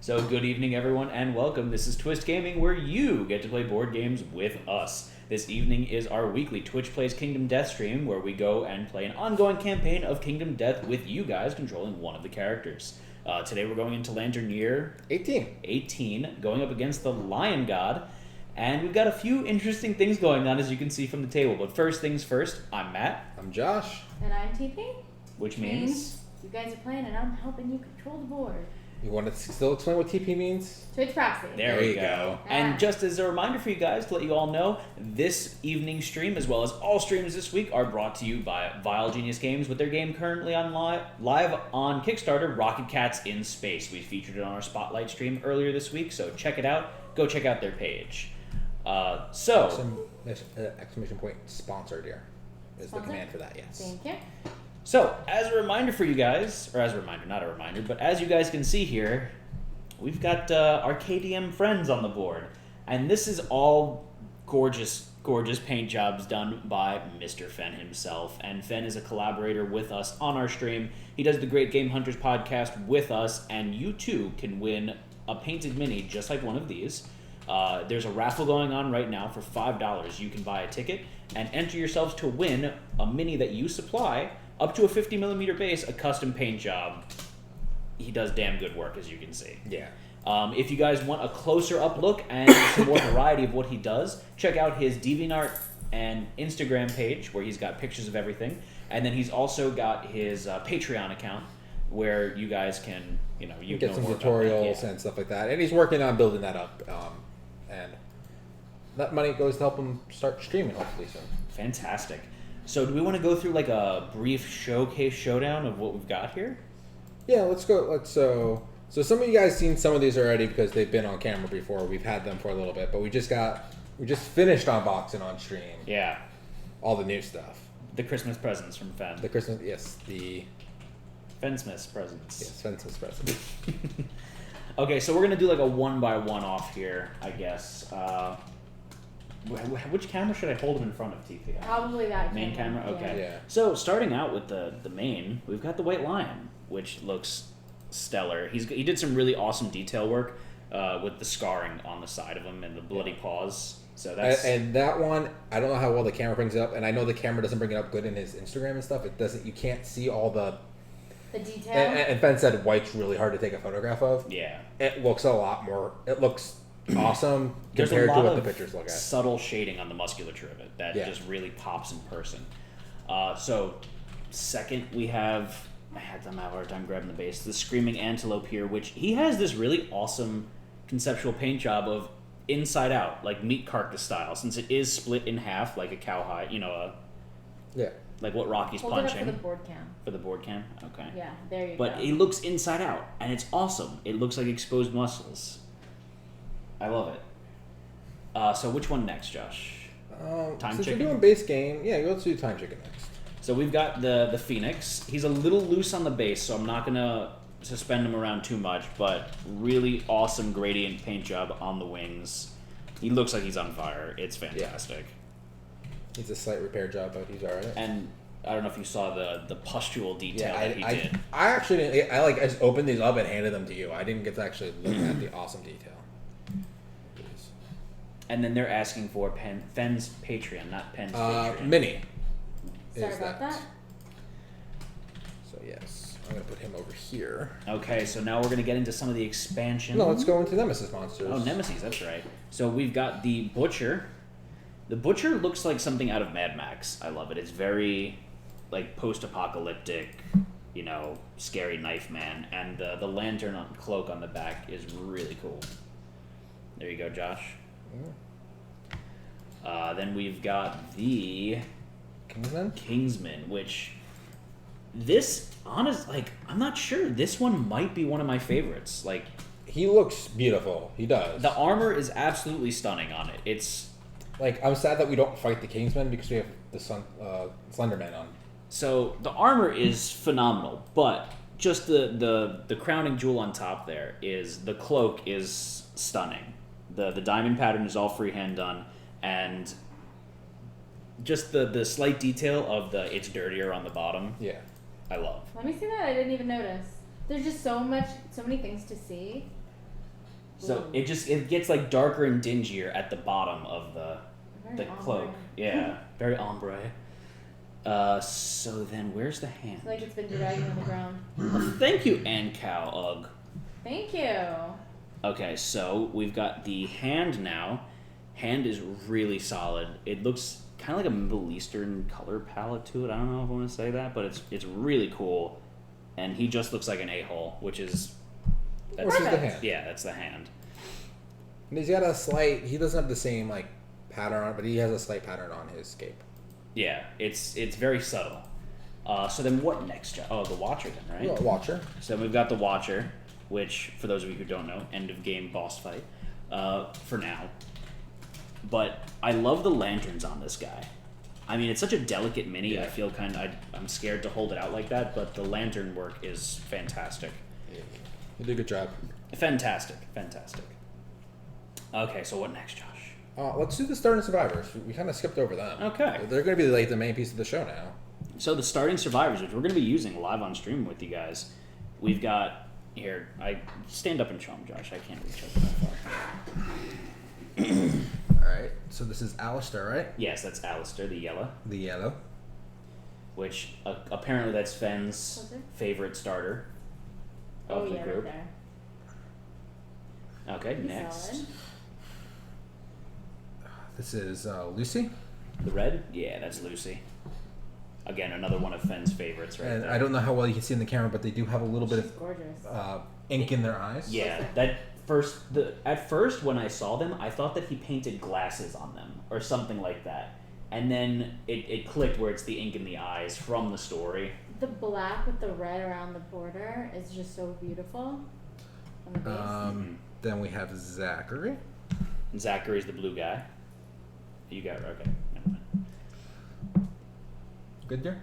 So good evening, everyone, and welcome. This is Twist Gaming, where you get to play board games with us. This evening is our weekly Twitch Plays Kingdom Death stream, where we go and play an ongoing campaign of Kingdom Death with you guys controlling one of the characters. Today we're going into Lantern Year 18, going up against the Lion God, and we've got a few interesting things going on, as you can see from the table. But first things first, I'm Matt. I'm Josh. And I'm TP. Which means... you guys are playing and I'm helping you control the board. You want to still explain what TP means? Twitch proxy. There we go. And just as a reminder for you guys, to let you all know, this evening's stream, as well as all streams this week, are brought to you by Vile Genius Games with their game currently on live on Kickstarter, Rocket Cats in Space. We featured it on our Spotlight stream earlier this week, so check it out. Go check out their page. Exclamation point sponsored here is the command for that, yes. Thank you. So, as a reminder for you guys, or as a reminder, not a reminder, but as you guys can see here, we've got our KDM friends on the board. And this is all gorgeous, gorgeous paint jobs done by Mr. Fenn himself. And Fenn is a collaborator with us on our stream. He does the Great Game Hunters podcast with us, and you too can win a painted mini just like one of these. There's a raffle going on right now for $5. You can buy a ticket and enter yourselves to win a mini that you supply, up to a 50mm base, a custom paint job. He does damn good work, as you can see. Yeah. If you guys want a closer up look and some more variety of what he does, check out his DeviantArt and Instagram page, where he's got pictures of everything. And then he's also got his Patreon account, where you guys can, you get some tutorials and stuff like that. And he's working on building that up. And that money goes to help him start streaming, hopefully soon. Fantastic. So do we want to go through like a brief showdown of what we've got here? Yeah, let's go. So some of you guys seen some of these already because they've been on camera before. We've had them for a little bit, but we just finished unboxing on stream. Yeah. All the new stuff. The Christmas presents from Fenn. The Fennsmith's presents. Yes, Fennsmith's presents. Okay, so we're gonna do like a one-by-one off here, I guess. Which camera should I hold him in front of, TP? Probably that main camera. Okay. Yeah. So starting out with the main, we've got the White Lion, which looks stellar. He did some really awesome detail work with the scarring on the side of him and the bloody paws. So that's and that one, I don't know how well the camera brings it up, and I know the camera doesn't bring it up good in his Instagram and stuff. It doesn't. You can't see all the detail. And Ben said white's really hard to take a photograph of. Yeah. It looks a lot more. It looks awesome compared to what the pictures look at. Subtle shading on the musculature of it that just really pops in person. So second we have, I had a hard time grabbing the base, the Screaming Antelope here, which he has this really awesome conceptual paint job of inside out, like meat carcass style, since it is split in half like a cowhide, like what Rocky's Hold punching. It up for the board cam. For the board cam? Okay. Yeah, there you go. But it looks inside out, and it's awesome. It looks like exposed muscles. I love it. So which one next, Josh? Since we're doing base game, let's do Time Chicken next. So we've got the Phoenix. He's a little loose on the base, so I'm not going to suspend him around too much, but really awesome gradient paint job on the wings. He looks like he's on fire. It's fantastic. Yeah. It's a slight repair job, but he's alright. And I don't know if you saw the pustule detail that he did. I actually didn't. I just opened these up and handed them to you. I didn't get to actually look at the awesome detail. And then they're asking for Fenn's Patreon, not Penn's Patreon. Mini. Sorry about that. So yes, I'm gonna put him over here. Okay, so now we're gonna get into some of the expansion. No, let's go into Nemesis monsters. Oh, Nemesis, that's right. So we've got the Butcher. The Butcher looks like something out of Mad Max. I love it. It's very like post-apocalyptic, scary knife man, and the lantern cloak on the back is really cool. There you go, Josh. Then we've got the Kingsman, which I'm not sure. This one might be one of my favorites. Like, he looks beautiful. He does. The armor is absolutely stunning on it. It's like, I'm sad that we don't fight the Kingsman because we have the Slenderman on. So the armor is phenomenal, but just the crowning jewel on top there is the cloak is stunning. The diamond pattern is all freehand done, and just the slight detail of it's dirtier on the bottom. Yeah. I love. Let me see that. I didn't even notice. There's just so many things to see. So Ooh. it gets like darker and dingier at the bottom of the Very cloak. ombre. Yeah, very ombre. So then where's the hand? It's like it's been dragging on the ground. Well, thank you, Ann Cow Ugh. Thank you. Okay, so we've got the hand now. Hand is really solid. It looks kind of like a Middle Eastern color palette to it. I don't know if I want to say that, but it's really cool. And he just looks like an a-hole, which is This is the Perfect. hand. yeah, that's the hand. And he's got a slight. He doesn't have the same like pattern on it, but he has a slight pattern on his cape. Yeah, it's very subtle. So then what next, Josh? Oh, the Watcher then, right? Well, Watcher. So we've got the Watcher, which, for those of you who don't know, end of game boss fight, for now. But I love the lanterns on this guy. I mean, it's such a delicate mini, Yeah. I feel I'm scared to hold it out like that, but the lantern work is fantastic. You did a good job. Fantastic. Okay, so what next, Josh? Let's do the starting survivors. We kind of skipped over them. Okay. They're going to be like the main piece of the show now. So the starting survivors, which we're going to be using live on stream with you guys, we've got here. I stand up and show them, Josh. I can't reach over that far. All right. So this is Alistair, right? Yes, that's Alistair, the yellow, The yellow. which apparently that's Fenn's Was it? favorite starter of Oh the yeah, group. right there. Okay, He's next. solid. This is Lucy. The red? Yeah, that's Lucy. Again, another one of Fenn's favorites right And there. I don't know how well you can see in the camera, but they do have a little bit She's gorgeous. of ink in their eyes. Yeah, at first when I saw them, I thought that he painted glasses on them or something like that. And then it clicked where it's the ink in the eyes from the story. The black with the red around the border is just so beautiful on the base. Then we have Zachary. And Zachary's the blue guy. You got it, okay. Never mind. Good there.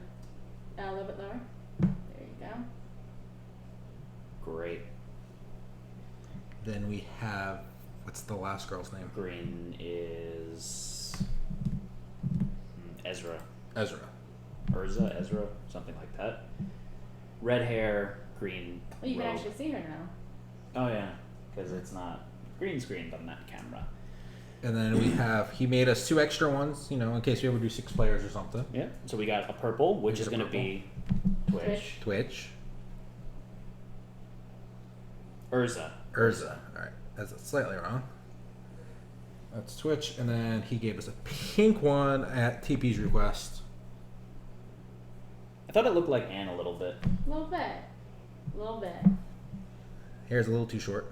A little bit lower. There you go. Great. Then we have, what's the last girl's name? Green is Ezra. Ezra. Ezra, something like that. Red hair, green. Well, you can robe. actually see her now. Oh yeah, because it's not green screened on that camera. And then we have, he made us 2 extra ones, you know, in case we ever do 6 players or something. Yeah. So we got a purple, which Here's is a going to be Twitch. Twitch. Urza. Alright, that's slightly wrong. That's Twitch. And then he gave us a pink one at TP's request. I thought it looked like Anne a little bit. A little bit. A little bit. Hair's a little too short.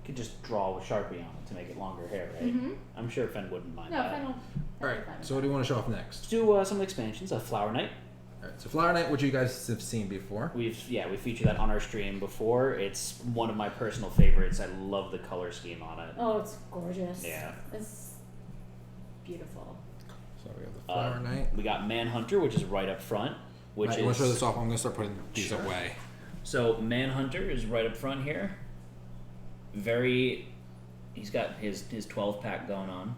Could just draw with Sharpie on it to make it longer hair, right? Mm-hmm. I'm sure Fenn wouldn't mind No, that. Fennel. Alright, so what do you want to show off next? Let's do some expansions. Flower Night. Alright, so Flower Night, which you guys have seen before. We featured that on our stream before. It's one of my personal favorites. I love the color scheme on it. Oh, it's gorgeous. Yeah. It's beautiful. So we have the Flower Night. We got Manhunter, which is right up front. Which Right, you want to show this off? I'm going to start putting these Sure. away. So Manhunter is right up front here. He's got his 12 pack going on.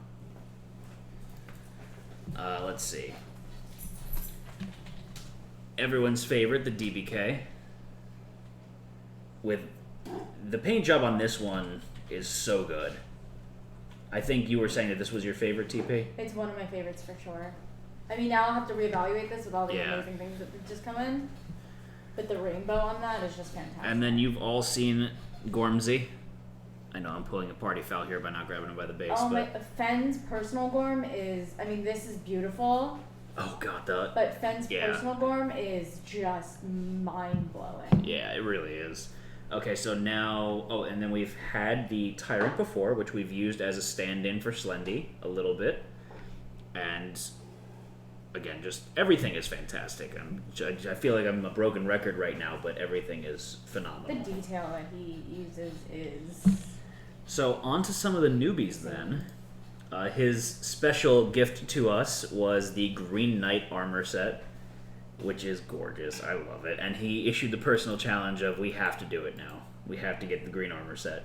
Let's see. Everyone's favorite, the DBK. With the paint job on this one is so good. I think you were saying that this was your favorite TP. It's one of my favorites for sure. I mean, now I'll have to reevaluate this with all the Yeah. amazing things that have just come in. But the rainbow on that is just fantastic. And then you've all seen Gormsey. I know I'm pulling a party foul here by not grabbing him by the base, oh my, but Fenn's personal Gorm is, I mean, this is beautiful, oh god, but Fenn's Yeah. personal Gorm is just mind-blowing. yeah, it really is. Okay, so now, and then we've had the Tyrant before, which we've used as a stand-in for Slendy a little bit, and again, just everything is fantastic. I feel like I'm a broken record right now, but everything is The phenomenal. detail that he uses is... So on to some of the newbies then. His special gift to us was the Green Knight armor set, which is gorgeous. I love it. And he issued the personal challenge of, we have to do it now. We have to get the green armor set.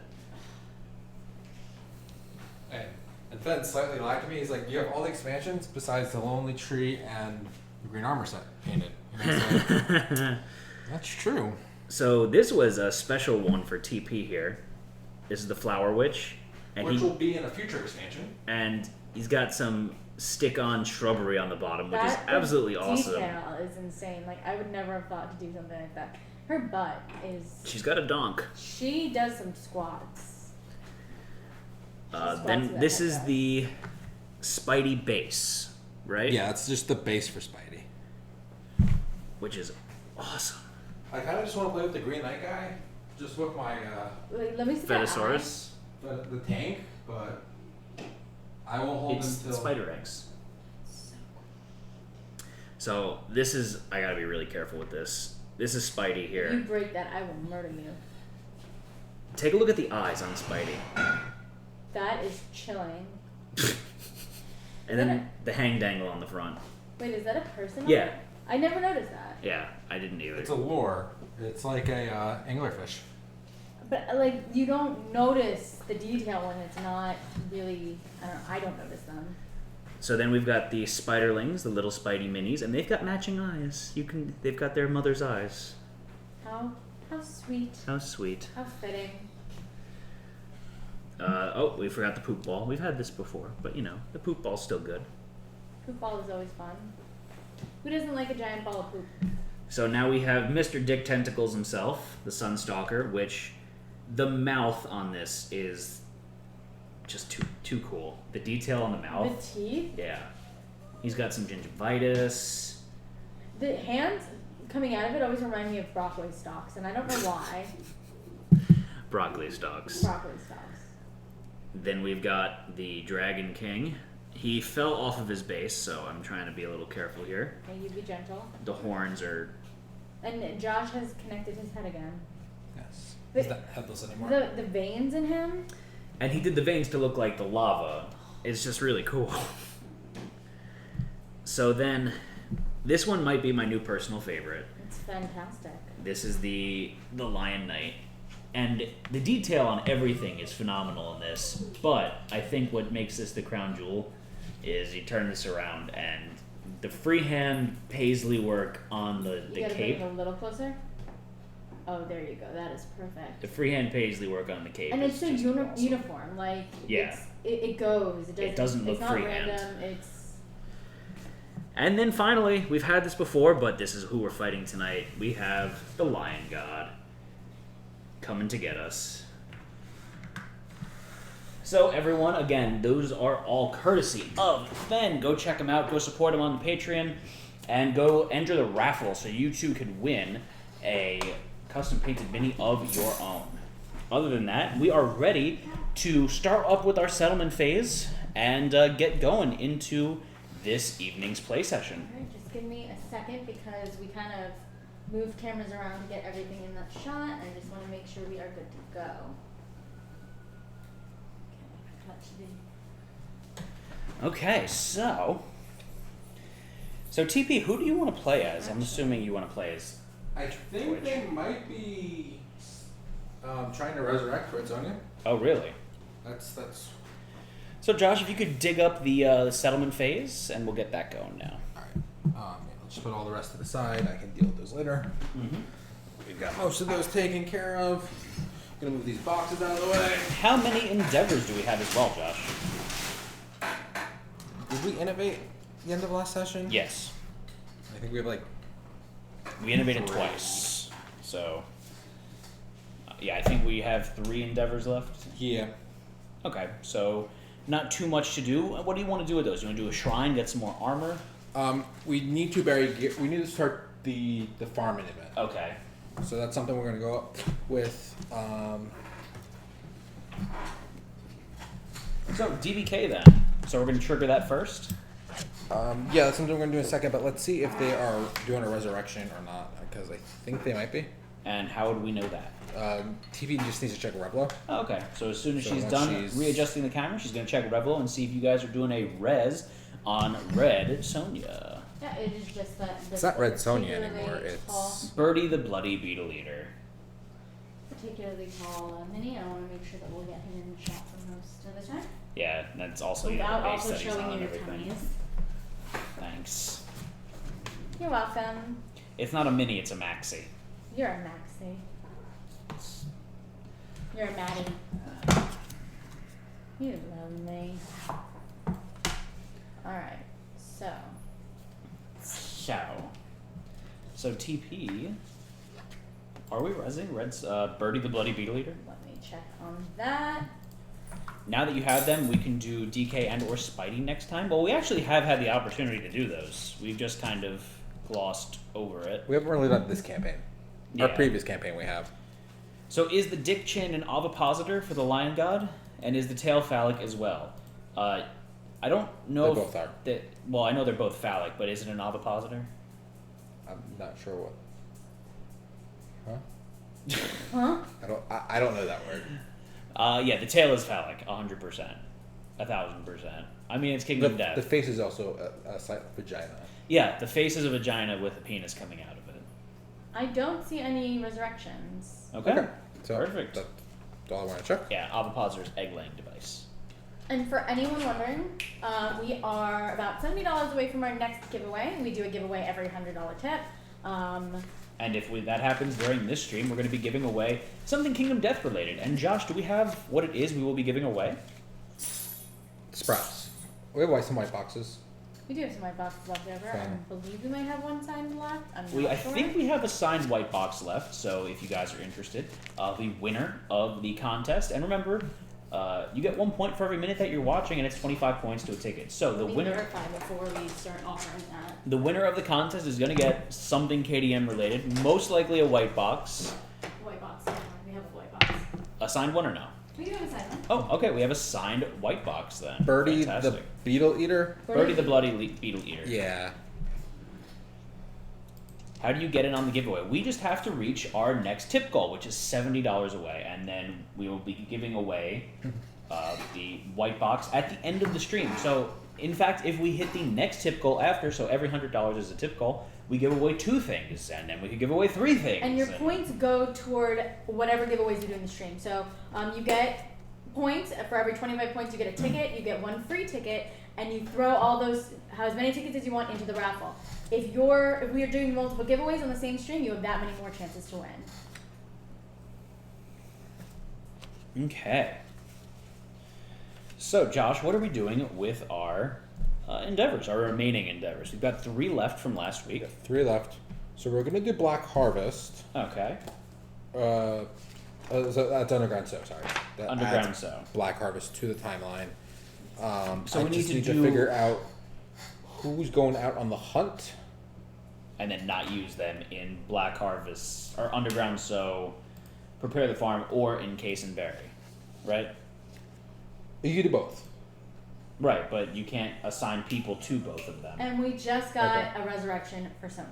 And Fenn slightly lied to me. He's like, you have all the expansions besides the Lonely Tree and the Green Armor set painted. And I said, that's true. So this was a special one for TP here. This is the Flower Witch. And Which will be in a future expansion. And he's got some stick-on shrubbery on the bottom, which is That absolutely awesome. Detail is insane. Like, I would never have thought to do something like that. Her butt is... She's got a donk. She does some squats. Then this is the Spidey base, right? Yeah, it's just the base for Spidey. Which is awesome. I kind of just want to play with the Green Knight guy, just with my Like, let me see that eye. Fetosaurus. the tank, but I will hold It's until spider eggs. So cool. So this is, I gotta be really careful with this. This is Spidey If here. you break that, I will murder you. Take a look at the eyes on Spidey. That is chilling. And then the hang dangle on the front. Wait, is that a person? Yeah. I never noticed that. Yeah, I didn't either. It's a lure. It's like a anglerfish. But like, you don't notice the detail when it's not really. I don't notice them. So then we've got the Spiderlings, the little Spidey minis, and they've got matching eyes. They've got their mother's eyes. How sweet. How sweet. How fitting. Oh, we forgot the poop ball. We've had this before, but you know, the poop ball's still good. Poop ball is always fun. Who doesn't like a giant ball of poop? So now we have Mr. Dick Tentacles himself, the Sunstalker, which the mouth on this is just too cool. The detail on the mouth. The teeth? Yeah. He's got some gingivitis. The hands coming out of it always remind me of broccoli stalks, and I don't know why. Broccoli stalks. Broccoli stalks. Then we've got the Dragon King. He fell off of his base, so I'm trying to be a little careful here. May you be gentle. The horns are... And Josh has connected his head again. Yes. The- He's not headless anymore. The veins in him. And he did the veins to look like the lava. It's just really cool. So then, this one might be my new personal favorite. It's fantastic. This is the Lion Knight. And the detail on everything is phenomenal in this. But I think what makes this the crown jewel is you turn this around and the freehand paisley work on the You gotta cape. bring it a little closer. Oh, there you go. That is perfect. The freehand paisley work on the cape. And is it's so just awesome. uniform. Like, Yeah. it goes. It doesn't look It's not freehand. random. It's And then finally, we've had this before, but this is who we're fighting tonight. We have the Lion God coming to get us. So everyone, again, those are all courtesy of Ben. Go check them out. Go support them on the Patreon. And go enter the raffle so you too could win a custom painted mini of your own. Other than that, we are ready to start up with our settlement phase and get going into this evening's play session. Alright, just give me a second because we kind of moved cameras around to get everything in that shot. And I just want to make sure we are good to go. Okay, that should be. Okay, so TP, who do you want to play as? I'm assuming you want to play as. I think they might be trying to resurrect Red Sonja. Oh, really? That's So, Josh, if you could dig up the settlement phase, and we'll get that going now. alright. Yeah, I'll just put all the rest to the side. I can deal with those later. Mm-hmm. We've got most of those taken care of. Gonna move these boxes out of the way. How many endeavors do we have as well, Josh? Did we innovate the end of last session? Yes. I think we have We innovated twice. So, yeah, I think we have 3 endeavors left. Yeah. Okay, so not too much to do. What do you want to do with those? You want to do a shrine, get some more armor? We need to we need to start the farming event. Okay. So that's something we're gonna go up with. So, DBK then. So we're going to trigger that first? Yeah, that's something we're gonna do in a second. But let's see if they are doing a resurrection or not, because I think they might be. And how would we know that? TV just needs to check Revlo. Oh, okay, so as soon as So she's once done she's- readjusting the camera, she's going to check Revlo and see if you guys are doing a res on Red Sonja. Yeah, it is just that. It's not Red Sonja particularly anymore. tall- It's Birdie the Bloody Beetle Eater. particularly tall mini. I want to make sure that we'll get him in the shot for most of the time. Yeah, that's also the Without other base also that he's showing on you and your everything. tummies. Thanks. You're welcome. It's not a mini, it's a maxi. You're a Maxie. You're a Maddie. You love me. Alright, so. So TP. Are we resing Red's Birdie the Bloody Beetle Eater? Let me check on that. Now that you have them, we can do DK and or Spidey next time. Well, we actually have had the opportunity to do those. We've just kind of glossed over it. We haven't really done this campaign. Our Yeah. previous campaign we have. So is the Dick Chin an ovipositor for the Lion God? And is the tail phallic as well? I don't know They if both are. Well, I know they're both phallic, but is it an ovipositor? I'm not sure what. Huh? Huh? I don't know that word. Yeah, the tail is phallic, 100%. 1,000%. I mean, it's Kingdom Death. The face is also a slight vagina. Yeah, the face is a vagina with a penis coming out of it. I don't see any resurrections. Okay. So Perfect. That's all I want to check. Yeah, ovipositor's egg-laying device. And for anyone wondering, we are about $70 away from our next giveaway. We do a giveaway every $100 tip. And if that happens during this stream, we're going to be giving away something Kingdom Death related. And Josh, do we have what it is we will be giving away? Sprouts. We have some white boxes. We do have some white boxes left over. Fine. I believe we might have one signed left. I'm not I sure. think we have a signed white box left, so if you guys are interested, the winner of the contest, and remember, you get 1 point for every minute that you're watching, and it's 25 points to a ticket. So the Let me winner, verify before we start offering that. the winner of the contest is going to get something KDM related, most likely a white box. White box. Yeah, we have a white box. A signed one or no? We do have a signed one. Oh, okay, we have a signed white box then. Birdie the Fantastic. Beetle Eater. Birdie the Bloody Beetle Eater. Yeah. How do you get in on the giveaway? We just have to reach our next tip goal, which is $70 away, and then we will be giving away the white box at the end of the stream. So, in fact, if we hit the next tip goal after, so every $100 is a tip goal, we give away 2 things, and then we could give away 3 things. And your points go toward whatever giveaways you do in the stream. So you get points for every 25 points. You get a ticket. You get 1 free ticket, and you throw all those as many tickets as you want into the raffle. If we are doing multiple giveaways on the same stream, you have that many more chances to win. Okay. So, Josh, what are we doing with our endeavors, our remaining endeavors? We've got 3 left from last week. 3 left. So we're gonna do Black Harvest. Okay. So that's Underground Sow. Sorry. That Underground adds Sow. Black Harvest to the timeline. So I we need just to need do- to figure out who's going out on the hunt. And then not use them in Black Harvest or Underground Sow, Prepare the Farm, or Encase and Bury, right? You can do both. Right, but you can't assign people to both of them. And we just got a resurrection for Sonia.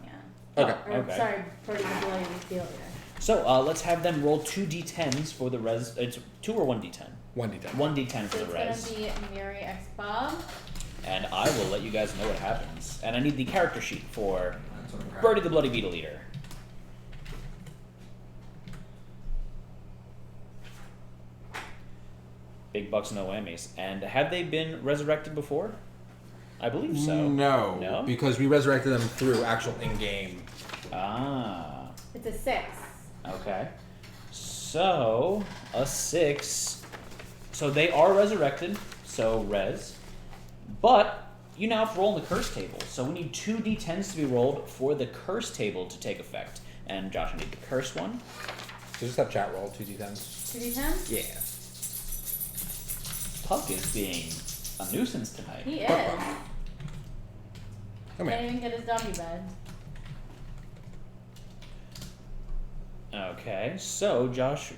Okay. Oh, Or, okay. sorry, Birdie the Bloody Beetle Eater. So let's have them roll 2 d10s for the res. It's 2 or 1 d10. 1d10. 1 d10 for So the it's res. gonna be Mary X Bob. And I will let you guys know what happens. And I need the character sheet for Birdie the Bloody Beetle Eater. Big bucks, no whammies. And have they been resurrected before? I believe so. No. No? Because we resurrected them through actual in-game. Ah. It's a 6. Okay. So, a 6. So they are resurrected, so res. But you now have to roll in the curse table. So we need 2 d10s to be rolled for the curse table to take effect. And Josh, I need the curse one. So just have chat roll 2d10s. 2d10? Yeah. Puck is being a nuisance tonight. He is. Come Can't here. even get his doggy bed. Okay, so Josh,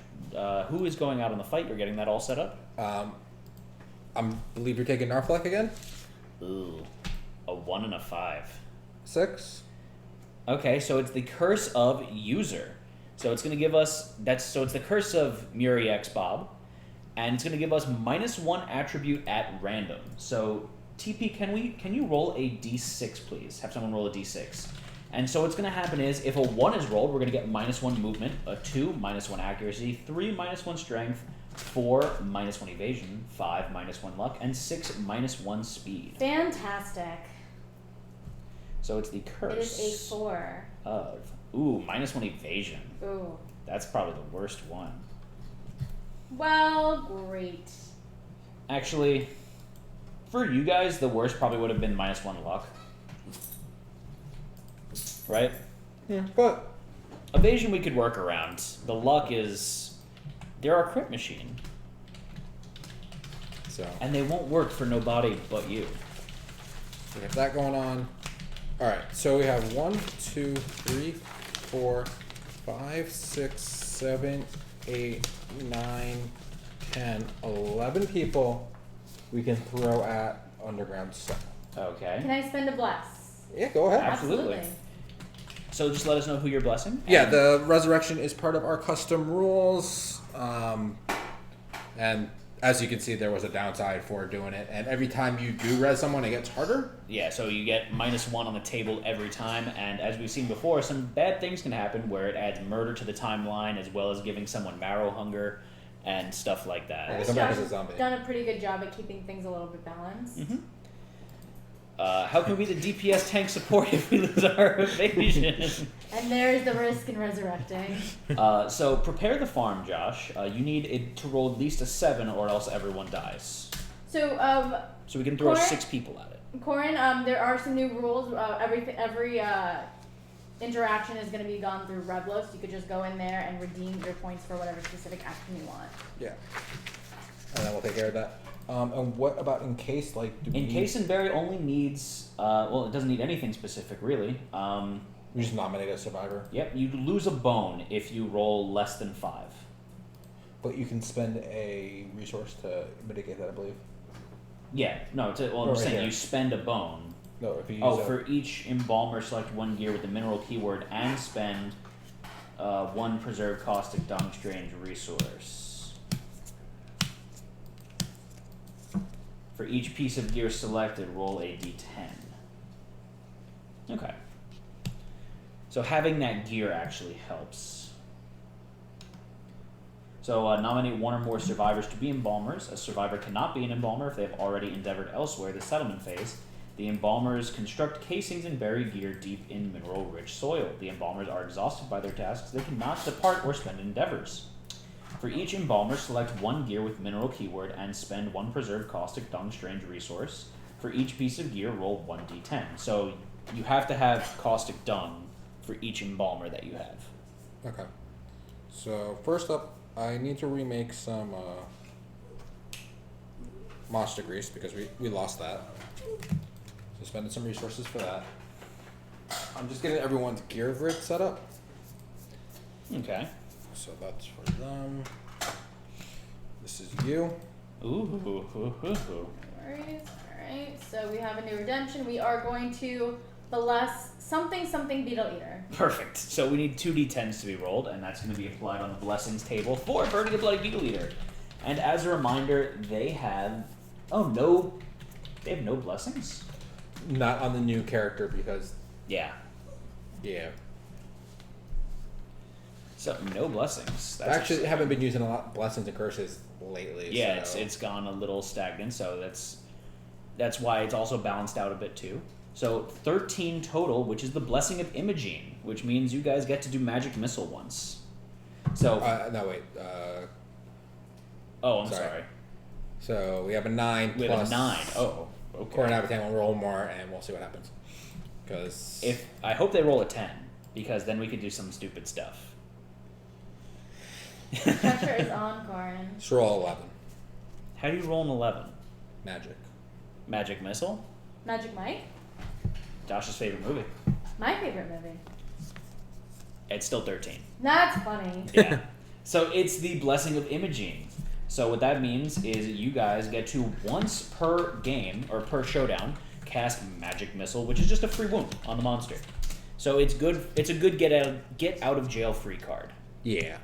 who is going out on the fight? You're getting that all set up? I believe you're taking Narfleck again? Ooh, a 1 and a 5. 6? Okay, so it's the curse of user. So it's going to give us it's the curse of Muri X Bob, and it's going to give us -1 attribute at random. So TP, can you roll a d6, please? Have someone roll a d6. And so what's going to happen is if a 1 is rolled, we're going to get -1 movement, a 2 -1 accuracy, 3 -1 strength, 4 -1 evasion, 5 -1 luck, and 6 -1 speed. Fantastic. So it's the curse It is a 4. of Ooh, -1 evasion. Ooh. That's probably the worst one. Well, great. Actually, for you guys, the worst probably would have been -1 luck. Right? Yeah, but Evasion we could work around. The luck is... They're our crit machine. so And they won't work for nobody but you. we have that going on. All right, so we have 1, 2, 3, 4, 5, 6, 7, 8, 9, 10, 11 people we can throw at Underground Cell. Okay. Can I spend a bless? Yeah, go ahead. Absolutely. So just let us know who you're blessing. Yeah, and- the resurrection is part of our custom rules. And as you can see, there was a downside for doing it. And every time you do res someone, it gets harder. Yeah, so you get -1 on the table every time, and as we've seen before, some bad things can happen where it adds murder to the timeline as well as giving someone marrow hunger and stuff like that. Yeah, Josh come back as a has zombie. done a pretty good job at keeping things a little bit balanced. Mm-hmm. How can we be the DPS tank support if we lose our evasion? And there's the risk in resurrecting. So prepare the farm, Josh. You need it to roll at least a 7 or else everyone dies. So, So we can throw Corin? 6 people at it. Corin, there are some new rules. Every interaction is going to be gone through Revlo, so you could just go in there and redeem your points for whatever specific action you want. Yeah. And then we'll take care of that. And what about in case, like... Encase and Bury only needs, well, it doesn't need anything specific, really. We just nominate a survivor. Yep, you lose a bone if you roll less than 5. But you can spend a resource to mitigate that, I believe. Yeah, no, well, I'm Right saying here. you spend a bone. No, if you use Oh, for each embalmer, select 1 gear with the mineral keyword and spend 1 preserved caustic dung strange resource. For each piece of gear selected, roll a d10. Okay. So having that gear actually helps. So nominate 1 or more survivors to be embalmers. A survivor cannot be an embalmer if they have already endeavored elsewhere the settlement phase. The embalmers construct casings and bury gear deep in mineral-rich soil. The embalmers are exhausted by their tasks. They cannot depart or spend endeavors. For each embalmer, select 1 gear with mineral keyword and spend 1 preserved caustic dung strange resource. For each piece of gear, roll 1d10. So you have to have caustic dung for each embalmer that you have. Okay. So first up, I need to remake some monster grease because we lost that. So spending some resources for that. I'm just getting everyone's gear grid set up. Okay. So that's for them. This is you. Ooh. No worries. Alright, so we have a new redemption. We are going to bless something beetle eater. Perfect. So we need 2d10s to be rolled, and that's going to be applied on the blessings table for burning a bloody beetle eater. And as a reminder, they have no blessings. Not on the new character because Yeah. yeah. So no blessings. I actually haven't been using a lot of blessings and curses lately. Yeah, so. it's gone a little stagnant, so that's why it's also balanced out a bit too. So 13 total, which is the blessing of Imogene, which means you guys get to do magic missile once. So no wait. I'm sorry. sorry. So we have a 9 We plus have a 9. Oh, okay. Core and Habitat will roll more, and we'll see what happens. Because I hope they roll a 10, because then we could do some stupid stuff. Pressure is on, Corin. just roll 11. How do you roll an 11? Magic. Magic missile? Magic Mike? Josh's favorite movie. My favorite movie. It's still 13. That's funny. Yeah. So it's the blessing of Imogene. So what that means is you guys get to once per game or per showdown cast magic missile, which is just a free wound on the monster. So it's good. It's a good get out of jail free card, Yeah.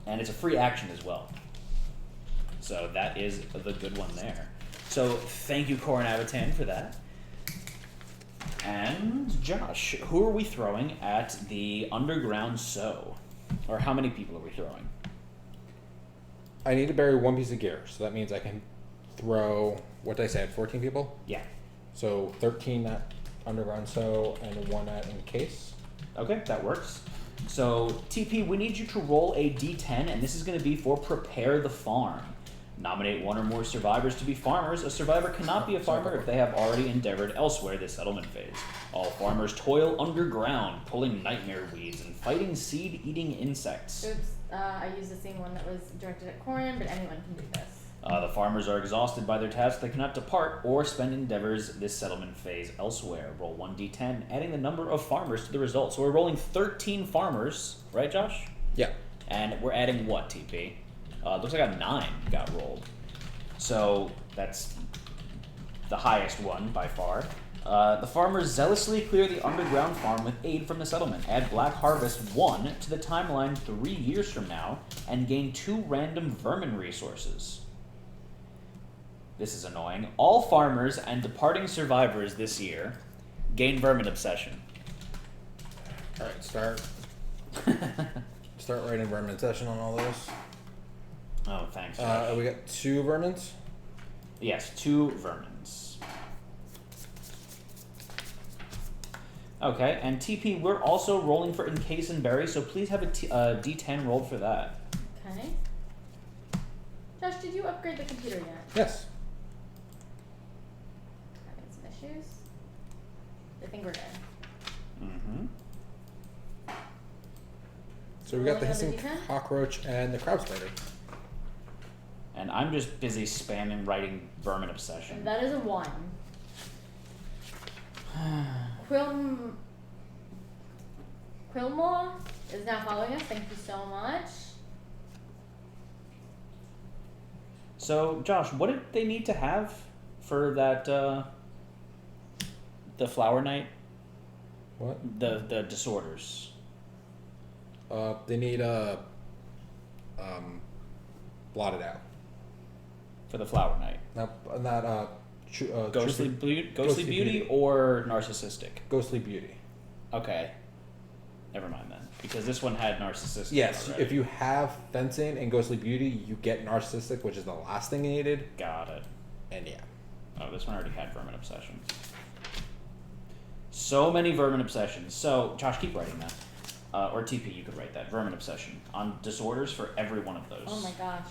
and it's a free action as well. So that is the good one there. So thank you, Corin Abatan, for that. And Josh, who are we throwing at the underground sow? Or how many people are we throwing? I need to bury 1 piece of gear, so that means I can throw, what did I say, 14 people? Yeah. So 13 at underground sow and 1 at encase. Okay, that works. So, TP, we need you to roll a d10, and this is going to be for Prepare the Farm. Nominate 1 or more survivors to be farmers. A survivor cannot be a farmer if they have already endeavored elsewhere this settlement phase. All farmers toil underground, pulling nightmare weeds and fighting seed-eating insects. Oops, I used the same one that was directed at Corin, but anyone can do this. The farmers are exhausted by their tasks. They cannot depart or spend endeavors this settlement phase elsewhere. Roll 1d10, adding the number of farmers to the result. So we're rolling 13 farmers, right, Josh? Yeah. And we're adding what, TP? Looks like a 9 got rolled. So that's the highest one by far. The farmers zealously clear the underground farm with aid from the settlement. Add Black Harvest 1 to the timeline 3 years from now and gain 2 random vermin resources. This is annoying. All farmers and departing survivors this year gain vermin obsession. Alright, start writing vermin obsession on all those. Oh, thanks. Josh. We got 2 vermins. Yes, 2 vermins. Okay, and TP, we're also rolling for Encase and Bury, so please have a D10 rolled for that. Okay. Josh, did you upgrade the computer yet? Yes. Having some issues. I think we're good. Mm-hmm. So we got the Rolling hissing another D10? cockroach and the crab spider. And I'm just busy spamming writing vermin obsession. And that is a 1. Quilmore is now following us. Thank you so much. So, Josh, what did they need to have for that, the flower night? What? The disorders. They need blotted out. For the flower night. Not Ghostly beauty or narcissistic? Ghostly beauty. Okay. Never mind then. Because this one had narcissistic. Yes, already. if you have fencing and ghostly beauty, you get narcissistic, which is the last thing you needed. Got it. And yeah. Oh, this one already had vermin obsession. So many vermin obsessions. So, Josh, keep writing that. Or TP, you could write that. Vermin obsession. On disorders for every one of those. Oh my gosh.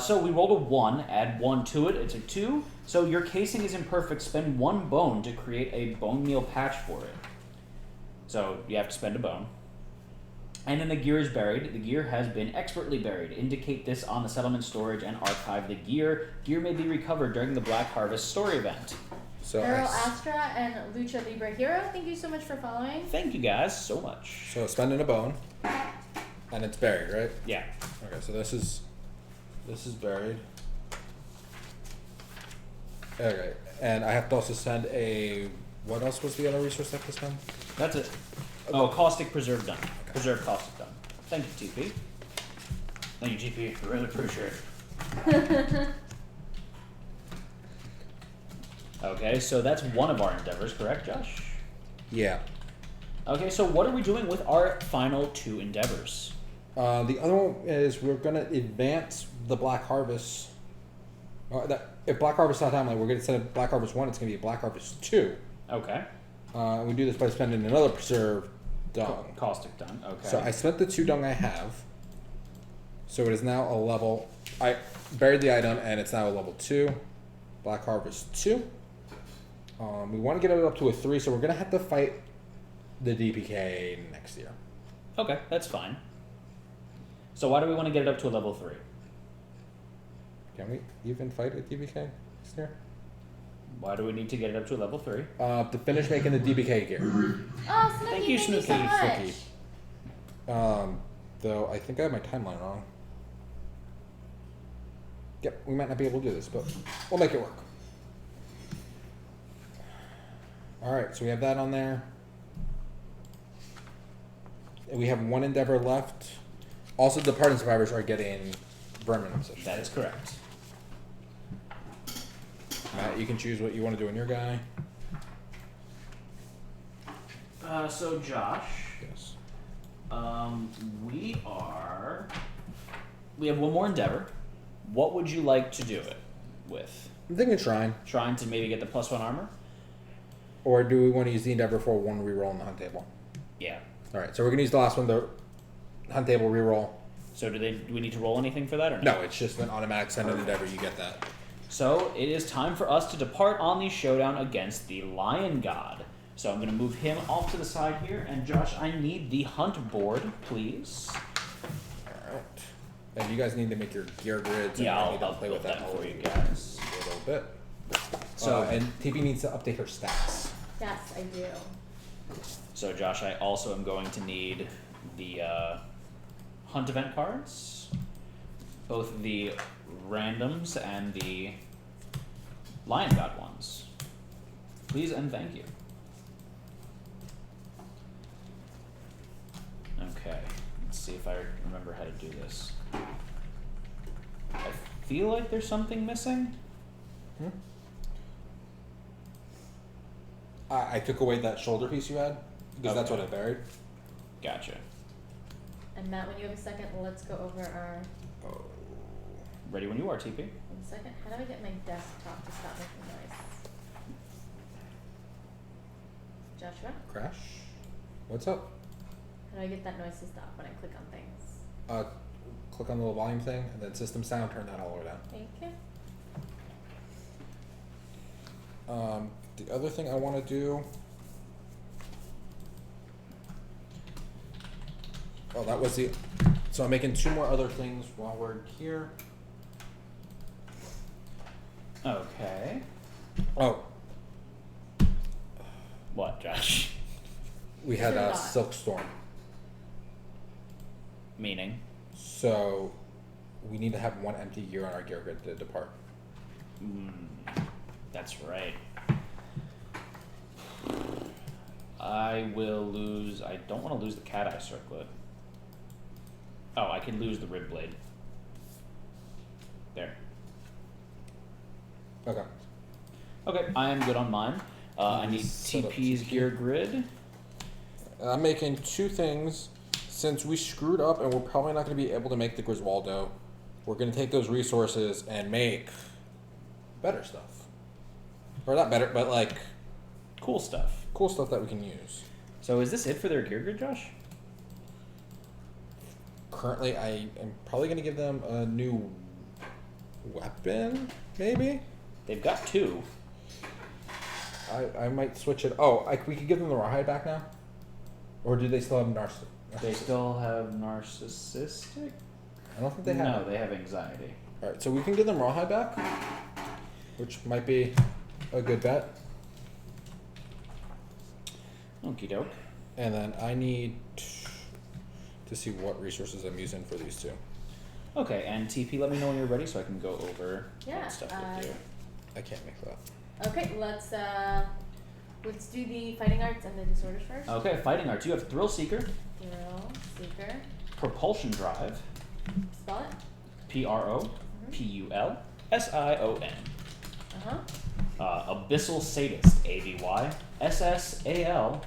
So we rolled a 1, add 1 to it, it's a 2. So your casing is imperfect, spend 1 bone to create a bone meal patch for it. So you have to spend a bone. And then the gear is buried. The gear has been expertly buried. Indicate this on the settlement storage and archive the gear. Gear may be recovered during the Black Harvest story event. So Earl Astra and Lucha Libre Hero, thank you so much for following. Thank you guys so much. So spending a bone, and it's buried, right? Yeah. Okay, so this is buried. Okay, and I have to also send a. What else was the other resource I have to spend? That's it. Oh, caustic preserve done. Preserve caustic done. Thank you, TP. Thank you, TP. I really appreciate it. Okay, so that's one of our endeavors, correct, Josh? Yeah. Okay, so what are we doing with our final 2 endeavors? The other one is we're gonna advance the Black Harvest. If Black Harvest not timeline, we're gonna set up Black Harvest 1. It's gonna be Black Harvest 2. Okay. We do this by spending another preserve dung. Caustic done. Okay. So I spent the 2 dung I have. So it is now a level. I buried the item and it's now a level 2. Black Harvest 2. We want to get it up to a 3, so we're gonna have to fight the DPK next year. Okay, that's fine. So why do we want to get it up to a level 3? Can we even fight with DPK next year? Why do we need to get it up to a level 3? To finish making the DBK gear. Oh, Snooki, Thank you, so Snooki. much. Snooki. Though I think I have my timeline wrong. Yep, we might not be able to do this, but we'll make it work. Alright, so we have that on there. And we have 1 endeavor left. Also, the departing survivors are getting vermin obsession. That is correct. Matt, you can choose what you want to do in your guy. So Josh, Yes. we have 1 more endeavor. What would you like to do it with? I'm thinking shrine. Trying to maybe get the +1 armor? Or do we want to use the Endeavor for one reroll on the hunt table? Yeah. Alright, so we're going to use the last one, the hunt table reroll. So do we need to roll anything for that or No, it's just an automatic send on Endeavor, you get that. So it is time for us to depart on the showdown against the Lion God. So I'm going to move him off to the side here. And Josh, I need the hunt board, please. Alright. And you guys need to make your gear grids. Yeah, and I'll play build with that that for you a guys. little bit. So and TP needs to update her stats. Yes, I do. So Josh, I also am going to need the hunt event cards, both the randoms and the Lion God ones. Please and thank you. Okay, let's see if I remember how to do this. I feel like there's something missing. I took away that shoulder piece you had, because that's what I buried. Gotcha. And Matt, when you have a second, let's go over our. Oh. Ready when you are, TP. 1 second. How do I get my desktop to stop making noise? Joshua, Crash? What's up? how do I get that noise to stop when I click on things? Click on the little volume thing, and then system sound, turn that all the way down. Thank you. The other thing I want to do. Oh, that was the. So I'm making 2 more other things while we're here. Okay. Oh, What, Josh? we had Sure a not. Silk Storm. Meaning? So we need to have 1 empty gear on our gear grid to depart. That's right. I will lose. I don't want to lose the cat eye circlet. Oh, I can lose the rib blade. There. Okay. Okay, I am good on mine. I need Set up TP's TP. gear grid. I'm making 2 things. Since we screwed up and we're probably not going to be able to make the Griswoldo, we're going to take those resources and make better stuff. Or not better, but like Cool stuff. cool stuff that we can use. So is this it for their gear grid, Josh? Currently, I am probably going to give them a new weapon, maybe? They've got 2. I might switch it. Oh, we could give them the rawhide back now? Or do they still have narcissistic? They still have narcissistic? I don't think they have. No, they have anxiety. Alright, so we can give them rawhide back, which might be a good bet. Okie doke. And then I need to see what resources I'm using for these 2. Okay, and TP, let me know when you're ready so I can go over Yeah, that stuff with you. I can't make that. Okay, let's do the fighting arts and the disorders first. Okay, fighting arts. You have Thrill Seeker, Thrill Seeker. Propulsion Drive, Spell it. PROPULSION, Abyssal Sadist, ABY, SSALSADIST.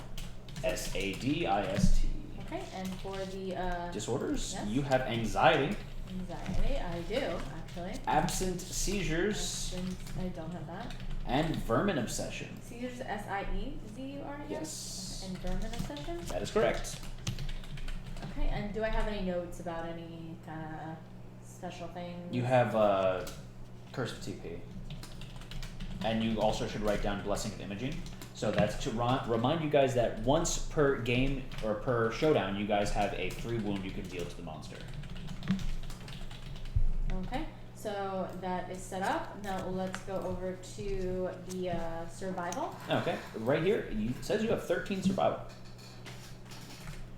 Okay, and for the Disorders, Yes. you have anxiety, anxiety, I do actually. absent seizures, Since I don't have that. and vermin obsession. Seizures, SIEZUR. Yes. And vermin obsession. That is correct. Okay, and do I have any notes about any kind of special things? You have Curse of TP. And you also should write down Blessing of Imaging. So that's to remind you guys that once per game or per showdown, you guys have a free wound you can deal to the monster. Okay, so that is set up. Now let's go over to the survival. Okay, right here, it says you have 13 survival.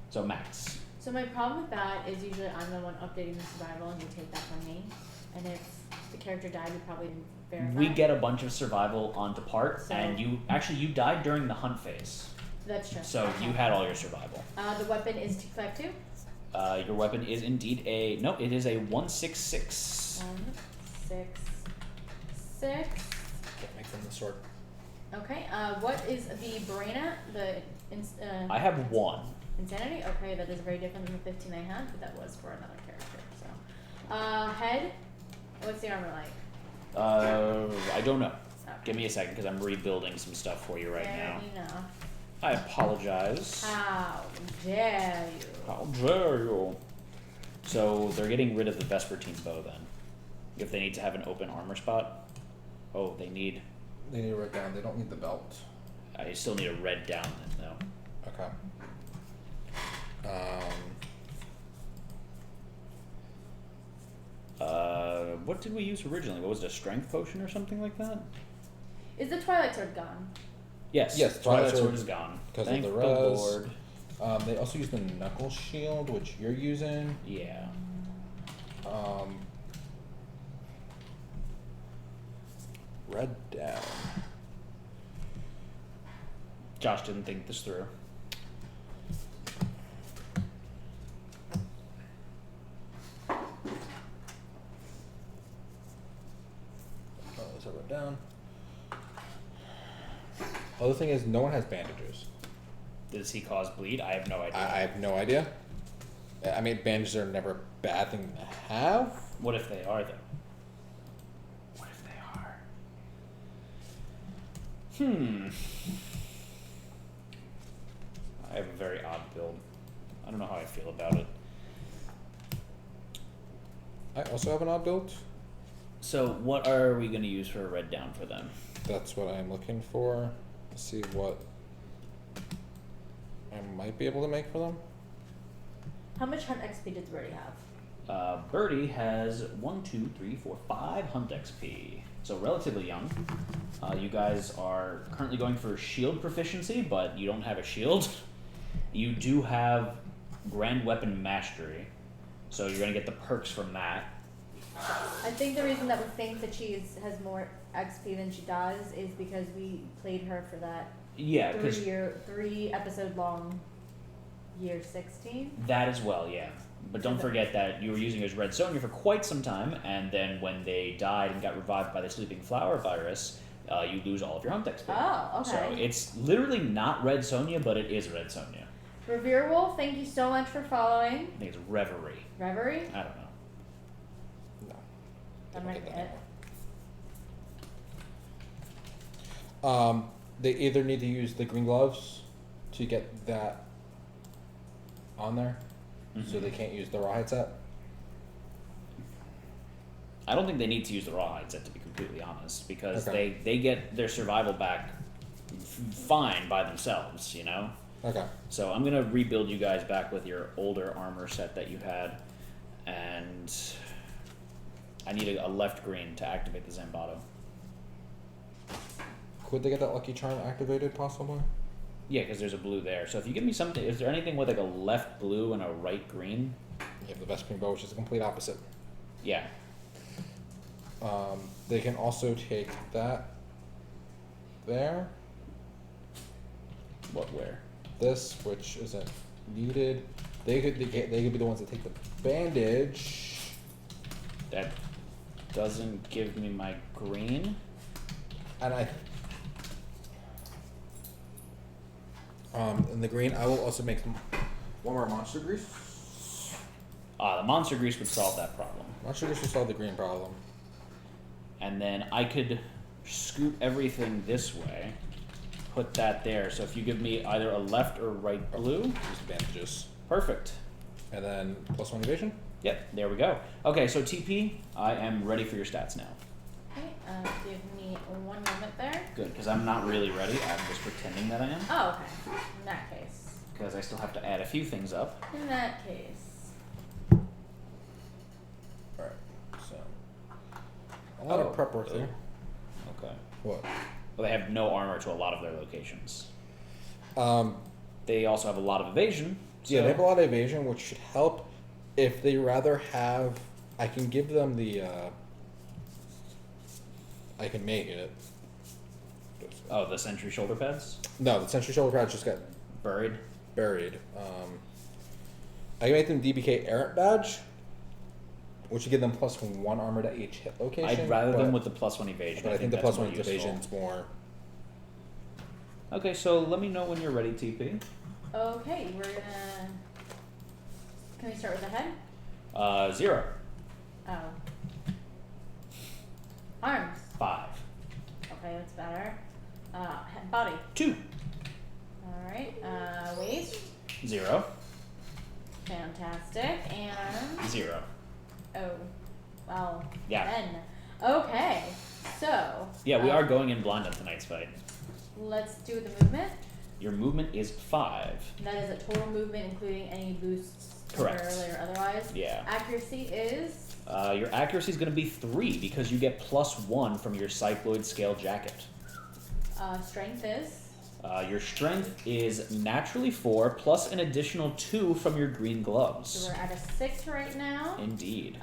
So max. So my problem with that is usually I'm the one updating the survival and you take that from me. And if the character died, we probably didn't verify. We get a bunch of survival on depart, So- and you died during the hunt phase. That's true. So Okay. you had all your survival. The weapon is 252. Your weapon is indeed it is a 166. 166. Can't make them the sword. Okay. What is the brain at? I have 1. Insanity. Okay, that is very different than the 15 I had, but that was for another character. So, head. What's the armor like? I don't know. Give me a second because I'm rebuilding some stuff for you right now. You know. I apologize. How dare you? How dare you? So they're getting rid of the Vespertine bow then. If they need to have an open armor spot. Oh, they need to write down. They don't need the belt. I still need a red down then though. Okay. What did we use originally? What was it, a strength potion or something like that? Is the Twilight Sword gone? Yes. Yes, Twilight Sword is gone. Because Thank of the the res. Lord. They also use the knuckle shield, which you're using. Yeah. Red down. Josh didn't think this through. Let's have it down. Other thing is, no one has bandages. Does he cause bleed? I have no idea. I have no idea. I mean, bandages are never a bad thing to have. What if they are though? What if they are? I have a very odd build. I don't know how I feel about it. I also have an odd build. So what are we going to use for a red down for them? That's what I'm looking for. Let's see what I might be able to make for them. How much hunt XP does Birdie have? Birdie has 1, 2, 3, 4, 5 hunt XP. So relatively young. You guys are currently going for shield proficiency, but you don't have a shield. You do have grand weapon mastery, so you're going to get the perks from that. I think the reason that we think that she has more XP than she does is because we played her for that Yeah, because 3 episode long year 16. that as well, yeah. But don't forget that you were using as Red Sonja for quite some time, and then when they died and got revived by the Sleeping Flower virus, you lose all of your hunt XP. Oh, okay. So it's literally not Red Sonja, but it is Red Sonja. Revere Wolf, thank you so much for following. I think it's Reverie. Reverie? I don't know. No. That might be it. They either need to use the green gloves to get that on there, so they can't use the rawhide set. I don't think they need to use the rawhide set, to be completely honest, because Okay. they get their survival back fine by themselves, you know? Okay. So I'm going to rebuild you guys back with your older armor set that you had, and I need a left green to activate the Zambato. Could they get that lucky charm activated, possibly? Yeah, because there's a blue there. So if you give me something, is there anything with like a left blue and a right green? You have the best green bow, which is the complete opposite. Yeah. They can also take that there, What, where? this, which isn't needed. They could be the ones that take the bandage. That doesn't give me my green. And in the green, I will also make one more monster grease. The monster grease would solve that problem. Monster grease will solve the green problem. And then I could scoot everything this way, put that there. So if you give me either a left or right blue, Use the bandages. perfect. And then +1 evasion. Yep, there we go. Okay, so TP, I am ready for your stats now. Okay, give me 1 moment there. Good, because I'm not really ready. I'm just pretending that I am. Oh, okay. In that case. Because I still have to add a few things up. In that case. Alright, so. A lot of prep work there. Okay. What? Well, they have no armor to a lot of their locations. Um, They also have a lot of evasion. yeah, so- they have a lot of evasion, which should help. If they rather have, I can give them the, I can make it. Oh, the sentry shoulder pads? No, the sentry shoulder pads just got Buried? buried. I can make them DBK errant badge, which would give them +1 armor to each hit location. I'd rather but, them with the +1 evasion. But I think the that's +1 more useful. evasion is more. Okay, so let me know when you're ready, TP. Okay, we're gonna. Can we start with the head? 0. Oh. Arms. 5. Okay. Okay, that's better. Body. 2. Alright, waist. 0. Fantastic. And 0. oh. Well, Yeah. 10. Okay. So Yeah, we are going in blind on tonight's fight. let's do the movement. Your movement is 5. That is a total movement including any boosts Correct. temporarily or otherwise. Yeah. Accuracy is Your accuracy is going to be 3 because you get +1 from your cycloid scale jacket. strength is Your strength is naturally 4 plus an additional 2 from your green so gloves. we're at a 6 right now. Indeed.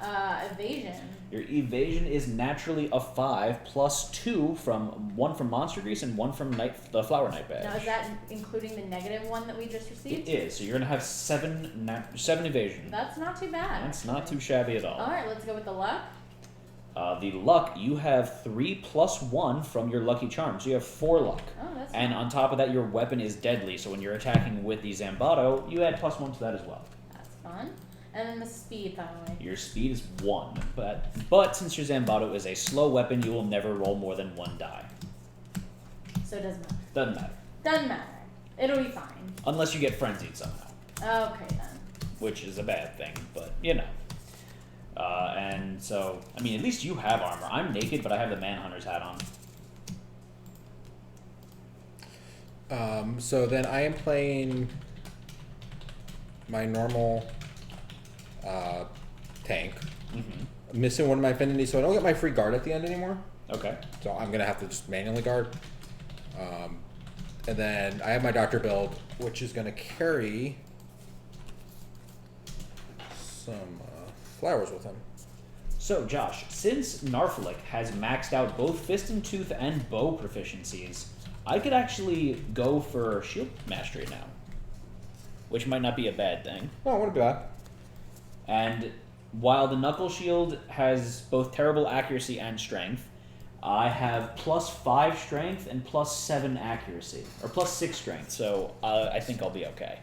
Evasion. Your evasion is naturally a 5 plus 2 from 1 from Monster Grease and 1 from the Flower Knight badge. Now is that including the negative one that we just received? It is. So you're going to have 7 evasion. That's not too bad. That's not too shabby at all. Alright, let's go with the luck. The luck, you have 3 plus 1 from your lucky charm. So you have 4 luck. Oh, that's And on top of that, your weapon is deadly. So when you're attacking with the Zambato, you add +1 to that as well. That's fun. And then the speed finally. Your speed is 1. But since your Zambato is a slow weapon, you will never roll more than 1 die. So it doesn't matter. Doesn't matter. Doesn't matter. It'll be fine. Unless you get frenzied somehow. Okay then. Which is a bad thing, but you know. And so, I mean, at least you have armor. I'm naked, but I have the Manhunter's hat on. So then I am playing my normal tank. Mm-hmm. I'm missing one of my affinities, so I don't get my free guard at the end anymore. Okay. So I'm gonna have to just manually guard. And then I have my doctor build, which is gonna carry some flowers with him. So, Josh, since Narflick has maxed out both Fist and Tooth and Bow proficiencies, I could actually go for Shield Mastery now. Which might not be a bad thing. Oh, it wouldn't be bad. And while the Knuckle Shield has both terrible accuracy and strength, I have +5 strength and +7 accuracy. Or +6 strength, so I think I'll be okay.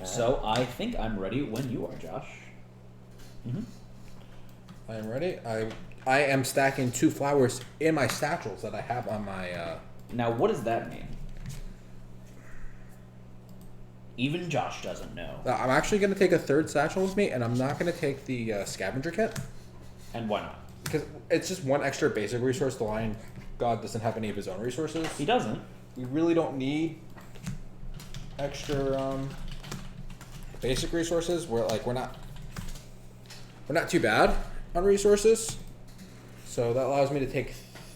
So I think I'm ready when you are, Josh. Mm-hmm. I am ready. I am stacking 2 flowers in my satchels that I have on my. Now, what does that mean? Even Josh doesn't know. I'm actually going to take a 3rd satchel with me, and I'm not going to take the scavenger kit And why not? because it's just one extra basic resource. The Lion God doesn't have any of his own resources. He doesn't. We really don't need extra basic resources. We're not too bad on resources, so that allows me to take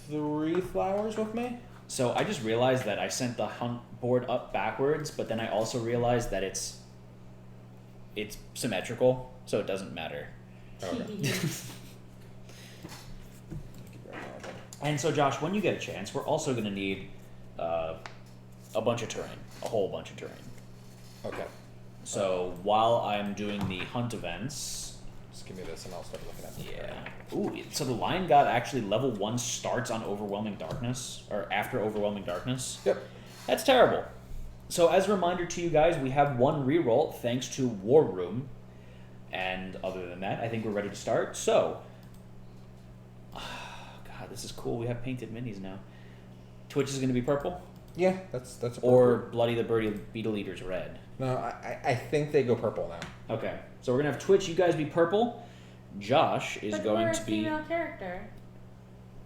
3 flowers with me. So I just realized that I sent the hunt board up backwards, but then I also realized that it's symmetrical, so it doesn't matter. Okay. And so, Josh, when you get a chance, we're also going to need a bunch of terrain, a whole bunch of terrain. Okay. So while I'm doing the hunt events, Just give me this, and I'll start looking at it. yeah. Ooh, so the Lion God actually level 1 starts on Overwhelming Darkness, or after Overwhelming Darkness. Yep. That's terrible. So as a reminder to you guys, we have 1 reroll thanks to War Room. And other than that, I think we're ready to start. So, God, this is cool. We have painted minis now. Twitch is going to be purple? Yeah, that's Or Bloody the Beetle Eater's red? no. I think they go purple now. Okay. So we're going to have Twitch, you guys be purple. Josh is But going we're to a be... female character.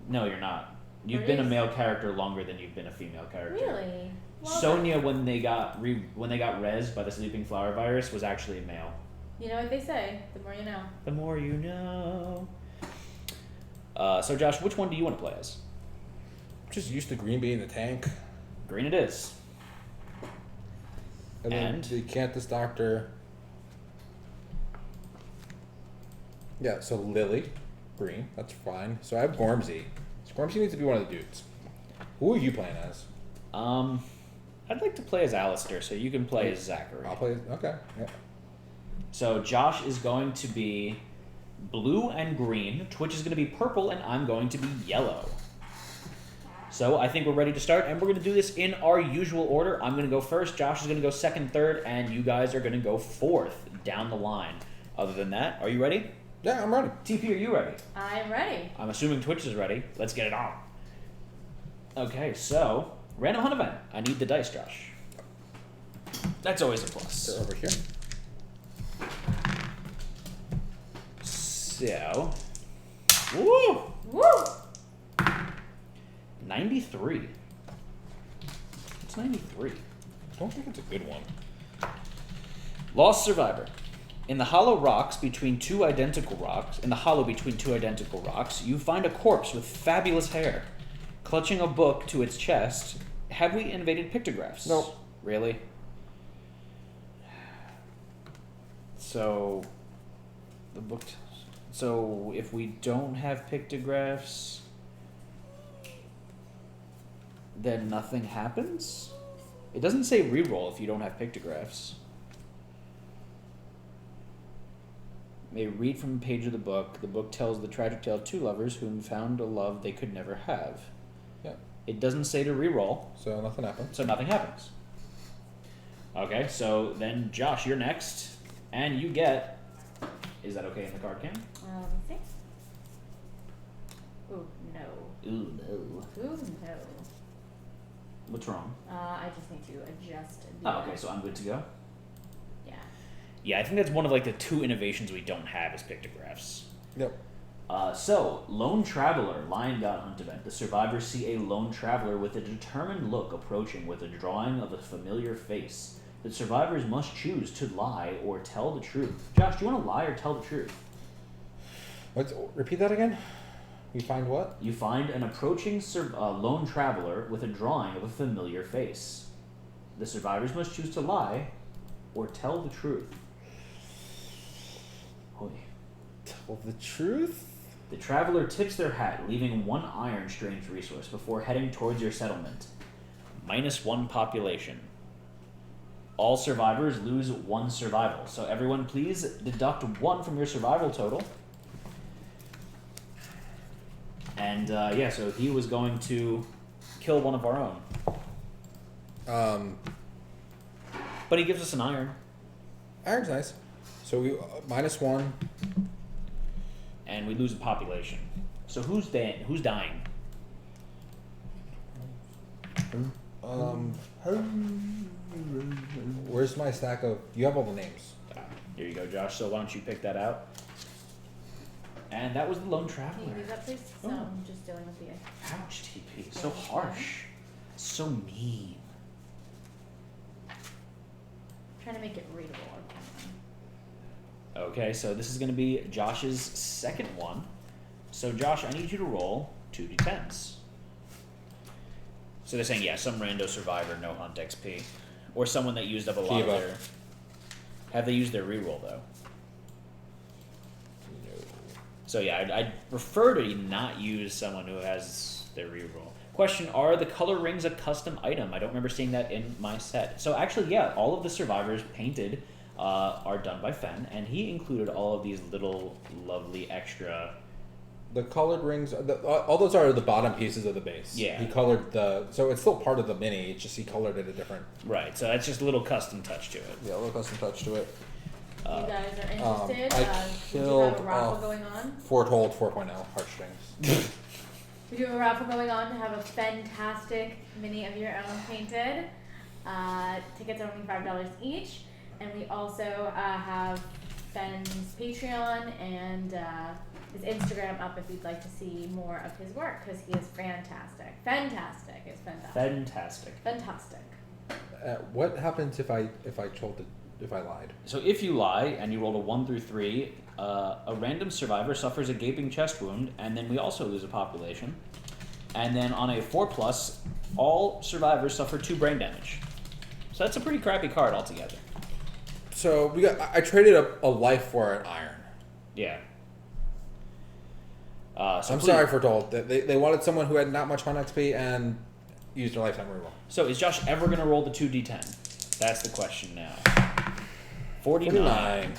No, you're not. You've Or been a is- male character longer than you've been a female character. Really? Well Sonia, when they got rezzed by the sleeping flower virus, was actually a male. You know what they say, the more you know. The more you know. So Josh, which one do you want to play as? Just used to green being the tank. Green it is. And then And? the Cantus Doctor. Yeah, so Lily, green, that's fine. So I have Gormsey. So Gormsey needs to be one of the dudes. Who are you playing as? I'd like to play as Alistair, so you can play as Zachary. I'll play. Okay. Yeah. So Josh is going to be blue and green, Twitch is going to be purple, and I'm going to be yellow. So I think we're ready to start, and we're going to do this in our usual order. I'm going to go first, Josh is going to go second, third, and you guys are going to go fourth down the line. Other than that, are you ready? Yeah, I'm ready. TP, are you ready? I'm ready. I'm assuming Twitch is ready. Let's get it on. Okay, so random hunt event. I need the dice, Josh. That's always a plus. They're over here. So, woo! Woo! 93. What's 93? I don't think it's a good one. Lost survivor. In the hollow between two identical rocks, you find a corpse with fabulous hair. Clutching a book to its chest, have we invaded pictographs? Nope. Really? So, the book. So, if we don't have pictographs, then nothing happens? It doesn't say reroll if you don't have pictographs. May read from a page of the book. The book tells the tragic tale of two lovers whom found a love they could never have. Yeah. It doesn't say to reroll, So nothing happens. so nothing happens. Okay, so then Josh, you're next, and you get. Is that okay in the card can? Let me see. Ooh, no. Ooh no. Ooh, no. What's wrong? I just need to adjust the... Oh, okay, so I'm good to go. Yeah. Yeah, I think that's one of like the two innovations we don't have is pictographs. Yep. So, Lone Traveler, Lion God Hunt event. The survivors see a lone traveler with a determined look approaching with a drawing of a familiar face. The survivors must choose to lie or tell the truth. Josh, do you want to lie or tell the truth? Repeat that again? We find what? You find an approaching lone traveler with a drawing of a familiar face. The survivors must choose to lie or tell the truth. Holy. Tell the truth? The traveler tips their hat, leaving one iron strange resource before heading towards your settlement. -1 population. All survivors lose 1 survival. So everyone please deduct 1 from your survival total. And yeah, so he was going to kill one of our own. But he gives us an iron. Iron's nice. So we -1. And we lose a population. So who's dying? Where's my stack of... You have all the names. Here you go, Josh. So why don't you pick that out? And that was the lone Can traveler. you use that, please? So Oh. I'm just dealing with the... Ouch, TP. So harsh. So mean. Trying to make it readable. Okay, so this is going to be Josh's second one. So Josh, I need you to roll 2d10s. So they're saying, yeah, some rando survivor, no hunt XP. Or someone that used up a lot of Kiva. their... Have they used their reroll, though? No. So yeah, I'd prefer to not use someone who has their reroll. Question, are the color rings a custom item? I don't remember seeing that in my set. So actually, yeah, all of the survivors painted are done by Fen, and he included all of these little lovely extra... The colored rings, all those are the bottom pieces of the base. Yeah. He colored the... So it's still part of the mini, it's just he colored it a different... Right, so that's just a little custom touch to it. Yeah, a little custom touch to it. You guys are interested? I We do have killed a raffle off going on. Foretold 4.0 heartstrings. We do have a raffle going on to have a fantastic mini of your own painted. Tickets are only $5 each. And we also have Fen's Patreon and his Instagram up if you'd like to see more of his work, because he is fantastic. Fantastic. It's fantastic. Fantastic. Fantastic. What happens if I lied? So if you lie and you roll a 1 through 3, a random survivor suffers a gaping chest wound, and then we also lose a population. And then on a 4+, all survivors suffer 2 brain damage. So that's a pretty crappy card altogether. So I traded a life for an iron. Yeah. So I'm please- sorry, Foretold. They wanted someone who had not much hunt XP and used their lifetime reroll. So is Josh ever going to roll the 2d10? That's the question now. 49.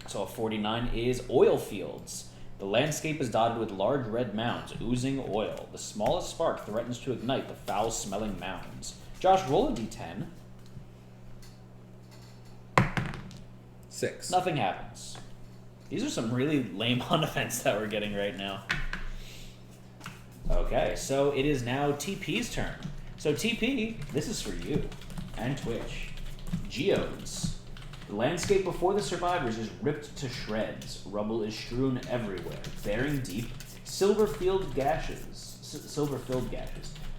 So a 49 is oil fields. The landscape is dotted with large red mounds oozing oil. The smallest spark threatens to ignite the foul-smelling mounds. Josh, roll a d10. 6. Nothing happens. These are some really lame hunt events that we're getting right now. Okay, so it is now TP's turn. So TP, this is for you and Twitch. Geodes. The landscape before the survivors is ripped to shreds. Rubble is strewn everywhere, bearing deep, silver-filled gashes.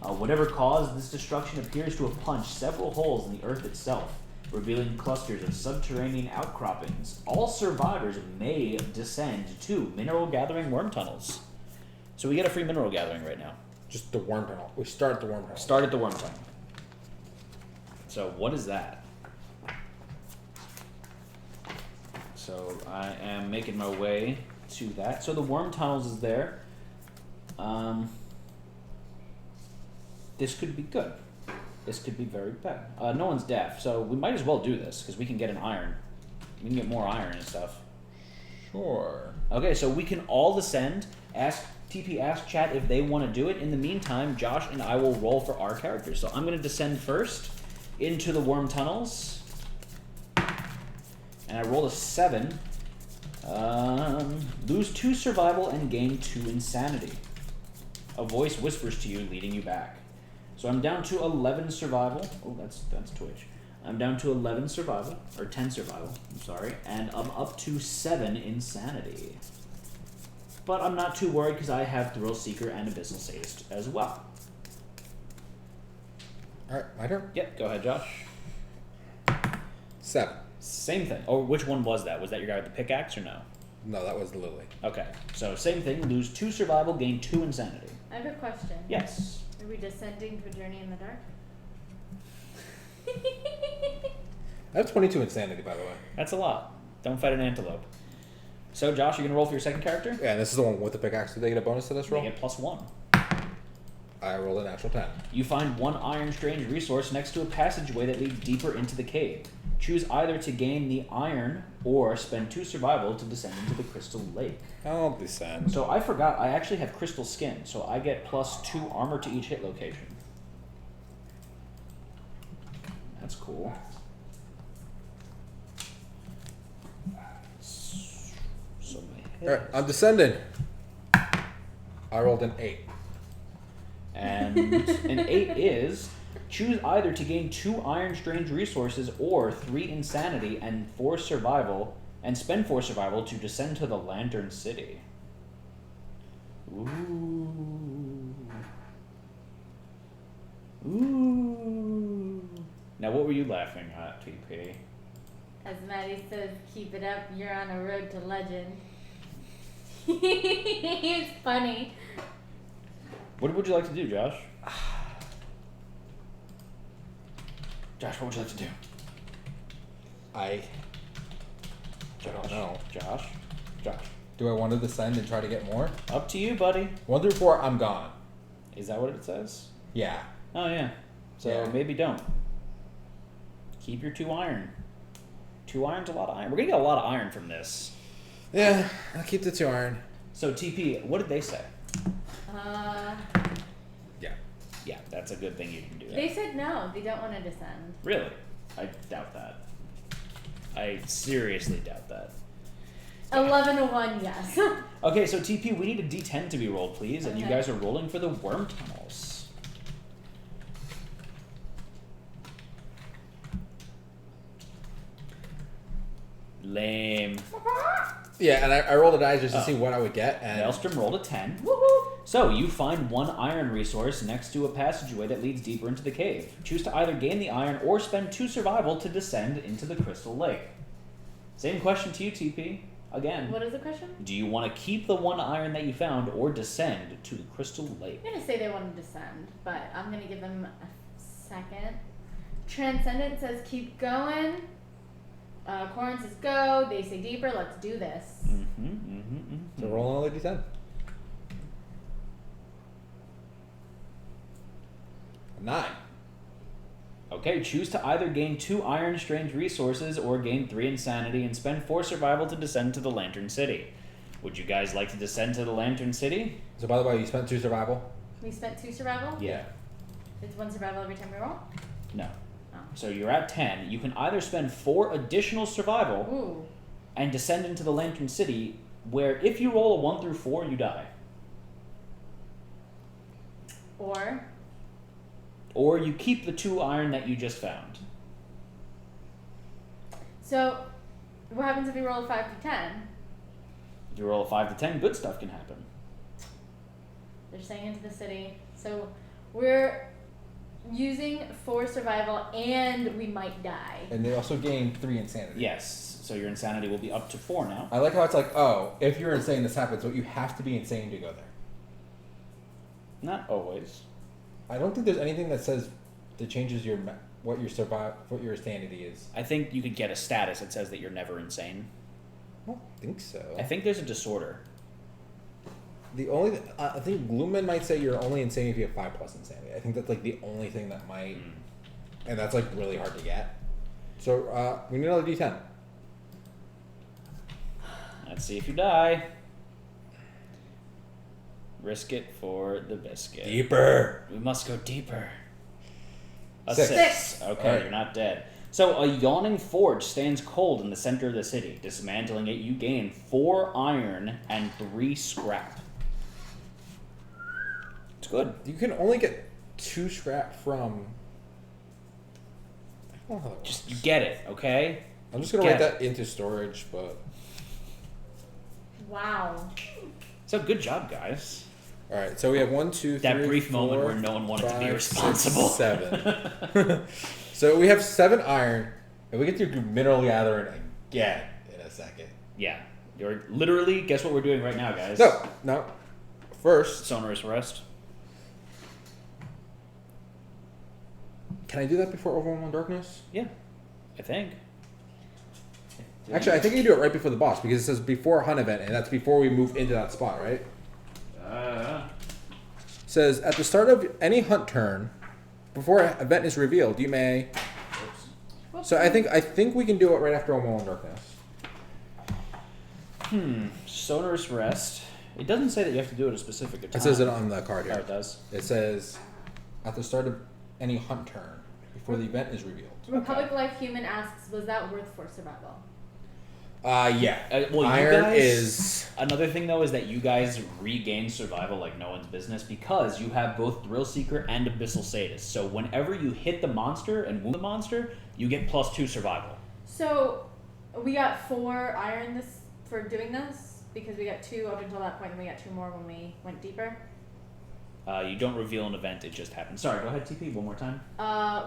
Whatever caused this destruction appears to have punched several holes in the earth itself, revealing clusters of subterranean outcroppings. All survivors may descend to mineral-gathering worm tunnels. So we get a free mineral gathering right now. Just the worm tunnel. We start at the worm tunnel. Start at the worm tunnel. So what is that? So I am making my way to that. So the worm tunnels is there. This could be good. This could be very bad. No one's deaf, so we might as well do this because we can get an iron. We can get more iron and stuff. Sure. Okay, so we can all descend. TP ask chat if they want to do it. In the meantime, Josh and I will roll for our characters. So I'm going to descend first into the worm tunnels. And I rolled a 7. Lose 2 survival and gain 2 insanity. A voice whispers to you, leading you back. So I'm down to 11 survival. Oh, that's Twitch. I'm down to 11 survival, or 10 survival, I'm sorry. And I'm up to 7 insanity. But I'm not too worried because I have Thrill Seeker and Abyssal Sadist as well. Alright, my turn? Yep, go ahead, Josh. 7. Same thing. Oh, which one was that? Was that your guy with the pickaxe or no? No, that was Lily. Okay, so same thing. Lose 2 survival, gain 2 insanity. I have a question. Yes. Are we descending to a journey in the dark? I have 22 insanity, by the way. That's a lot. Don't fight an antelope. So, Josh, you're going to roll for your second character? Yeah, and this is the one with the pickaxe. Do they get a bonus to this roll? They get +1. I rolled a natural 10. You find 1 iron strange resource next to a passageway that leads deeper into the cave. Choose either to gain the iron or spend 2 survival to descend into the crystal lake. I'll descend. So I forgot, I actually have crystal skin, so I get +2 armor to each hit location. That's cool. So my hit. Alright, I'm descending. I rolled an 8. And an 8 is choose either to gain 2 iron strange resources or 3 insanity and 4 survival, and spend 4 survival to descend to the Lantern City. Ooh. Ooh. Now, what were you laughing at, TP? As Maddie says, keep it up, you're on a road to legend. It's funny. What would you like to do, Josh? Josh, what would you like to do? I don't know. Josh? Do I want to descend and try to get more? Up to you, buddy. 1 through 4, I'm gone. Is that what it says? Yeah. Oh, yeah. So Yeah. maybe don't. Keep your 2 iron. 2 iron's a lot of iron. We're going to get a lot of iron from this. Yeah, I'll keep the 2 iron. So, TP, what did they say? Yeah. Yeah, that's a good thing you can do that. They said no, they don't want to descend. Really? I doubt that. I seriously doubt that. 11 to 1, yes. Okay, so TP, we need a D10 to be rolled, please, and you Okay. guys are rolling for the worm tunnels. Lame. Yeah, and I rolled a die just to see what I would get, and Maelstrom rolled a 10. Woohoo! So, you find 1 iron resource next to a passageway that leads deeper into the cave. Choose to either gain the iron or spend 2 survival to descend into the crystal lake. Same question to you, TP. Again. What is the question? Do you want to keep the 1 iron that you found or descend to the crystal lake? I'm going to say they want to descend, but I'm going to give them a second. Transcendent says keep going. Corin says go. They say deeper. Let's do this. so roll another d10. 9. Okay, choose to either gain 2 iron strange resources or gain 3 insanity and spend 4 survival to descend to the Lantern City. Would you guys like to descend to the Lantern City? So by the way, you spent 2 survival? We spent 2 survival. Yeah. It's 1 survival every time we roll. No. Oh. So you're at 10. You can either spend 4 additional survival Ooh. and descend into the Lantern City, where if you roll a 1 through 4, you die. Or you keep the 2 iron that you just found. So, what happens if you roll a 5 to 10? If you roll a 5 to 10, good stuff can happen. They're staying into the city. So, we're using 4 survival and we might die. And they also gain 3 insanity. Yes, so your insanity will be up to 4 now. I like how it's like, oh, if you're insane, this happens, but you have to be insane to go there. Not always. I don't think there's anything that says that changes what your sanity is. I think you could get a status that says that you're never insane. I don't think so. I think there's a disorder. The only I think Gloomman might say you're only insane if you have 5+ insanity. I think that's like the only thing that might, and that's like really hard to get. So we need another D10. Let's see if you die. Risk it for the biscuit. Deeper. We must go deeper. A 6. 6. Okay, Alright. You're not dead. So a yawning forge stands cold in the center of the city. Dismantling it, you gain 4 iron and 3 scrap. It's good. You can only get 2 scrap from. I don't know how that works. Just get it, okay? I'm just gonna get write that into storage, but. Wow. So good job, guys. All right, so we have 1, 2, 3, That brief moment 4, where no one wanted to be 5, responsible. 6, 7. So we have 7 iron, and we get to do mineral gathering again in a second. Yeah. You're literally, guess what we're doing right now, guys? No. First, Sonorous Rest. can I do that before Overwhelming Darkness? Yeah. I think. Actually, I think you can do it right before the boss because it says before hunt event, and that's before we move into that spot, right? Says at the start of any hunt turn, before an event is revealed, you may. So I think we can do it right after Overwhelming Darkness. Sonorous Rest. It doesn't say that you have to do it at a specific time. It says it on the card here. Oh, it does? It says at the start of any hunt turn, before the event is revealed. Republic Life Human asks, was that worth 4 survival? Yeah. Well, Iron you guys, is. Another thing, though, is that you guys regain survival like no one's business because you have both Thrill Seeker and Abyssal Sadist. So whenever you hit the monster and wound the monster, you get +2 survival. So, we got 4 iron for doing this because we got 2 up until that point, and we got 2 more when we went deeper. You don't reveal an event, it just happens. Sorry, go ahead, TP, one more time.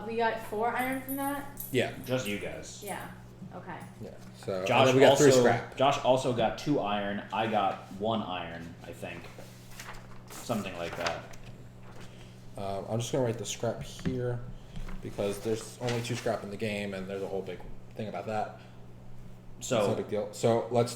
We got 4 iron from that. Yeah. Just you guys. Yeah. Okay. Yeah. So Josh, then we got 3 also, scrap. Josh also got 2 iron. I got 1 iron, I think. Something like that. I'm just gonna write the scrap here because there's only 2 scrap in the game, and there's a whole big thing about that. It's no So, big deal. So let's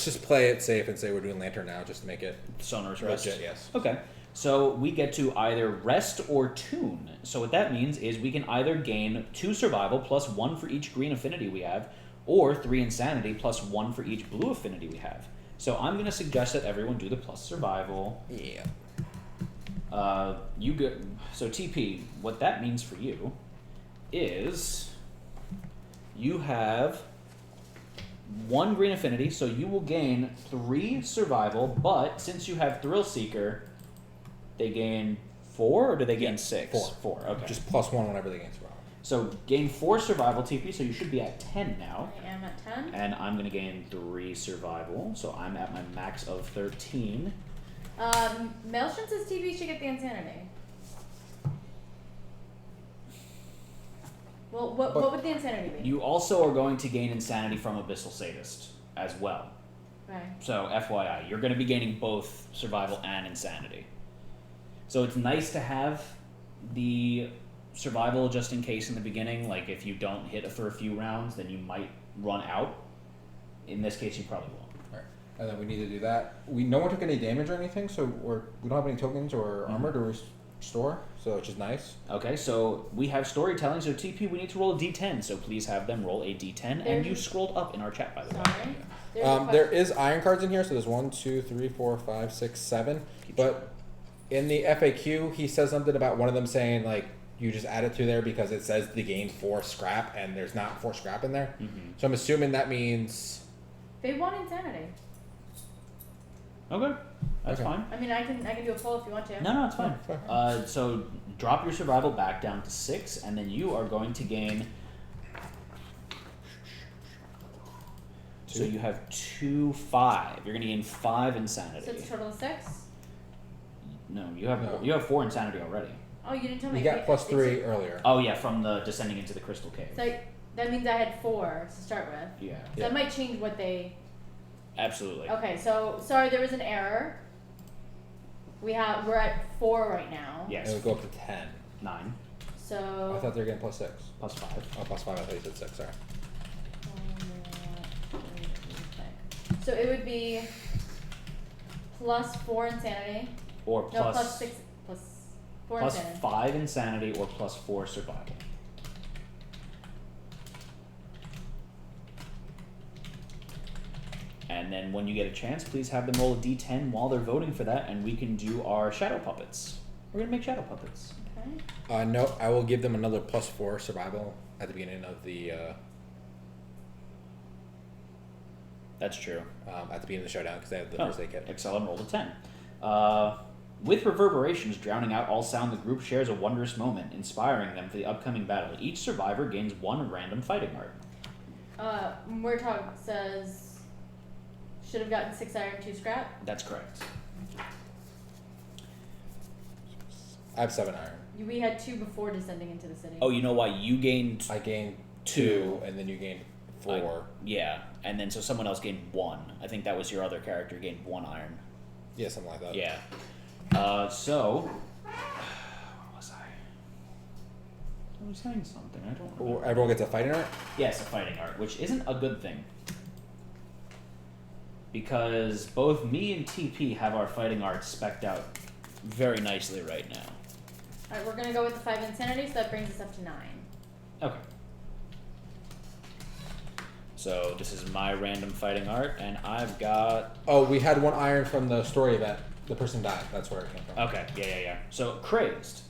just play it safe and say we're doing lantern now, just to make it Sonorous Rest. legit. Yes. Okay. So we get to either rest or tune. So what that means is we can either gain 2 survival plus 1 for each green affinity we have, or 3 insanity plus 1 for each blue affinity we have. So I'm going to suggest that everyone do the plus survival. Yeah. So TP, what that means for you is you have 1 green affinity, so you will gain 3 survival, but since you have Thrill Seeker, they gain 4, or do they gain 6? 4, okay. Just +1 whenever they gain survival. So gain 4 survival TP, so you should be at 10 now. I am at 10. And I'm going to gain 3 survival, so I'm at my max of 13. Maelstrom says TP should get the insanity. Well, what would the insanity be? You also are going to gain insanity from Abyssal Sadist as well. Right. So FYI, you're going to be gaining both survival and insanity. So it's nice to have the survival just in case in the beginning. Like if you don't hit it for a few rounds, then you might run out. In this case, you probably won't. Alright. And then we need to do that. No one took any damage or anything, so we don't have any tokens or armor to restore, so which is nice. Okay, so we have storytelling. So TP, we need to roll a D10. So please have them roll a D10. And you scrolled up in our chat, by the way. Sorry. There is iron cards in here, so there's 1, 2, 3, 4, 5, 6, 7. But in the FAQ, he says something about one of them saying like you just add it to there because it says the gain 4 scrap and there's not 4 scrap in there. Mm-hmm. So I'm assuming that means. They want insanity. Okay, that's Okay. fine. I mean, I can do a poll if you want to. No, it's fine. Fine. So drop your survival back down to 6, and then you are going to gain. So you have 2, 5. You're going to gain 5 insanity. So it's a total of 6. No, you have No. 4 insanity already. Oh, you didn't tell me. You got It- plus it's- 3 earlier. Oh yeah, from the descending into the crystal cave. So that means I had 4 to start with. Yeah, So that might change what they. absolutely. Okay, so sorry, there was an error. We're at 4 right now. Yes. It would go up to 10. 9 So. I thought they were getting plus 6. plus 5. Oh, plus 5. I thought you said 6. Sorry. So it would be plus 4 insanity. Or No, plus plus 6. Plus 4 plus insanity. 5 insanity or plus 4 survival. And then when you get a chance, please have them roll a d10 while they're voting for that, and we can do our shadow puppets. We're gonna make shadow puppets. Okay. No, I will give them another plus 4 survival at the beginning of the That's true. at the beginning of the showdown because they have the Oh, first aid kit. Excel and rolled a 10. With reverberations drowning out all sound, the group shares a wondrous moment, inspiring them for the upcoming battle. Each survivor gains 1 random fighting art. Murtaugh says should have gotten 6 iron, 2 scrap. That's correct. I have 7 iron. We had 2 before descending into the city. Oh, you know why? You gained I gained 2. 2, and then you gained 4. Yeah, and then so someone else gained 1. I think that was your other character gained 1 iron. Yeah, something like that. Yeah. So, what was I? I was saying something. I don't remember. Everyone gets a fighting art? Yes, a fighting art, which isn't a good thing. Because both me and TP have our fighting art specced out very nicely right now. Alright, we're gonna go with the 5 insanity, so that brings us up to 9. Okay. So this is my random fighting art, and I've got... Oh, we had 1 iron from the story event. The person died. That's where it came from. Okay, yeah. So, crazed.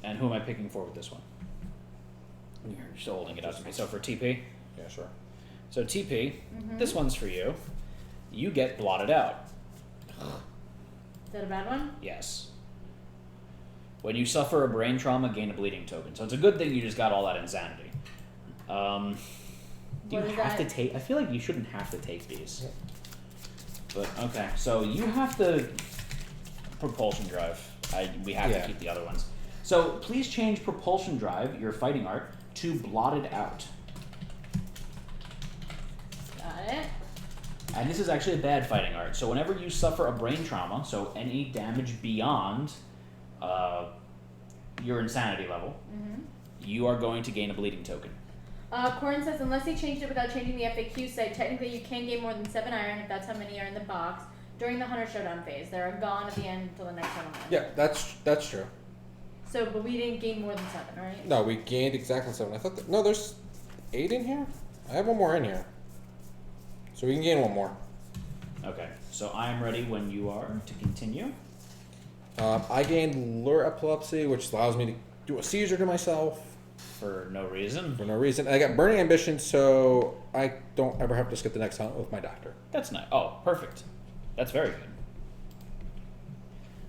And who am I picking for with this one? You're still holding it out to me. So for TP? Yeah, sure. So TP, this one's for you. You get blotted out. Is that a bad one? Yes. When you suffer a brain trauma, gain a bleeding token. So it's a good thing you just got all that insanity. Do you What is have to that? take... I feel like you shouldn't have to take these. But, okay. So you have to... Propulsion drive. We have to keep the other ones. So please change propulsion drive, your fighting art, to blotted out. Got it. And this is actually a bad fighting art. So whenever you suffer a brain trauma, so any damage beyond your insanity level, you are going to gain a bleeding token. Corin says, unless he changed it without changing the FAQ site, technically you can gain more than 7 iron if that's how many are in the box during the Hunter Showdown phase. They are gone at the end until the next settlement. Yeah, that's true. So, but we didn't gain more than 7, right? No, we gained exactly 7. I thought that, no, there's 8 in here? I have 1 more in here. So we can gain 1 more. Okay, so I am ready when you are to continue. I gained lure epilepsy, which allows me to do a seizure to myself For no reason. for no reason. And I got burning ambition, so I don't ever have to skip the next hunt with my doctor. That's nice. Oh, perfect. That's very good.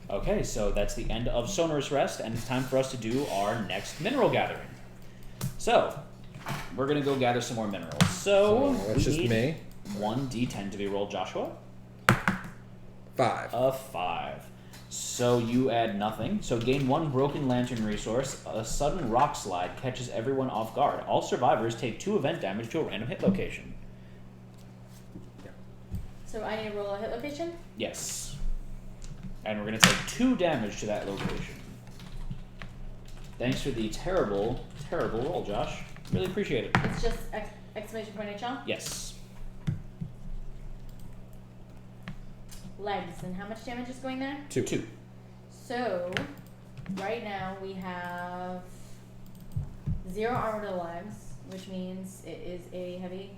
Okay, so that's the end of Sonorous Rest, and it's time for us to do our next mineral gathering. So, we're going to go gather some more minerals. So that's we just need me. 1d10 to be rolled, Joshua. 5. A 5. So you add nothing. So gain 1 broken lantern resource. A sudden rock slide catches everyone off guard. All survivors take 2 event damage to a random hit location. So I need to roll a hit location? Yes. And we're going to take 2 damage to that location. Thanks for the terrible, terrible roll, Josh. Really appreciate it. It's just exclamation point HL? Yes. Legs. And how much damage is going there? 2. So, right now we have 0 armor to the legs, which means it is a heavy.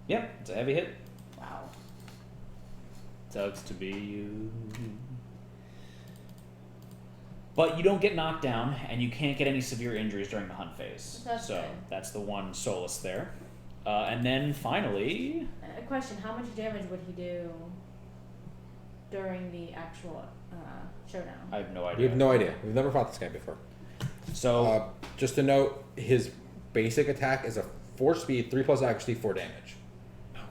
Yep, it's a heavy hit. Wow. Sucks to be you. But you don't get knocked down, and you can't get any severe injuries during the hunt phase. That's so good. that's the one solace there. And then finally, A question: how much damage would he do during the actual showdown? I have no idea. We have no idea. We've never fought this guy before. So Just to note, his basic attack is a 4 speed, 3 plus accuracy, 4 damage.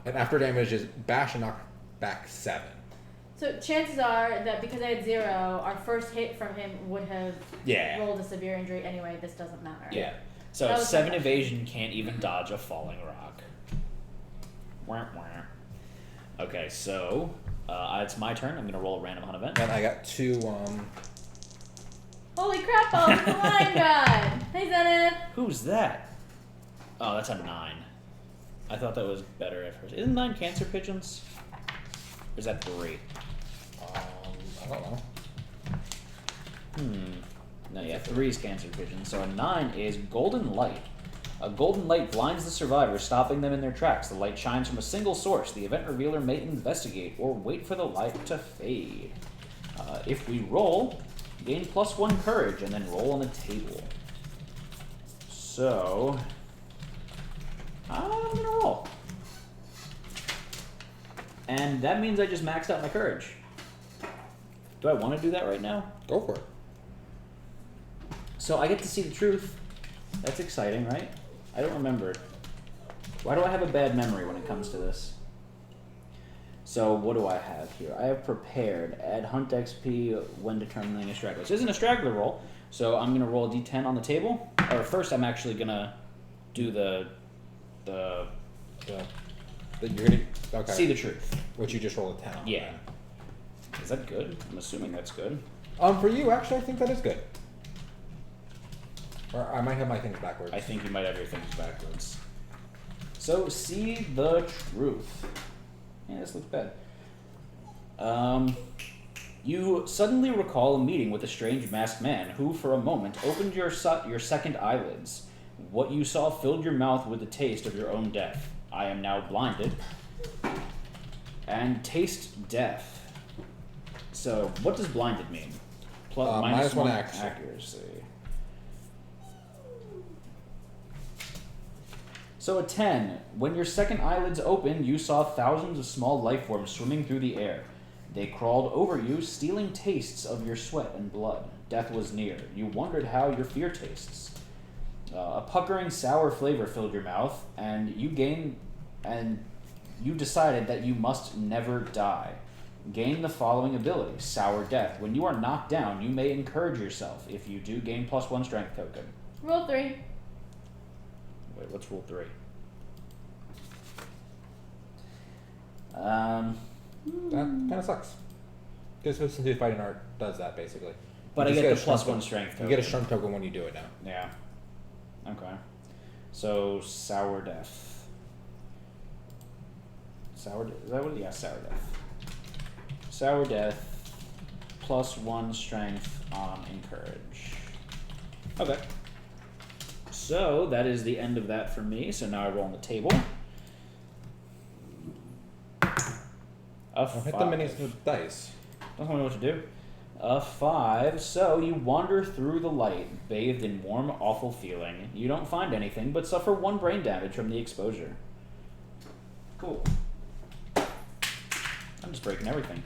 And after damage is bash and knock back 7. So chances are that because I had 0, our first hit from him would have Yeah. rolled a severe injury anyway. This doesn't matter. yeah. So That was 7 my evasion can't even dodge a falling rock. Wah, wah. Okay, so it's my turn. I'm gonna roll a random hunt event. And I got 2. Holy crap! Oh, it's the lion god. Hey, Zenith. Who's that? Oh, that's a 9. I thought that was better at first. Isn't 9 cancer pigeons? Or is that 3? I don't know. No, yeah, 3 is cancer pigeon. So a 9 is golden light. A golden light blinds the survivors, stopping them in their tracks. The light shines from a single source. The event revealer may investigate or wait for the light to fade. If we roll, gain +1 courage and then roll on the table. So I'm gonna roll. And that means I just maxed out my courage. Do I want to do that right now? Go for it. So I get to see the truth. That's exciting, right? I don't remember. Why do I have a bad memory when it comes to this? So what do I have here? I have prepared. Add hunt XP when determining a straggler. This isn't a straggler roll, so I'm going to roll a d10 on the table. Or first I'm actually going to do the You're gonna, okay. see the truth. Which you just rolled a 10 on. Yeah. Is that good? I'm assuming that's good. For you, actually, I think that is good. Or I might have my things backwards. I think you might have your things backwards. So, see the truth. Yeah, this looks bad. You suddenly recall a meeting with a strange masked man who, for a moment, opened your second eyelids. What you saw filled your mouth with the taste of your own death. I am now blinded. And taste death. So, what does blinded mean? Minus one accuracy. So a 10. When your second eyelids opened, you saw thousands of small life forms swimming through the air. They crawled over you, stealing tastes of your sweat and blood. Death was near. You wondered how your fear tastes. A puckering sour flavor filled your mouth, and you decided that you must never die. Gain the following ability, Sour Death. When you are knocked down, you may encourage yourself. If you do, gain +1 strength token. Roll 3. Wait, what's rule 3? That kind of sucks. Because Sensitive Fighting Art does that, basically. But I You get the just get a +1 strength token. You get a strength token when you do it now. Yeah. Okay. So, Sour Death. Is that what? Yeah, Sour Death. Sour Death, +1 strength on Encourage. Okay. So, that is the end of that for me. So now I roll on the table. A Don't hit the 5. minis with dice. Don't know what to do. A 5. So you wander through the light, bathed in warm, awful feeling. You don't find anything, but suffer 1 brain damage from the exposure. Cool. I'm just breaking everything.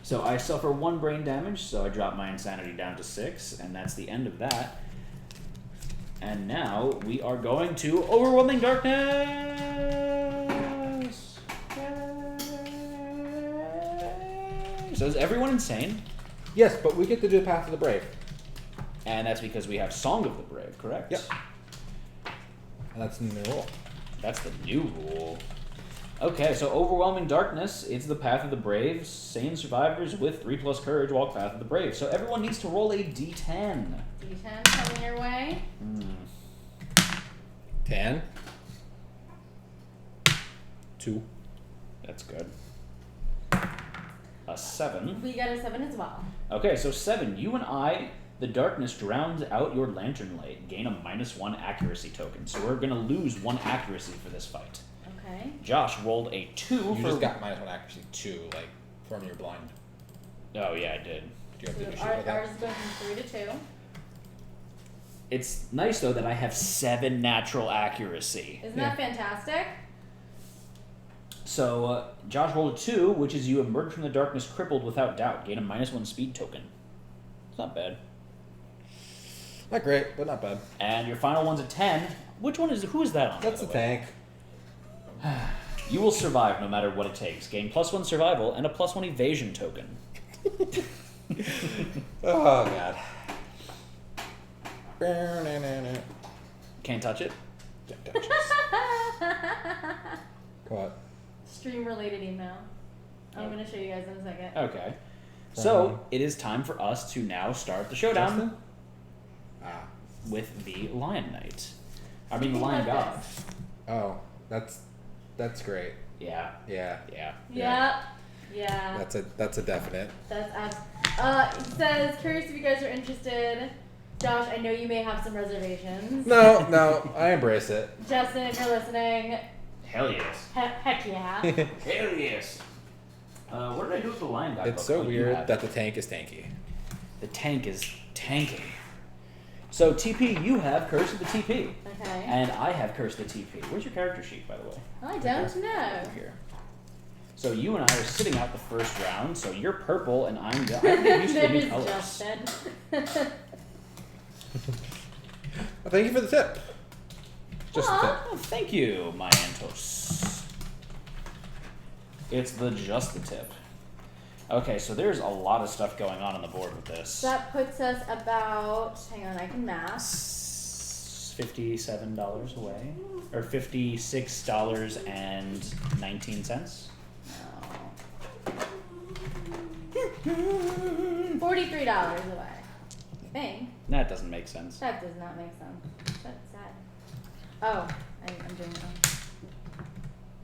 So I suffer 1 brain damage, so I drop my insanity down to 6, and that's the end of that. And now we are going to Overwhelming Darkness! Yay! So is everyone insane? Yes, but we get to do the Path of the Brave. And that's because we have Song of the Brave, correct? Yep. And that's the new rule. That's the new rule. Okay, so Overwhelming Darkness, it's the Path of the Brave. Sane survivors with 3+ courage walk Path of the Brave. So everyone needs to roll a d10. D10 coming your way. 10. 2. That's good. A 7. We got a 7 as well. Okay, so 7. You and I, the darkness drowns out your lantern light. Gain a -1 accuracy token. So we're going to lose 1 accuracy for this fight. Okay. Josh rolled a 2 You for... just got -1 accuracy 2, like, from your blind. Oh, yeah, I did. Do you have to do shit Our, with that? ours is going from 3 to 2. It's nice though that I have 7 natural accuracy. Isn't that fantastic? So Josh rolled a 2, which is you emerge from the darkness crippled without doubt. Gain a -1 speed token. It's not bad. Not great, but not bad. And your final one's a 10. Which one is? Who is that on? That's by the the way? tank. You will survive no matter what it takes. Gain +1 survival and a +1 evasion token. Oh god. Can't touch it. Don't touch us. What? Stream related email. I'm going to show you guys in a second. Okay. So it is time for us to now start the showdown Justin? Ah. with the Lion Knight. I mean, the Think Lion about God. this. Oh, that's great. Yeah. Yeah. Yeah. Yeah. Yeah. That's a definite. That's it says, curious if you guys are interested. Josh, I know you may have some reservations. No, I embrace it. Justin, if you're listening, Hell yes. heck yeah. Hell yes. What did I do with the Lion God? It's book? so Oh, you weird have that it. the tank is tanky. The tank is tanky. So TP, you have Curse of the TP. Okay. And I have Curse of the TP. Where's your character sheet, by the way? I don't know. Over here. So you and I are sitting out the first round. So you're purple and I'm I have to get used to the new There's colors. Justin. Well, thank you for the tip. Just the tip. Oh, thank you, my Antos. It's just the tip. Okay, so there's a lot of stuff going on the board with this. That puts us about, hang on, I can math. $57 away, or $56.19. $43 away. I think. That doesn't make sense. That does not make sense. That's sad. Oh, I'm doing it wrong.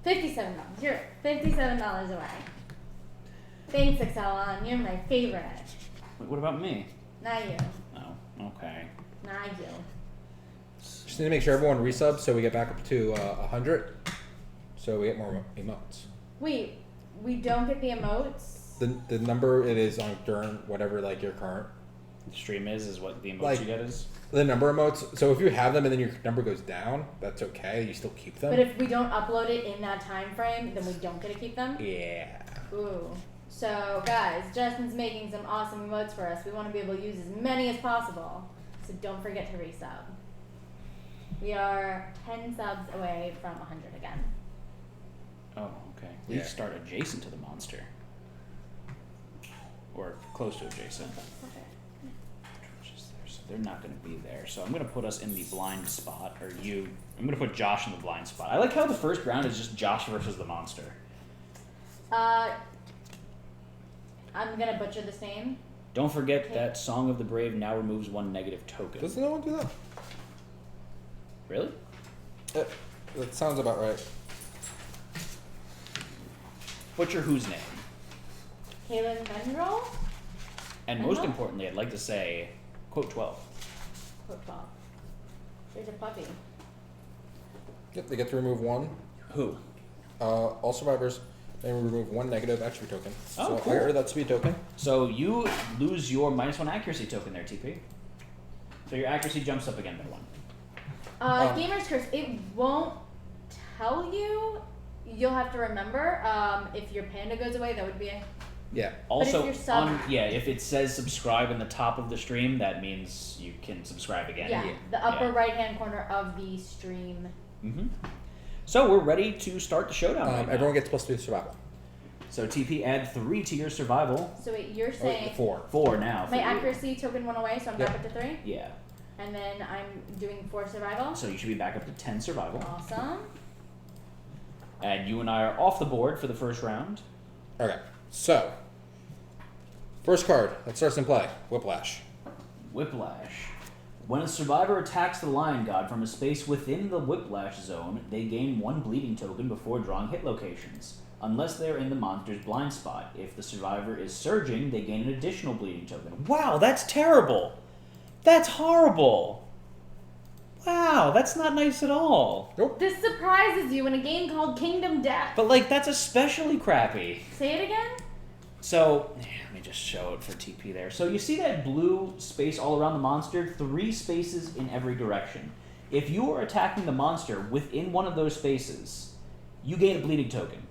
$57. You're $57 away. Thanks, Excelon. You're my favorite. Wait, what about me? Not you. Oh, okay. Not you. Just need to make sure everyone resubs so we get back up to 100. So we get more emotes. Wait, we don't get the emotes? The number it is on during whatever like your current Stream is what the emote Like- you get is. the number emotes. So if you have them and then your number goes down, that's okay. You still keep them. But if we don't upload it in that time frame, then we don't get to keep them? Yeah. Ooh. So, guys, Justin's making some awesome emotes for us. We want to be able to use as many as possible. So don't forget to resub. We are 10 subs away from 100 again. Oh, okay. Yeah. We start adjacent to the monster. Or close to adjacent. Okay. So they're not going to be there. So I'm going to put us in the blind spot, or you. I'm going to put Josh in the blind spot. I like how the first round is just Josh versus the monster. I'm going to butcher this name. Don't forget that Song of the Brave now removes 1 negative token. Doesn't no one do that? Really? That sounds about right. Butcher whose name? Kaylin Vendrell? And most importantly, I'd like to say, quote 12. Football. There's a puppy. Yep, they get to remove 1. Who? All survivors may remove 1 negative attribute token. Oh, so cool. I earned that speed token. So you lose your -1 accuracy token there, TP. So your accuracy jumps up again by 1. Gamer's Curse. It won't tell you. You'll have to remember. If your panda goes away, that would be a... Yeah. Also, you're sub- if it says subscribe in the top of the stream, that means you can subscribe again. Yeah, the upper right-hand corner of the stream. Mm-hmm. So we're ready to start the showdown. Right now. Everyone gets +2 survival. So TP, add 3 to your survival. So wait, you're Oh, saying 4. 4 now. my for you. accuracy token went away, so I'm Yep. back up to 3? Yeah. And then I'm doing 4 survival? So you should be back up to 10 survival. Awesome. And you and I are off the board for the first round. Okay, so first card that starts in play: Whiplash. Whiplash. When a survivor attacks the Lion God from a space within the Whiplash zone, they gain 1 bleeding token before drawing hit locations, unless they are in the monster's blind spot. If the survivor is surging, they gain an additional bleeding token. Wow, that's terrible! That's horrible! Wow, that's not nice at all. Nope. This surprises you in a game called Kingdom Death. But, like, that's especially crappy. Say it again? So, let me just show it for TP there. So you see that blue space all around the monster? 3 spaces in every direction. If you are attacking the monster within one of those spaces, you gain a bleeding token.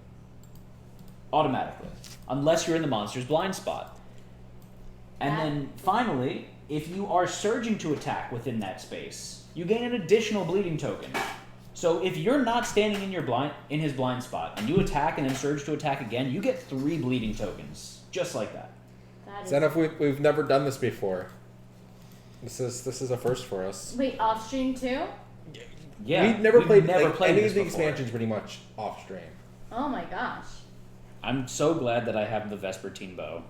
Automatically. Unless you're in the monster's blind spot. And then, finally, if you are surging to attack within that space, you gain an additional bleeding token. So if you're not standing in his blind spot, and you attack and then surge to attack again, you get 3 bleeding tokens, just like that. We've never done this before. This is a first for us. Wait, off stream too? Yeah, we've never played any of the expansions pretty much off stream. Oh my gosh! I'm so glad that I have the Vespertine bow.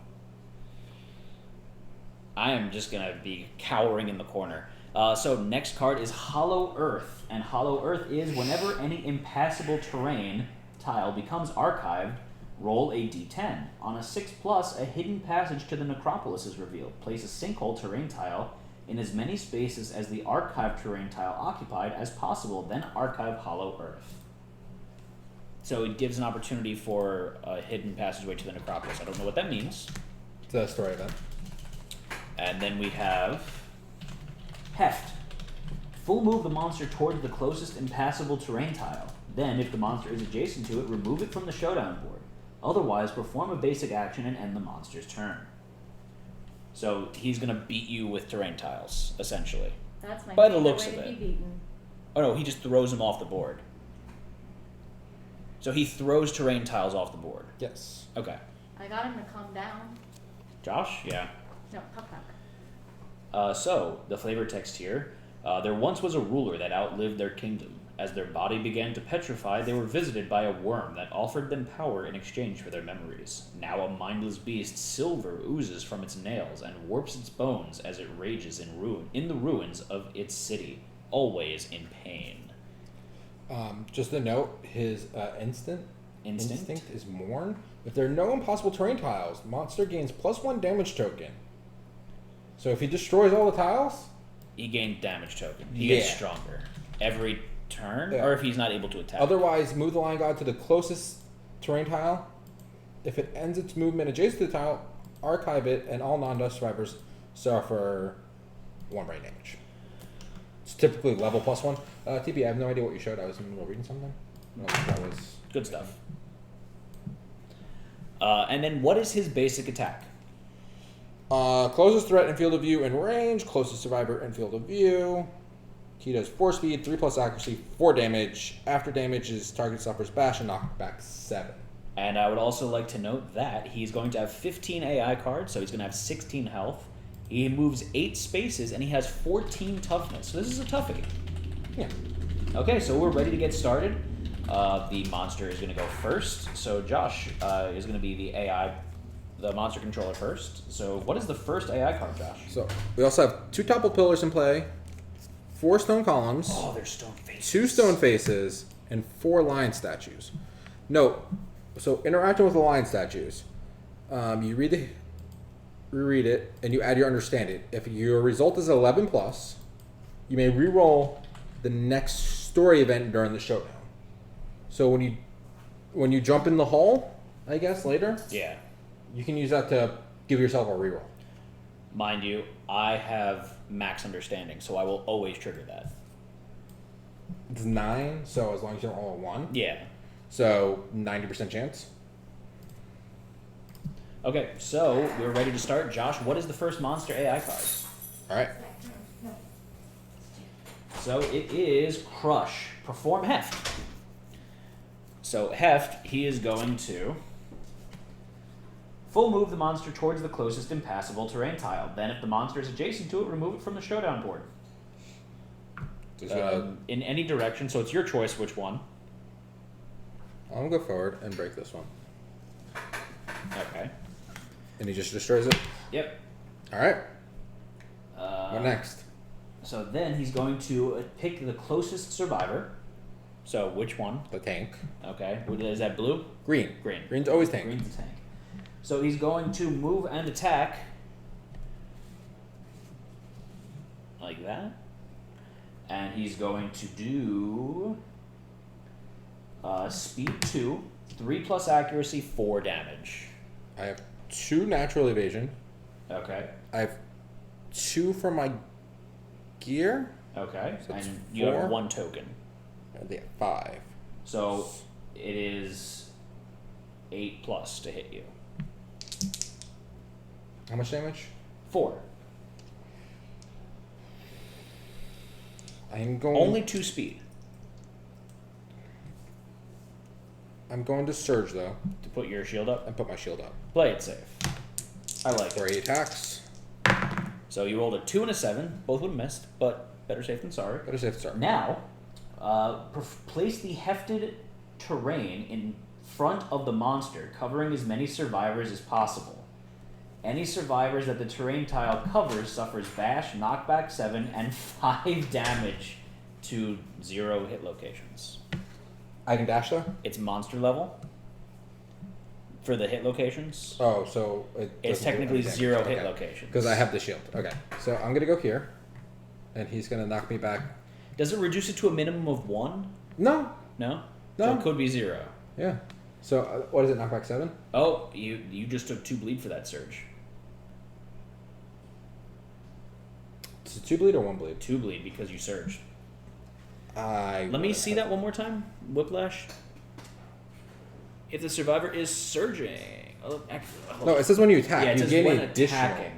I am just gonna be cowering in the corner. So next card is Hollow Earth, and Hollow Earth is whenever any impassable terrain tile becomes archived, roll a d10. On a 6+, a hidden passage to the necropolis is revealed. Place a sinkhole terrain tile in as many spaces as the archived terrain tile occupied as possible, then archive Hollow Earth. So it gives an opportunity for a hidden passageway to the necropolis. I don't know what that means. It's a story event. And then we have Heft. Full move the monster towards the closest impassable terrain tile. Then, if the monster is adjacent to it, remove it from the showdown board. Otherwise, perform a basic action and end the monster's turn. So he's going to beat you with terrain tiles, essentially. That's my By the favorite looks way of to it. be beaten. Oh no, he just throws them off the board. So he throws terrain tiles off the board. Yes. Okay. I got him to calm down. Josh? Yeah. No, puck puck. So, the flavor text here. There once was a ruler that outlived their kingdom. As their body began to petrify, they were visited by a worm that offered them power in exchange for their memories. Now a mindless beast, silver, oozes from its nails and warps its bones as it rages in the ruins of its city, always in pain. Just a note, his instinct is Mourn. If there are no impossible terrain tiles, monster gains +1 damage token. So if he destroys all the tiles, he gains damage token. He gets stronger every turn, or if he's not able to attack. Otherwise, move the Lion God to the closest terrain tile. If it ends its movement adjacent to the tile, archive it, and all non-dust survivors suffer 1 brain damage. It's typically level +1. TP, I have no idea what you showed. I was in the middle of reading something. I don't think that was good stuff. And then what is his basic attack? Closest threat in field of view and range, closest survivor in field of view. He does 4 speed, 3+ accuracy, 4 damage. After damage, his target suffers bash and knockback 7. And I would also like to note that he's going to have 15 AI cards, so he's going to have 16 health. He moves 8 spaces, and he has 14 toughness. So this is a toughie. Yeah. Okay, so we're ready to get started. The monster is going to go first. So Josh is going to be the AI, the monster controller first. So what is the first AI card, Josh? So we also have 2 toppled pillars in play, 4 stone columns. Oh, there's stone faces. 2 stone faces, and 4 lion statues. Note, so interacting with the lion statues, you reread it, and you add your understanding. If your result is 11+, you may re-roll the next story event during the showdown. So when you jump in the hole, I guess, later, Yeah. you can use that to give yourself a reroll. Mind you, I have max understanding, so I will always trigger that. It's 9, so as long as you don't roll a 1. Yeah. So 90% chance. Okay, so we're ready to start. Josh, what is the first monster AI card? All right. So it is Crush. Perform Heft. So Heft, he is going to full move the monster towards the closest impassable terrain tile. Then if the monster is adjacent to it, remove it from the showdown board. In any direction, so it's your choice which one. I'm gonna go forward and break this one. Okay. And he just destroys it? Yep. All right. What next? So then he's going to pick the closest survivor. So which one? The tank. Okay. Is that blue? Green. Green. Green's always tank. Green's the tank. So he's going to move and attack like that. And he's going to do speed 2, 3+ accuracy, 4 damage. I have 2 natural evasion. Okay. I have 2 from my gear. Okay. So it's and you have 4. 1 token. Yeah, 5. So it is 8 plus to hit you. How much damage? 4. I'm going. Only 2 speed I'm going to surge though, to put your shield up. and put my shield up. Play it safe. I like For it. 8 attacks. So you rolled a 2 and a 7. Both would have missed, but better safe than sorry. Better safe start. Now, place the hefted terrain in front of the monster, covering as many survivors as possible. Any survivors that the terrain tile covers suffers bash, knockback 7, and 5 damage to 0 hit locations. I can dash though? It's monster level for the hit locations. Oh, so It's technically 0 hit locations. Because I have the shield. Okay. So I'm going to go here, and he's going to knock me back. Does it reduce it to a minimum of 1? No. No? No. So it could be 0. Yeah. So what is it, knockback 7? Oh, you just took 2 bleed for that surge. Is it 2 bleed or 1 bleed? 2 bleed because you surged. Let me see that one more time. Whiplash. If the survivor is surging. No, it says when you attack. Yeah, it you says gain when additional. attacking.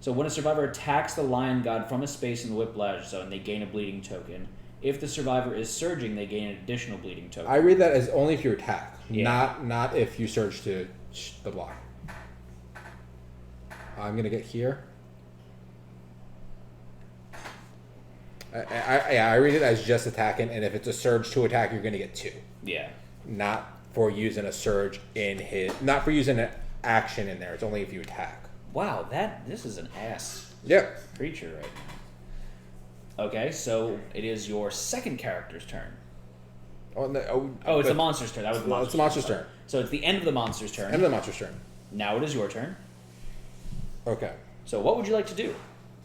So when a survivor attacks the lion god from a space in the whiplash zone, they gain a bleeding token. If the survivor is surging, they gain an additional bleeding token. I read that as only if you attack, Yeah. not if you surge to the block. I'm gonna get here. I read it as just attacking, and if it's a surge to attack, you're gonna get 2. Yeah. Not for using a surge in not for using an action in there. It's only if you attack. Wow, this is an ass Yep. creature right now. Okay, so it is your second character's turn. Oh, It's the monster's turn. That was the monster's It's the monster's turn. So it's the end of the monster's turn. End of the monster's turn. Now it is your turn. Okay. So what would you like to do?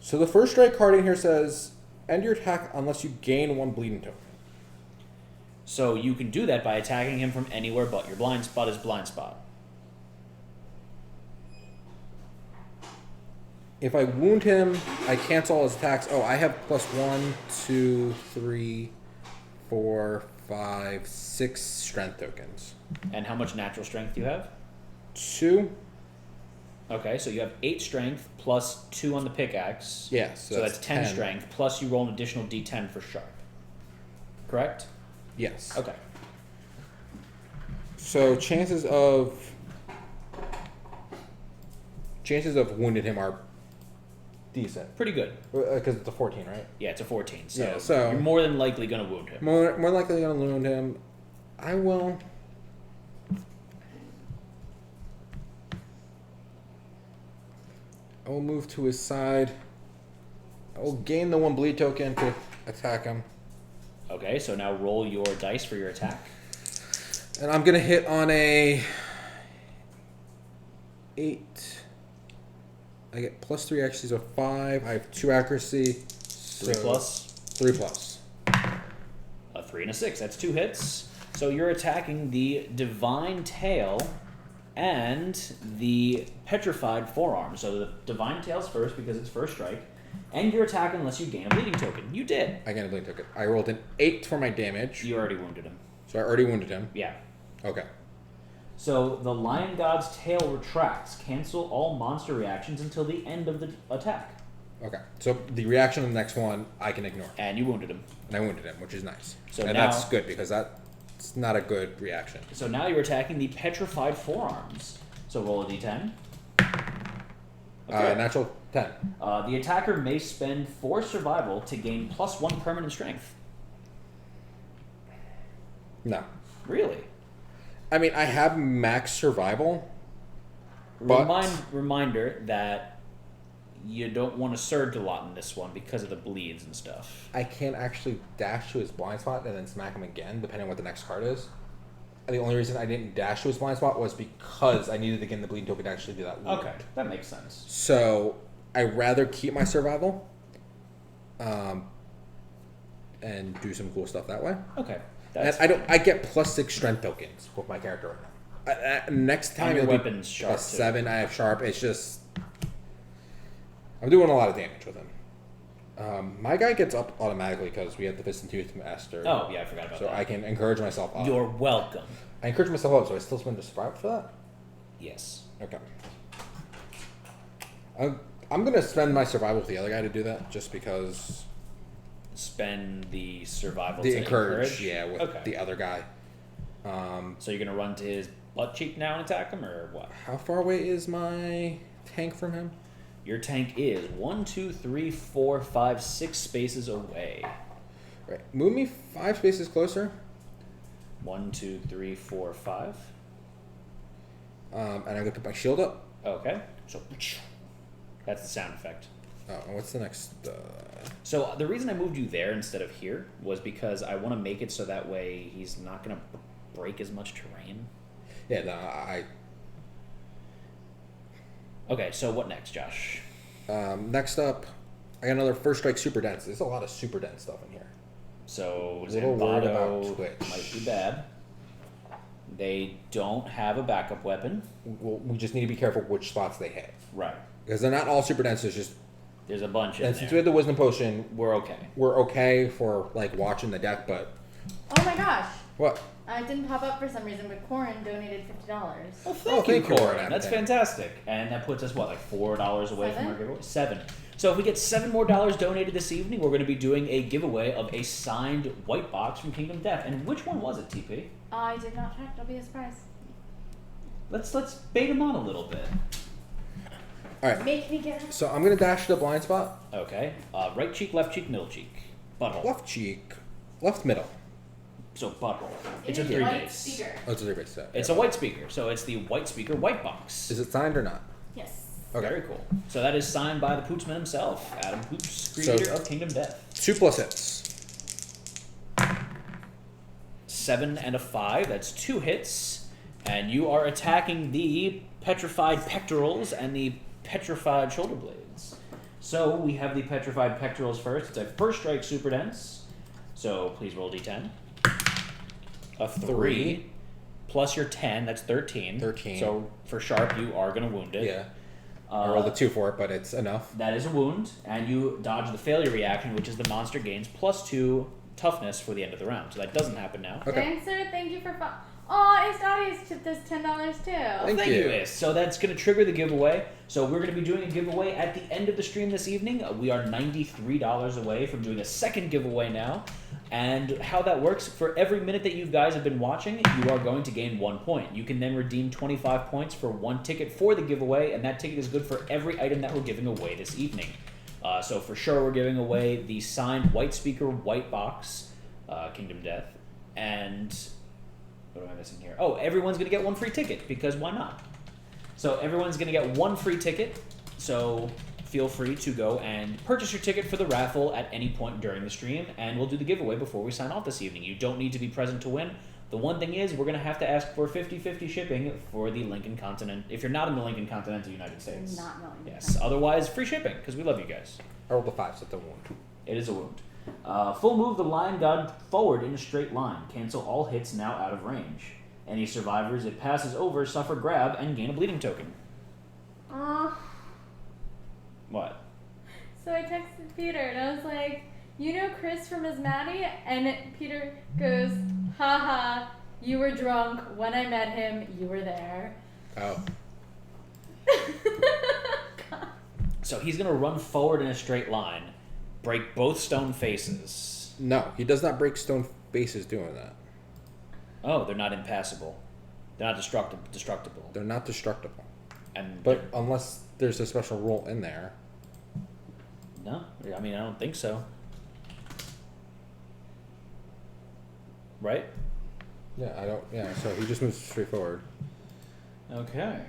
So the first strike card in here says, end your attack unless you gain 1 bleeding token. So you can do that by attacking him from anywhere but your blind spot is blind spot. If I wound him, I cancel all his attacks. Oh, I have plus 1, 2, 3, 4, 5, 6 strength tokens. And how much natural strength do you have? 2. Okay, so you have 8 strength plus 2 on the pickaxe. Yeah, So that's 10 strength, plus you roll an additional d10 for sharp. Correct? Yes. Okay. So chances of wounding him are decent. Pretty good. Because it's a 14, right? Yeah, it's a 14. So, Yeah, so- you're more than likely going to wound him. More likely going to wound him. I will. I will move to his side. I will gain the 1 bleed token to attack him. Okay, so now roll your dice for your attack. And I'm going to hit on a 8. I get plus 3 actually, so 5. I have 2 accuracy. 3 plus. 3 plus. A 3 and a 6. That's 2 hits. So you're attacking the divine tail and the petrified forearm. So the divine tail's first because it's first strike. And you're attacking unless you gain a bleeding token. You did. I gained a bleed token. I rolled an 8 for my damage. You already wounded him. So I already wounded him. Yeah. Okay. So the lion god's tail retracts. Cancel all monster reactions until the end of the attack. Okay. So the reaction of the next one, I can ignore. And you wounded him. And I wounded him, which is nice. So and now- that's good because that's not a good reaction. So now you're attacking the petrified forearms. So roll a d10. Natural 10. The attacker may spend 4 survival to gain plus 1 permanent strength. No. Really? I mean, I have max survival. But Reminder that you don't want to surge a lot in this one because of the bleeds and stuff. I can actually dash to his blind spot and then smack him again, depending on what the next card is. And the only reason I didn't dash to his blind spot was because I needed to gain the bleeding token to actually do that wound. Okay, that makes sense. So I'd rather keep my survival and do some cool stuff that way. Okay. And I get plus 6 strength tokens with my character right now. Next time And your it'll be weapon's sharp, a too. 7. I have sharp. It's just I'm doing a lot of damage with him. My guy gets up automatically because we have the Fist and Tooth Master. Oh, yeah, I forgot about So that. I can encourage myself up. You're welcome. I encourage myself up, so I still spend a survival for that? Yes. Okay. I'm going to spend my survival with the other guy to do that, just because... Spend the survival The to encourage, yeah, with Okay. the other guy. So you're going to run to his butt cheek now and attack him, or what? How far away is my tank from him? Your tank is 1, 2, 3, 4, 5, 6 spaces away. Right. Move me 5 spaces closer. 1, 2, 3, 4, 5. And I'm going to put my shield up. Okay. So that's the sound effect. Oh, and what's the next? So the reason I moved you there instead of here was because I want to make it so that way he's not going to break as much terrain. Yeah, no, Okay, so what next, Josh? next up, I got another First Strike Super Dense. There's a lot of Super Dense stuff in here. So A little worried about Zanvato Twitch. might be bad. They don't have a backup weapon. We just need to be careful which spots they hit. Right. Because they're not all Super Dense, there's just... There's a bunch in And there. since we had the Wisdom Potion, We're okay. we're okay for, like, watching the deck, but... Oh my gosh. What? It didn't pop up for some reason, but Corin donated $50. Thank thank you, Corin. Corin. That's fantastic. And that puts us, what, like $4 away from our Seven? giveaway? 7. So if we get $7 more donated this evening, we're going to be doing a giveaway of a signed white box from Kingdom Death. And which one was it, TP? I did not check. It'll be a surprise. Let's bait him on a little bit. Alright, Make me get it. so I'm going to dash to the blind spot. Okay. Right cheek, left cheek, middle cheek. Butthole. Left cheek. Left middle. So butthole. It's It a is 3 white base. speaker. Oh, it's a 3 base set. It's a white speaker. So it's the white speaker white box. Is it signed or not? Yes. Okay. Very cool. So that is signed by the Pootsman himself, Adam Poots, creator of Kingdom Death. 2 plus hits. 7 and a 5. That's 2 hits. And you are attacking the petrified pectorals and the petrified shoulder blades. So we have the petrified pectorals first. It's a first strike super dense. So please roll d10. A 3 plus your 10, that's 13. 13. So for sharp, you are going to wound it. Yeah. I rolled a 2 for it, but it's enough. That is a wound, and you dodge the failure reaction, which is the monster gains +2 toughness for the end of the round. So that doesn't happen now. Okay. Thanks, sir. Thank you for Oh, Ace Dottie's tipped us $10 too. Thank you. Ace. So that's going to trigger the giveaway. So we're going to be doing a giveaway at the end of the stream this evening. We are $93 away from doing a second giveaway now. And how that works, for every minute that you guys have been watching, you are going to gain 1 point. You can then redeem 25 points for 1 ticket for the giveaway, and that ticket is good for every item that we're giving away this evening. So for sure, we're giving away the signed white speaker white box, Kingdom Death, and what am I missing here? Oh, everyone's going to get 1 free ticket, because why not? So everyone's going to get 1 free ticket, so feel free to go and purchase your ticket for the raffle at any point during the stream, and we'll do the giveaway before we sign off this evening. You don't need to be present to win. The one thing is, we're going to have to ask for 50-50 shipping for the Lincoln Continent, if you're not in the Lincoln Continental United States. Not knowing. Yes, otherwise free shipping, because we love you guys. I rolled a 5, so it's a 1. It is a wound. Full move the Lion God forward in a straight line. Cancel all hits now out of range. Any survivors it passes over suffer grab and gain a bleeding token. What? So I texted Peter and I was like, you know Chris from His Maddie? And Peter goes, haha, you were drunk. When I met him, you were there. Oh. So he's going to run forward in a straight line, break both stone faces. No, he does not break stone faces doing that. Oh, they're not impassable. They're not destructible. They're not destructible. And But unless there's a special rule in there. no, I mean, I don't think so. Right? Yeah, I don't. Yeah, so he just moves straight forward. Okay.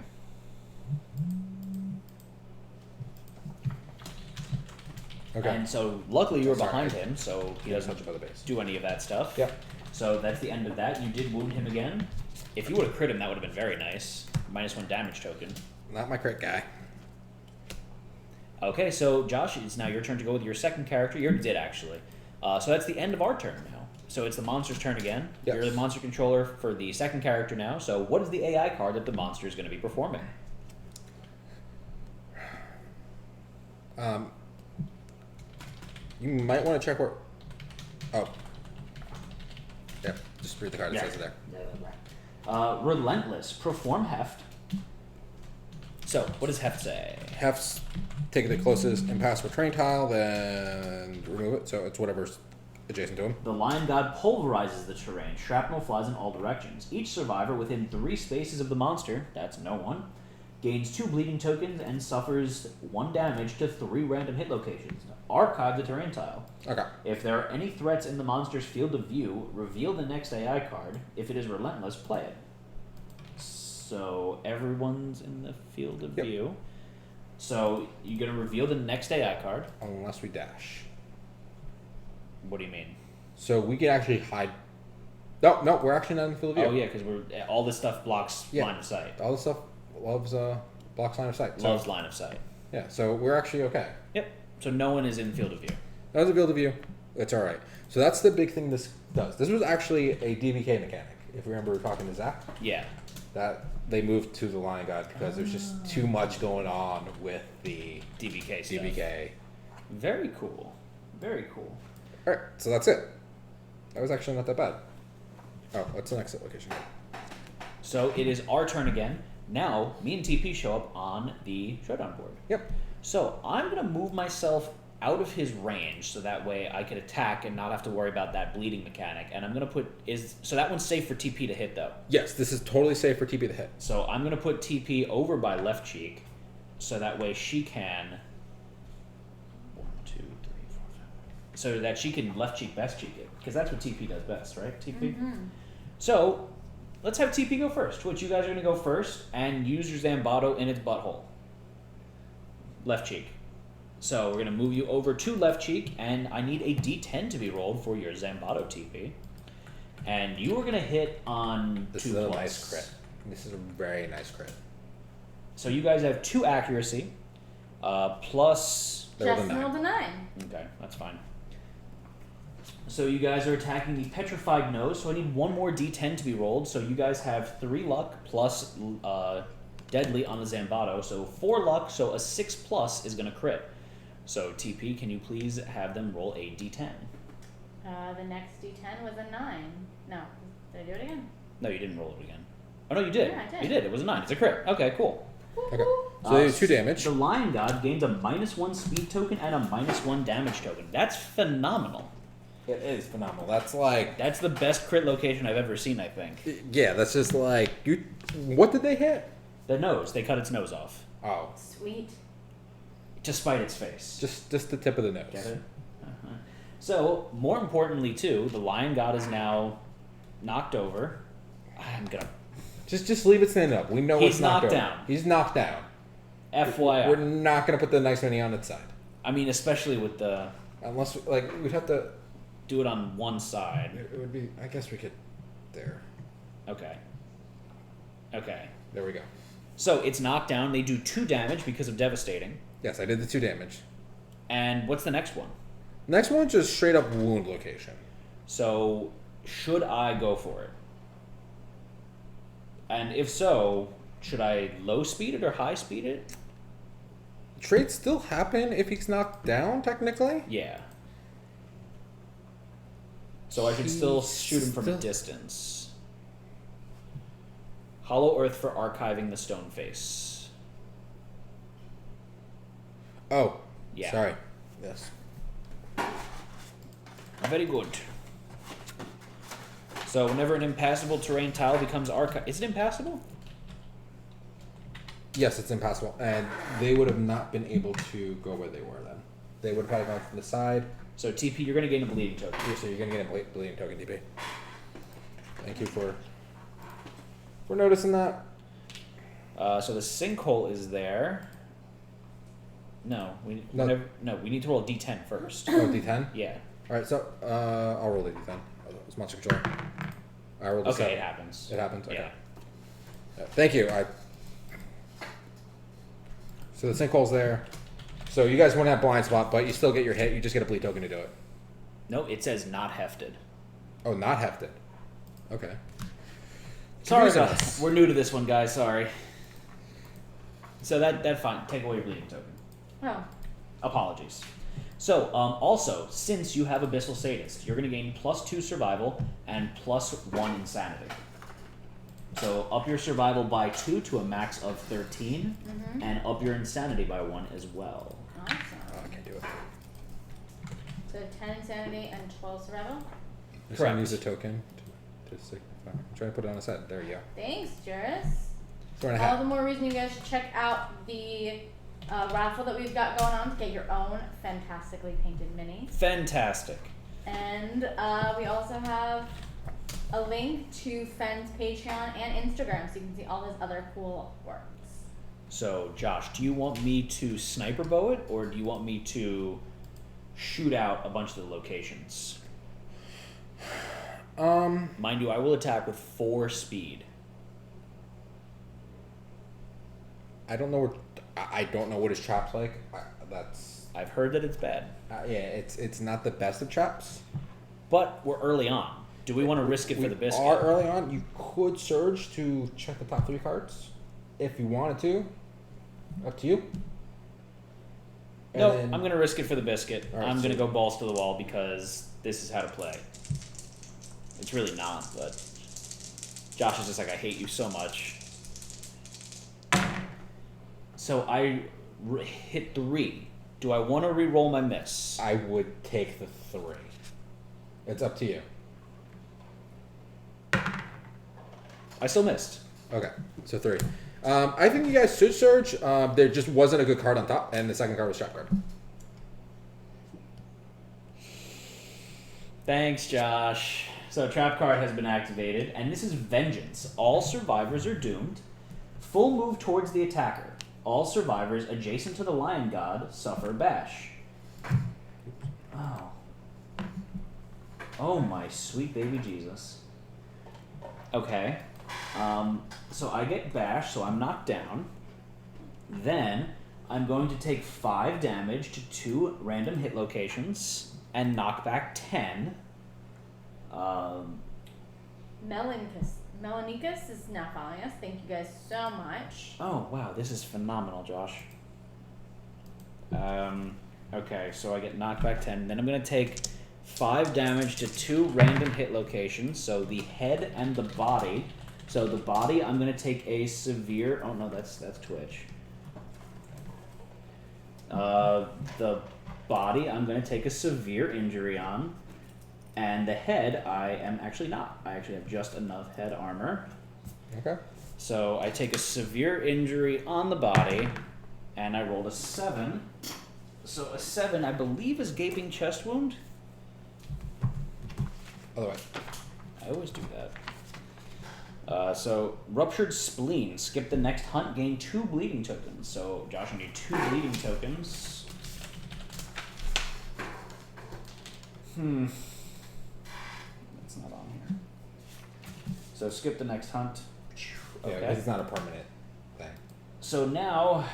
Okay. And so luckily you were Sorry, behind I- him, so he He doesn't doesn't touch above the base. do any of that stuff. Yep. So that's the end of that. You did wound him again. If you would have crit him, that would have been very nice. -1 damage token. Not my crit guy. Okay, so Josh, it's now your turn to go with your second character. You already did, actually. So that's the end of our turn now. So it's the monster's turn again. Yes. You're the monster controller for the second character now. So what is the AI card that the monster is going to be performing? You might want to check where. Oh. Yeah, just read the card. It says it there. Relentless. Perform heft. So, what does heft say? Heft's take the closest impassable terrain tile, then remove it. So it's whatever's adjacent to him. The Lion God pulverizes the terrain. Shrapnel flies in all directions. Each survivor within 3 spaces of the monster, that's no one, gains 2 bleeding tokens and suffers 1 damage to 3 random hit locations. Archive the terrain tile. Okay. If there are any threats in the monster's field of view, reveal the next AI card. If it is relentless, play it. So everyone's in the field of view. So you're going to reveal the next AI card. Unless we dash. What do you mean? So we can actually hide. No, we're actually not in the field of view. Oh yeah, because all this stuff blocks line of sight. All this stuff loves blocks line of sight. Loves line of sight. Yeah, so we're actually okay. Yep. So no one is in field of view. That was a field of view. It's all right. So that's the big thing this does. This was actually a DBK mechanic. If you remember, we were talking to Zach. Yeah. That they moved to the Lion God because there's just too much going on with the DBK stuff. DBK. Very cool. Very cool. All right, so that's it. That was actually not that bad. Oh, what's the next location? So it is our turn again. Now, me and TP show up on the Showdown board. Yep. So I'm going to move myself out of his range so that way I could attack and not have to worry about that bleeding mechanic. And I'm going to put... So that one's safe for TP to hit, though. Yes, this is totally safe for TP to hit. So I'm going to put TP over by left cheek so that way she can... 1, 2, 3, 4, 5... So that she can left cheek, best cheek it. Because that's what TP does best, right, TP? Mm-hmm. So let's have TP go first. Which you guys are going to go first and use your Zambato in its butthole. Left cheek. So we're going to move you over to left cheek, and I need a D10 to be rolled for your Zambato TP. And you are going to hit on This 2 is a plus. nice crit. This is a very nice crit. So you guys have 2 accuracy, plus... They rolled a Just 9. rolled a 9. Okay, that's fine. So you guys are attacking the petrified nose, so I need 1 more D10 to be rolled. So you guys have 3 luck plus deadly on the Zambato, so 4 luck, so a 6 plus is going to crit. So TP, can you please have them roll a D10? The next D10 was a 9. No. Did I do it again? No, you didn't roll it again. Oh no, you did. Yeah, I did. You did. It was a 9. It's a crit. Okay, cool. Okay. So they do 2 damage. The Lion God gains a -1 speed token and a -1 damage token. That's phenomenal. It is phenomenal. That's like... That's the best crit location I've ever seen, I think. Yeah, that's just like... What did they hit? The nose. They cut its nose off. Oh. Sweet. To spite its face. Just the tip of the nose. Get it? Uh-huh. So, more importantly, too, the Lion God is now knocked over. I'm gonna... Just leave it standing up. We know He's it's knocked knocked over. down. He's knocked down. FYI. We're not going to put the nice mini on its side. I mean, especially with the... Unless, like, we'd have to... Do it on one side. It would be... I guess we could... There. Okay. Okay. There we go. So, it's knocked down. They do 2 damage because of devastating. Yes, I did the 2 damage. And what's the next one? Next one's just straight up wound location. So, should I go for it? And if so, should I low speed it or high speed it? Traits still happen if he's knocked down, technically. Yeah. So I should still He's shoot him from a still- distance. Hollow Earth for archiving the stone face. Oh. Yeah. Sorry. Yes. Very good. So whenever an impassable terrain tile becomes archive... Is it impassable? Yes, it's impassable. And they would have not been able to go where they were then. They would have probably gone from the side. So TP, you're going to gain a bleeding token. So you're going to get a bleeding token, DP. Thank you for noticing that. So the sinkhole is there. No, we need to roll a D10 first. Oh, D10? Yeah. Alright, so I'll roll the D10. It's monster control. I rolled a Okay, 7. it happens. It happens? Okay. Yeah. Yeah, thank you. So the sinkhole's there. So you guys won't have blind spot, but you still get your hit. You just get a bleed token to do it. No, it says not hefted. Oh, not hefted. Okay. Sorry Confusing about us. We're new to this one, guys. Sorry. So that's fine. Take away your bleeding token. Oh. Apologies. So, also, since you have Abyssal Sadist, you're going to gain +2 survival and +1 insanity. So, up your survival by 2 to a max of 13, and up your insanity by 1 as well. Awesome. Oh, I can't do it. So 10 insanity and 12 survival. Just Correct. use a token to signify. I'm trying to put it on a set. There you go. Thanks, Juris. 4.5. All the more reason you guys should check out the raffle that we've got going on to get your own fantastically painted mini. Fantastic. And we also have a link to Fenn's Patreon and Instagram so you can see all his other cool works. So, Josh, do you want me to sniper bow it, or do you want me to shoot out a bunch of the locations? Mind you, I will attack with 4 speed. I don't know what. I don't know what his trap's like. That's. I've heard that it's bad. Yeah, it's not the best of traps. But we're early on. Do we want to risk it for the biscuit? We are early on. You could surge to check the top 3 cards, if you wanted to. Up to you. And No, then- I'm going to risk it for the biscuit. All right, I'm going to so- go balls to the wall because this is how to play. It's really not, but Josh is just like, I hate you so much. So I hit 3. Do I want to re-roll my miss? I would take the 3. It's up to you. I still missed. Okay, so 3. I think you guys should surge. There just wasn't a good card on top, and the second card was trap card. Thanks, Josh. So trap card has been activated, and this is Vengeance. All survivors are doomed. Full move towards the attacker. All survivors adjacent to the Lion God suffer bash. Oh. Oh my sweet baby Jesus. Okay. So I get bash, so I'm knocked down. Then I'm going to take 5 damage to 2 random hit locations and knock back 10. Melanicus is now following us. Thank you guys so much. Oh wow, this is phenomenal, Josh. Okay, so I get knocked back 10. Then I'm gonna take 5 damage to 2 random hit locations, so the head and the body. So the body, I'm gonna take a severe. Oh no, that's Twitch. The body, I'm gonna take a severe injury on, and the head, I am actually not. I actually have just enough head armor. Okay. So I take a severe injury on the body, and I rolled a 7. So a 7, I believe, is gaping chest wound. Other way. I always do that. So ruptured spleen. Skip the next hunt. Gain 2 bleeding tokens. So Josh, I need 2 bleeding tokens. That's not on here. So skip the next hunt. Yeah, Okay. because it's not a permanent thing. So now,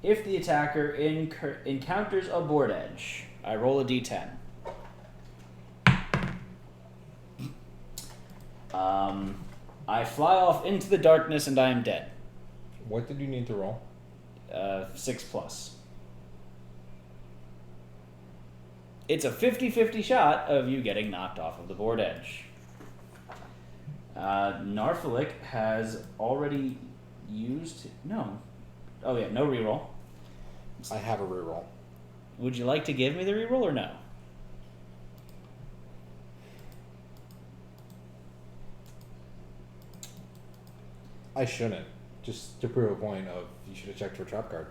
if the attacker encounters a board edge, I roll a d10. I fly off into the darkness and I am dead. What did you need to roll? 6+. It's a 50-50 shot of you getting knocked off of the board edge. Narfalik has already used... No. Oh yeah, no reroll. I have a reroll. Would you like to give me the reroll or no? I shouldn't. Just to prove a point of you should have checked for trap card.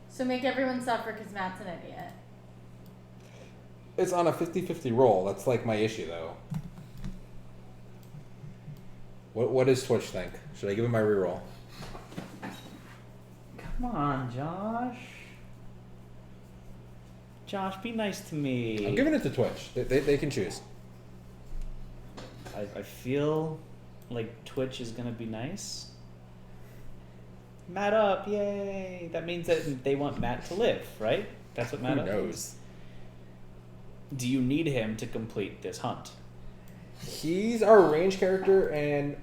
So make everyone suffer because Matt's an idiot. It's on a 50-50 roll. That's like my issue though. What does Twitch think? Should I give him my reroll? Come on, Josh. Josh, be nice to me. I'm giving it to Twitch. They can choose. I feel like Twitch is gonna be nice. Matt up, yay! That means that they want Matt to live, right? That's what Matt Who up knows? means. do you need him to complete this hunt? He's our range character and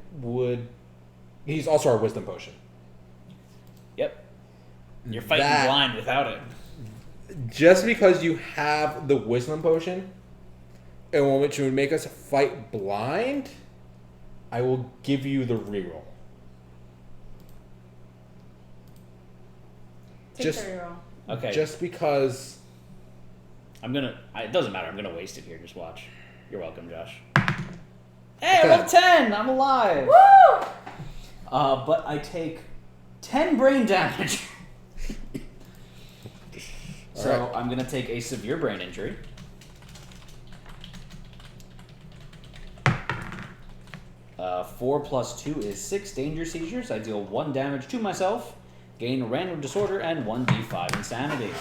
he's also our wisdom potion. Yep. You're fighting blind without it. Just because you have the wisdom potion, and which would make us fight blind, I will give you the reroll. Take the reroll. Okay. Just because. It doesn't matter. I'm gonna waste it here. Just watch. You're welcome, Josh. Hey, I rolled 10. I'm alive. Woo! But I take 10 brain damage. So Alright. I'm gonna take a severe brain injury. Uh, 4 plus 2 is 6 danger seizures. I deal 1 damage to myself, gain random disorder, and 1d5 insanity.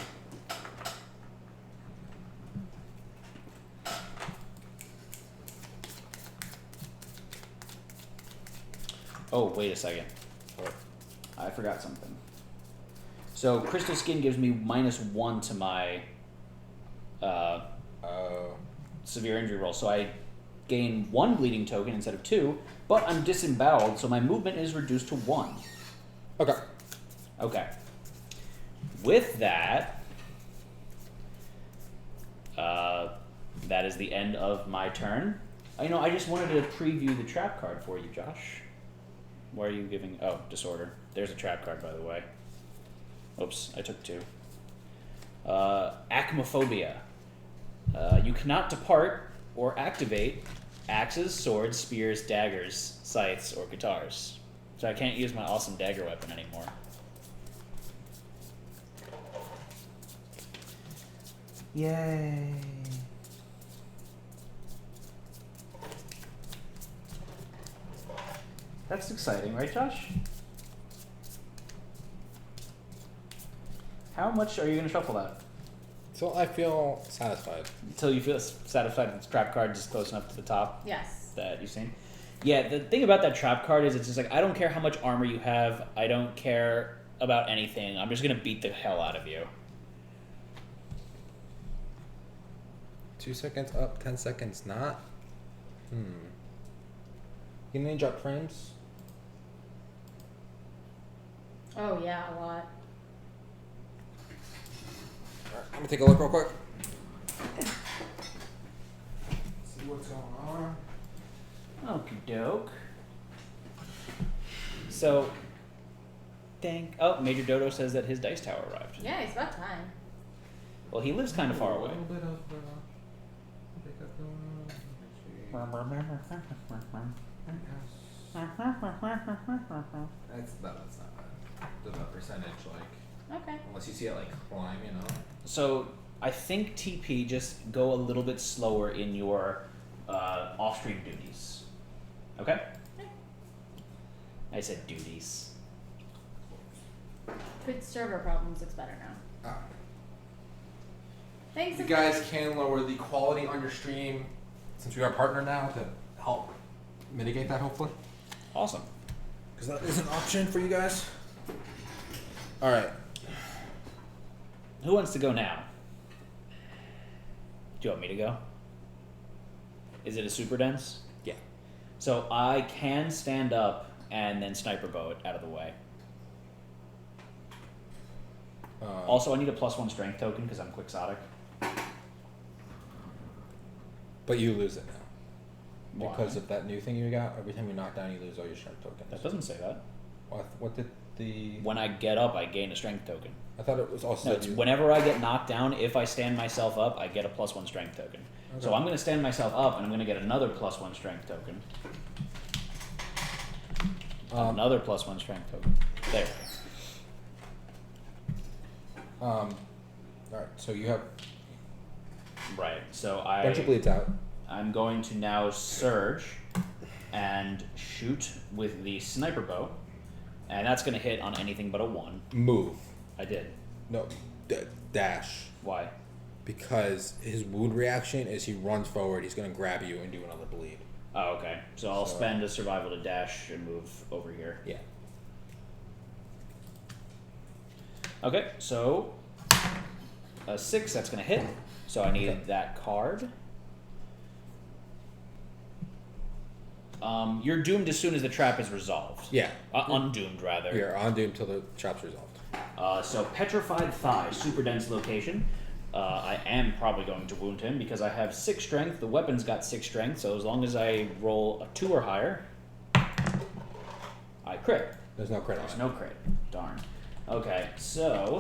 Oh, wait a second. I forgot something. So crystal skin gives me -1 to my severe injury roll. So I gain 1 bleeding token instead of 2, but I'm disemboweled, so my movement is reduced to 1. Okay. Okay. With that, that is the end of my turn. I just wanted to preview the trap card for you, Josh. Why are you giving... Oh, disorder. There's a trap card, by the way. Oops, I took 2. Acmophobia. You cannot depart or activate axes, swords, spears, daggers, scythes, or guitars. So I can't use my awesome dagger weapon anymore. Yay. That's exciting, right, Josh? How much are you going to shuffle that? So I feel satisfied. Until you feel satisfied with the trap card just close enough to the top Yes. that you've seen? Yeah, the thing about that trap card is it's just like, I don't care how much armor you have. I don't care about anything. I'm just going to beat the hell out of you. 2 seconds up, 10 seconds not. You need drop frames? Oh yeah, a lot. Alright, I'm gonna take a look real quick. See what's going on. Okie doke. So, oh, Major Dodo says that his dice tower arrived. Yeah, it's about time. Well, he lives kind of far away. A little bit of that's not bad. The percentage, like, Okay. unless you see it like climb, you know. So, I think TP, just go a little bit slower in your off-stream duties. Okay? I said duties. Good server problems looks better now. Thanks. You guys can lower the quality on your stream since we are a partner now to help mitigate that, hopefully. Awesome. Because that is an option for you guys. All right. Who wants to go now? Do you want me to go? Is it a super dense? Yeah. So I can stand up and then sniper bow it out of the way. Also, I need a +1 strength token because I'm quixotic. But you lose it now. Why? Because of that new thing you got. Every time you knock down, you lose all your strength tokens. That doesn't say that. What did the... When I get up, I gain a strength token. I thought it was also... No, it's whenever I get knocked down, if I stand myself up, I get a +1 strength token. Okay. So I'm going to stand myself up, and I'm going to get another +1 strength token. Another +1 strength token. There. Alright, so you have... Right. So bunch of bleeds out. I'm going to now surge and shoot with the sniper bow, and that's going to hit on anything but a 1. Move. I did. No, dash. Why? Because his wound reaction is he runs forward, he's going to grab you and do another bleed. Oh, okay. So I'll So- spend a survival to dash and move over here. Yeah. Okay, so A 6, that's going to hit. So I need that card. You're doomed as soon as the trap is resolved. Yeah. Undoomed, rather. You're undoomed till the trap's resolved. So Petrified Thigh, super dense location. I am probably going to wound him because I have 6 strength. The weapon's got 6 strength, so as long as I roll a 2 or higher, I crit. There's no crit on There's it. no crit. Darn. Okay, so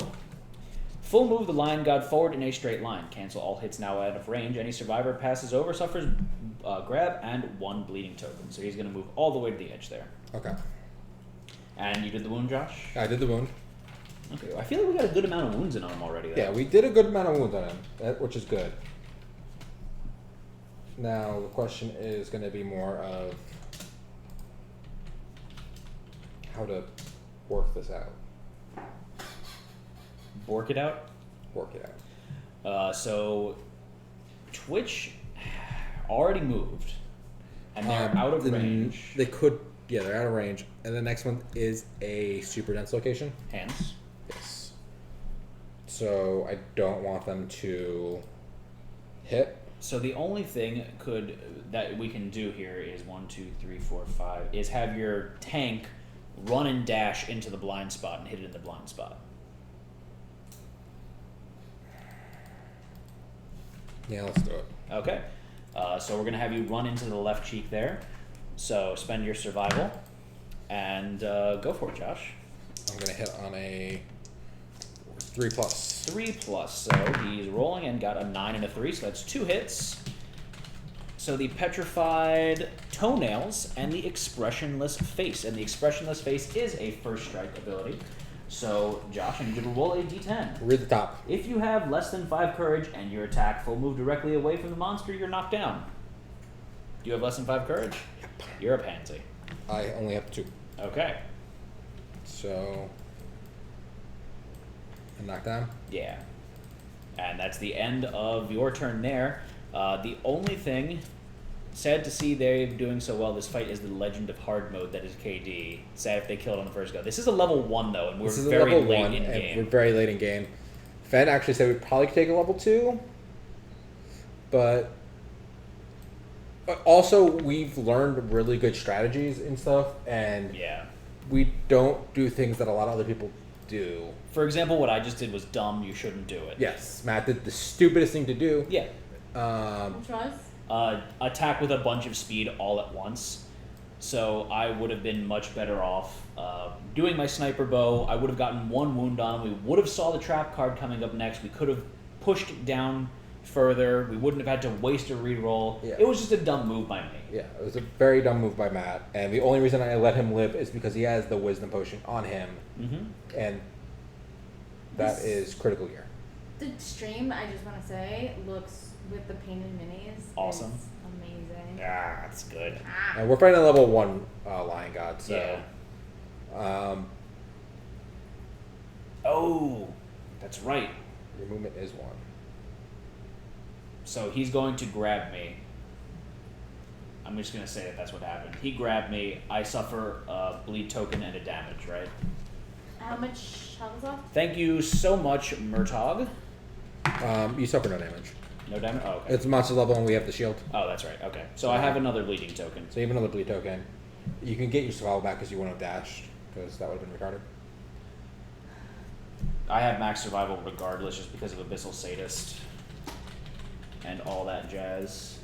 full move the Lion God forward in a straight line. Cancel all hits now out of range. Any survivor passes over suffers grab and 1 bleeding token. So he's going to move all the way to the edge there. Okay. And you did the wound, Josh? I did the wound. Okay, I feel like we got a good amount of wounds in on him already. Though. Yeah, we did a good amount of wounds on him, which is good. Now, the question is going to be more of how to work this out. Bork it out? Work it out. So Twitch already moved, and they're out of range. They could, yeah, they're out of range. And the next one is a super dense location. Hands. Yes. So I don't want them to hit. So the only thing that we can do here is 1, 2, 3, 4, 5 is have your tank run and dash into the blind spot and hit it in the blind spot. Yeah, let's do it. Okay. So we're gonna have you run into the left cheek there. So spend your survival and go for it, Josh. I'm going to hit on a 3+. 3+. So he's rolling and got a 9 and a 3. So that's 2 hits. So the Petrified Toenails and the Expressionless Face. And the Expressionless Face is a first strike ability. So, Josh, I need you to roll a d10. Read the top. If you have less than 5 courage and your attack full move directly away from the monster, you're knocked down. Do you have less than 5 courage? Yep. You're a pansy. I only have 2. Okay. So, a knockdown? Yeah. And that's the end of your turn there. The only thing, sad to see they're doing so well this fight, is the Legend of Hard Mode that is KD. Sad if they kill it on the first go. This is a level 1 though, and we're very late in game. We're very late in game. Fen actually said we'd probably take a level 2, but also we've learned really good strategies and stuff, and Yeah. we don't do things that a lot of other people do. For example, what I just did was dumb. You shouldn't do it. Yes, Matt did the stupidest thing to do. Yeah. Which was? Attack with a bunch of speed all at once. So I would have been much better off doing my sniper bow. I would have gotten 1 wound on him. We would have saw the trap card coming up next. We could have pushed it down further. We wouldn't have had to waste a reroll. Yeah. It was just a dumb move by me. Yeah, it was a very dumb move by Matt, and the only reason I let him live is because he has the wisdom potion on him, and that is critical gear. The stream, I just want to say, looks with the painted minis. Awesome. Is amazing. Ah, that's good. Ah. And we're fighting a level 1 Lion God, so. Yeah. Oh, that's right. Your movement is 1. So he's going to grab me. I'm just going to say that that's what happened. He grabbed me. I suffer a bleed token and a damage, right? How much health is off? Thank you so much, Murtog. You suffer no damage. No damage? Oh, okay. It's monster level and we have the shield. Oh, that's right. Okay. So I have another bleeding token. So you have another bleed token. You can get your survival back because you wouldn't have dashed, because that would have been retarded. I have max survival regardless just because of Abyssal Sadist and all that jazz.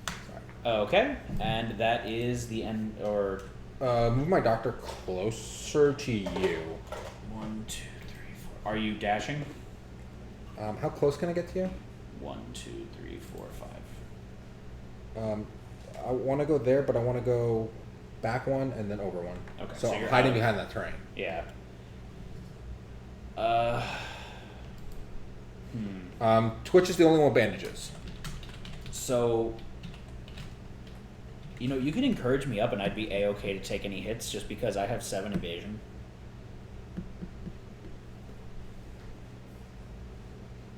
Sorry. Okay. And that is the end, or... Move my doctor closer to you. 1, 2, 3, 4. Are you dashing? How close can I get to you? 1, 2, 3, 4, 5. I want to go there, but I want to go back 1 and then over 1. Okay, So, so I'm you're hiding out. behind that terrain. Yeah. Twitch is the only one with bandages. So, you know, you can encourage me up and I'd be A-okay to take any hits just because I have 7 evasion.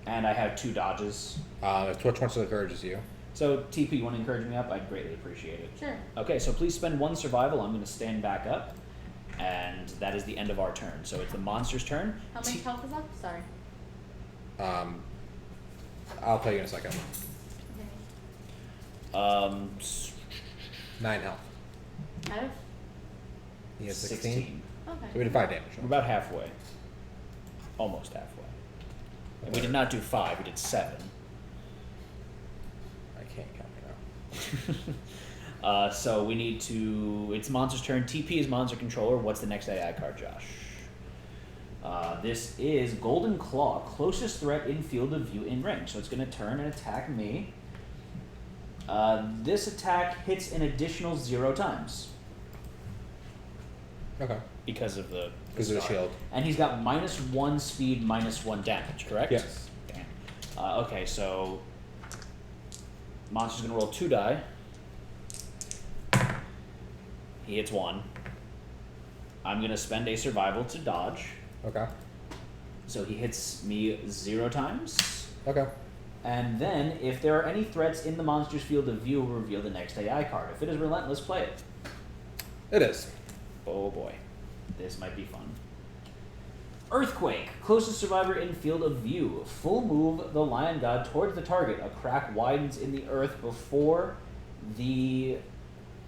And I have 2 dodges. If Twitch wants to encourage you. So, TP, you want to encourage me up? I'd greatly appreciate it. Sure. Okay, so please spend 1 survival. I'm going to stand back up. And that is the end of our turn. So it's the monster's turn. How much health is left? Sorry. I'll tell you in a second. Okay. 9 health. Out of? He has 16. So we Okay. did 5 damage. We're about halfway. Almost halfway. And we did not do 5, we did 7. I can't count it out. So we need to. It's monster's turn. TP is monster controller. What's the next AI card, Josh? This is Golden Claw, closest threat in field of view in range. So it's going to turn and attack me. This attack hits an additional 0 times Okay. because of the Because of the star. shield. And he's got -1 speed, -1 damage, correct? Yes. Damn. Okay, so monster's going to roll 2 die. He hits 1. I'm going to spend a survival to dodge. Okay. So he hits me 0 times. Okay. And then, if there are any threats in the monster's field of view, we'll reveal the next AI card. If it is relentless, play it. It is. Oh boy. This might be fun. Earthquake. Closest survivor in field of view. Full move the lion god towards the target. A crack widens in the earth before the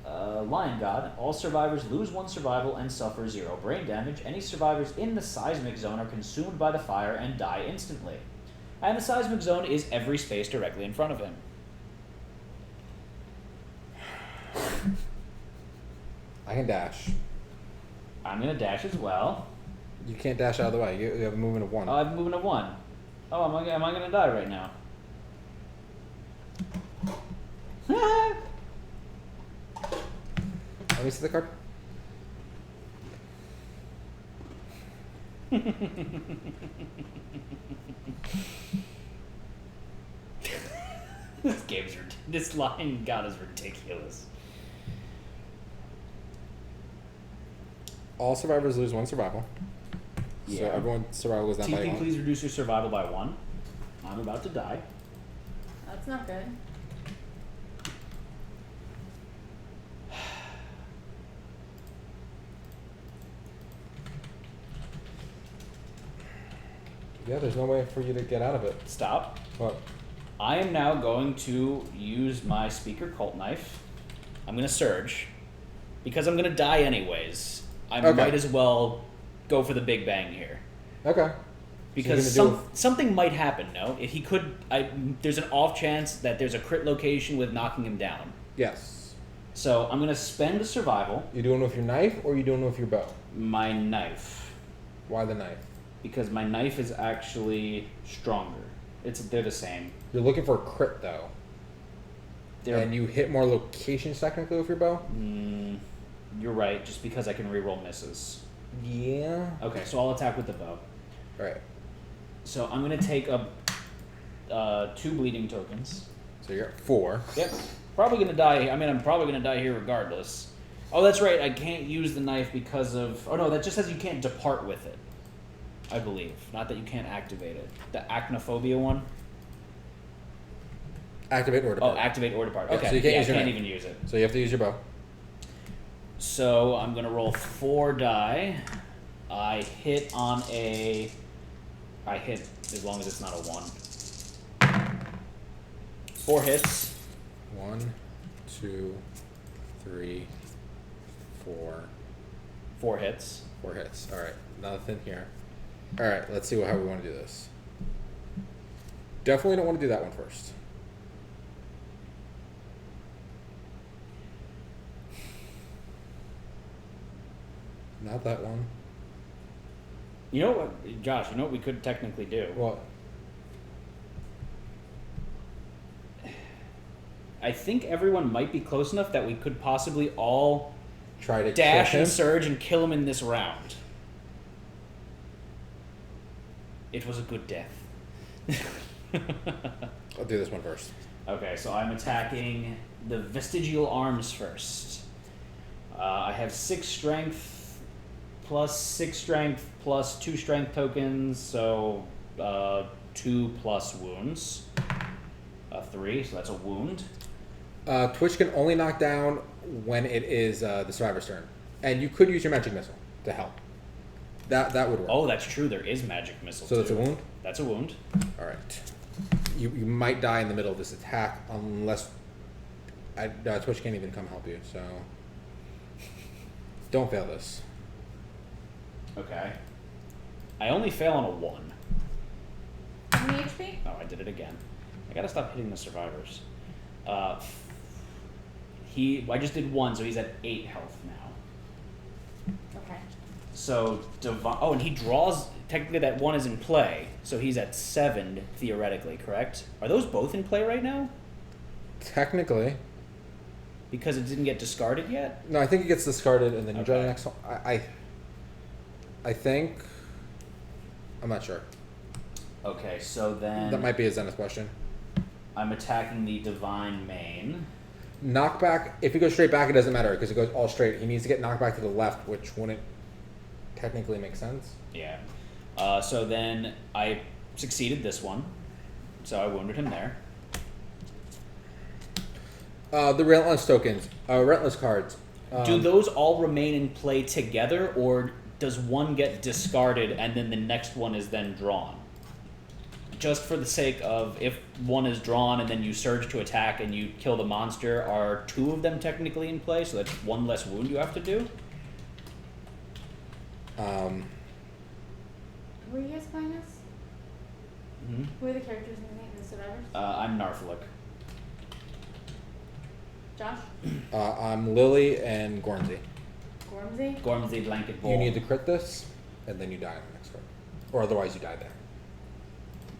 lion god. All survivors lose 1 survival and suffer 0 brain damage. Any survivors in the seismic zone are consumed by the fire and die instantly. And the seismic zone is every space directly in front of him. I can dash. I'm going to dash as well. You can't dash out of the way. You have a movement of 1. Oh, I'm moving to 1. Oh, am I going to die right now? Let me see the card. This line god is ridiculous. All survivors lose 1 survival. So Yeah. everyone's survival goes down by TP, 1. please reduce your survival by 1. I'm about to die. That's not good. Yeah, there's no way for you to get out of it. Stop. What? I am now going to use my speaker cult knife. I'm going to surge. Because I'm going to die anyways. I Okay. might as well go for the big bang here. Okay. Because you're gonna do something might happen, no? If he could, there's an off chance that there's a crit location with knocking him down. Yes. So I'm gonna spend a survival, You doing it with your knife or you doing it with your bow? my knife, Why the knife? because my knife is actually stronger. They're the same. You're looking for a crit though. They're, And you hit more locations technically with your bow? you're right, just because I can reroll misses. Yeah. Okay, so I'll attack with the bow. Alright. So I'm gonna take 2 bleeding tokens. So you're at 4. Yep. Probably gonna die. I mean, I'm probably gonna die here regardless. Oh, that's right. I can't use the knife because of. Oh no, that just says you can't depart with it. I believe, not that you can't activate it. The acnophobia one. Activate or Oh, depart. activate or depart. Yeah, Okay. so you can't yeah, use your I can't knife. even use it. So you have to use your bow. So I'm gonna roll 4 die. I hit on a. I hit as long as it's not a 1. 4 hits. 1, 2, 3, 4. 4 hits. 4 hits. Alright. Nothing here. Alright, let's see how we want to do this. Definitely don't want to do that one first. Not that one. You know what, Josh? You know what we could technically do? What? I think everyone might be close enough that we could possibly all Try to dash kill and him? surge and kill him in this round. It was a good death. I'll do this one first. Okay, so I'm attacking the vestigial arms first. I have 6 strength plus 6 strength plus 2 strength tokens, so 2 plus wounds. 3, so that's a wound. Twitch can only knock down when it is the survivor's turn. And you could use your magic missile to help. That would work. Oh, that's true. There is magic missile. So too. that's a wound? That's a wound. All right. You might die in the middle of this attack unless... Twitch can't even come help you, so... Don't fail this. Okay. I only fail on a 1. How many HP? Oh, I did it again. I gotta stop hitting the survivors. I just did 1, so he's at 8 health now. Okay. So, oh, and he draws... Technically, that 1 is in play, so he's at 7, theoretically, correct? Are those both in play right now? Technically. Because it didn't get discarded yet? No, I think it gets discarded and then you draw the Okay. next one. I think... I'm not sure. Okay, so then... That might be a Zenith question. I'm attacking the Divine Main. Knockback, if he goes straight back, it doesn't matter because it goes all straight. He needs to get knocked back to the left, which wouldn't technically make sense. Yeah. So then I succeeded this one. So I wounded him there. The Relentless tokens, Relentless cards. Do those all remain in play together, or does one get discarded and then the next one is then drawn? Just for the sake of, if one is drawn and then you surge to attack and you kill the monster, are 2 of them technically in play, so that's 1 less wound you have to do? Who are you guys playing as? Mm-hmm. Who are the characters in the game? The survivors? I'm Narflick. Josh? I'm Lily and Gormsey. Gormsey? Gormsey Blanket Bowl. You need to crit this, and then you die on the next card. Or otherwise you die there.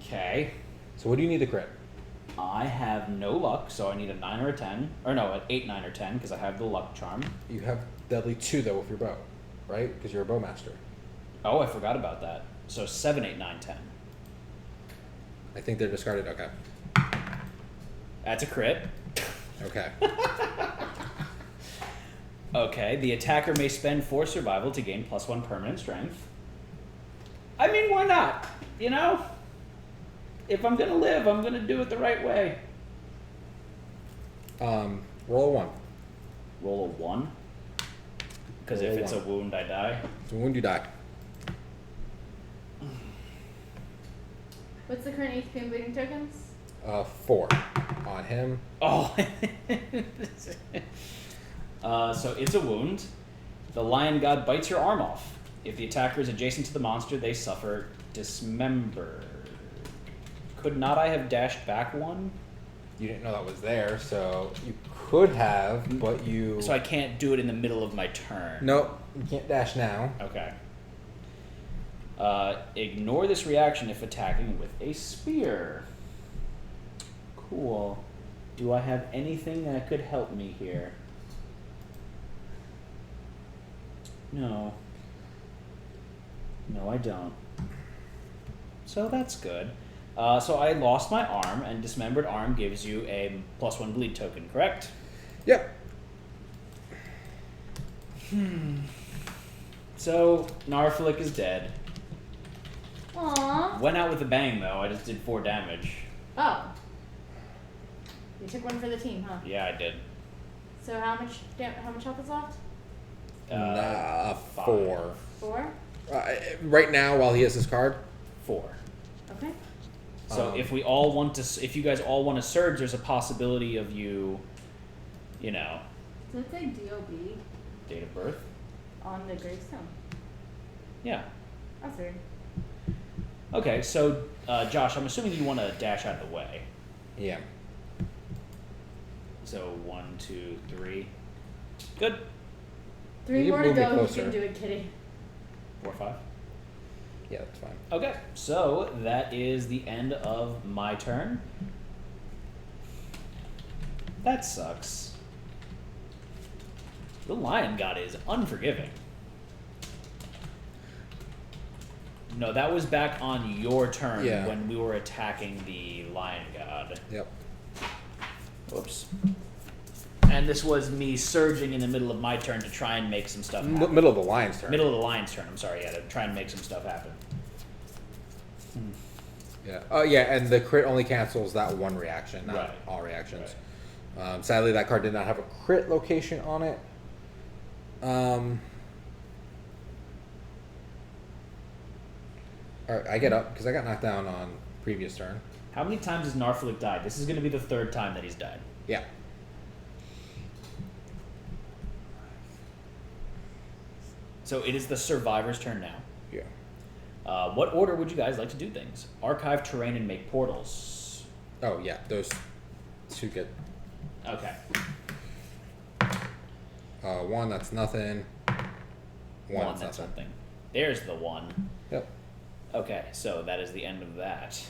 Okay. So what do you need to crit? I have no luck, so I need a 9 or a 10. Or no, an 8, 9, or 10, because I have the luck charm. You have Deadly 2, though, with your bow, right? Because you're a bowmaster. Oh, I forgot about that. So 7, 8, 9, 10. I think they're discarded. Okay. That's a crit. Okay. Okay, the attacker may spend 4 survival to gain +1 permanent strength. I mean, why not? You know? If I'm gonna live, I'm gonna do it the right way. Roll a 1. Roll a 1. Because if Roll a it's 1. a wound, I die. If you wound, you die. What's the current HP and bleeding tokens? 4 on him. Oh. So it's a wound. The lion god bites your arm off. If the attacker is adjacent to the monster, they suffer dismember. Could not I have dashed back 1? You didn't know that was there, so you could have, but you... So I can't do it in the middle of my turn. Nope, you can't dash now. Okay. Ignore this reaction if attacking with a spear. Cool. Do I have anything that could help me here? No. No, I don't. So that's good. So I lost my arm, and dismembered arm gives you a +1 bleed token, correct? Yep. So Narflick is dead. Aww. Went out with a bang, though. I just did 4 damage. Oh. You took one for the team, huh? Yeah, I did. So how much health is left? 4. 4? Right now, while he has his card, 4. Okay. So if we all want to, if you guys all want to surge, there's a possibility of you, you know, Does it say DOB date of birth. on the gravestone? Yeah. That's weird. Okay, so Josh, I'm assuming you want to dash out of the way. yeah. So 1, 2, 3. Good. 3 You more to move me go. You closer. can do it, kitty. 4, 5. Yeah, that's fine. Okay, so that is the end of my turn. That sucks. The lion god is unforgiving. No, that was back on your turn Yeah. when we were attacking the lion god. Yep. Whoops. And this was me surging in the middle of my turn to try and make some stuff happen. Middle of the lion's turn. Middle of the lion's turn, I'm sorry, yeah, to try and make some stuff happen. Yeah. Oh, yeah, and the crit only cancels that one reaction, not Right. all reactions. Sadly, that card did not have a crit location on it. Alright, I get up because I got knocked down on previous turn. How many times has Narflick died? This is going to be the third time that he's died. Yeah. So it is the survivor's turn now. Yeah. What order would you guys like to do things? Archive terrain and make portals. Oh, yeah. Those should get... Okay. 1, that's nothing. 1, That's that's nothing. something. There's the 1. Yep. Okay, so that is the end of that.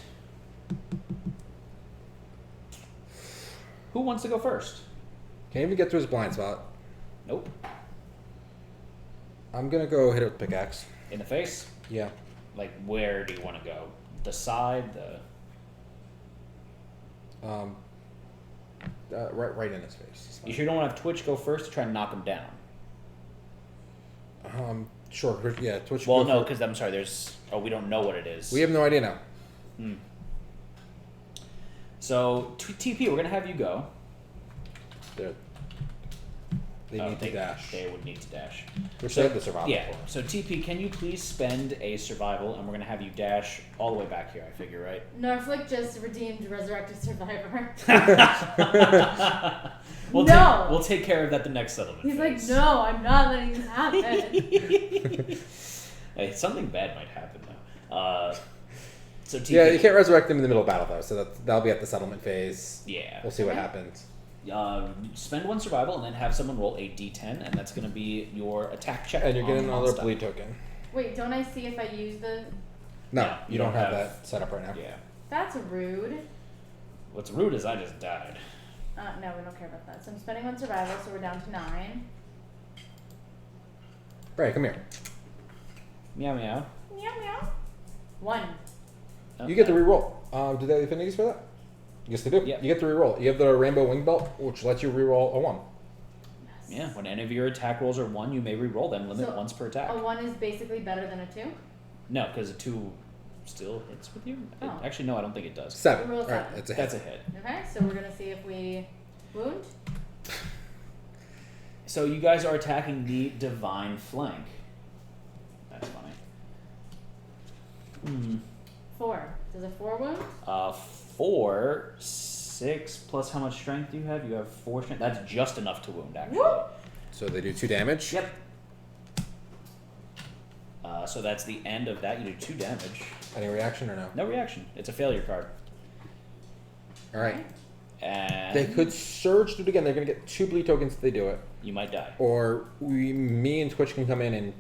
Who wants to go first? Can't even get to his blind spot. Nope. I'm gonna go hit it with pickaxe. In the face? Yeah. Like, where do you want to go? The side? The... Right in his face. It's You fine. sure you don't want to have Twitch go first to try and knock him down? Sure. Yeah, Twitch. Well, go no, for- because I'm sorry, there's... Oh, we don't know what it is. We have no idea now. Hmm. So, TP, we're going to have you go. They Oh, need to dash. They would need to dash. Which So- they have the survival Yeah, for. so TP, can you please spend a survival, and we're going to have you dash all the way back here, I figure, right? Norfolk just redeemed Resurrected Survivor. We'll No! we'll take care of that the next settlement He's like, phase. no, I'm not letting this happen. Hey, something bad might happen, though. So TP... Yeah, you can't resurrect them in the middle of battle though, so that'll be at the settlement phase. Yeah. We'll see what Okay. happens. Spend 1 survival, and then have someone roll a d10, and that's going to be your attack check. And you're getting on another non-stop. bleed token. Wait, don't I see if I use the... No, Yeah, you don't have that set up right now. Yeah. That's rude. What's rude is I just died. No, we don't care about that. So I'm spending 1 survival, so we're down to 9. Right, come here. Meow meow. Meow meow. 1. You get to reroll. Do they have affinities for that? Yes, they do. Yeah. You get to reroll. You have the rainbow wing belt, which lets you reroll a 1. Yeah, when any of your attack rolls are 1, you may re-roll them. Limit So, once per attack. A 1 is basically better than a 2? No, because a 2 still hits with you. Oh. Actually, no, I don't think it does. 7. Reroll All right, 7. it's a hit. That's a hit. Okay, so we're gonna see if we wound. So you guys are attacking the divine flank. That's funny. 4. Does a 4 wound? 4, 6 plus how much strength do you have? You have 4 strength. That's just enough to wound, actually. Woo! So they do 2 damage. Yep. So that's the end of that. You do 2 damage. Any reaction or no? No reaction. It's a failure card. All right. And They could surge, do it again. They're going to get 2 bleed tokens if they do it. you might die. Or me and Twitch can come in and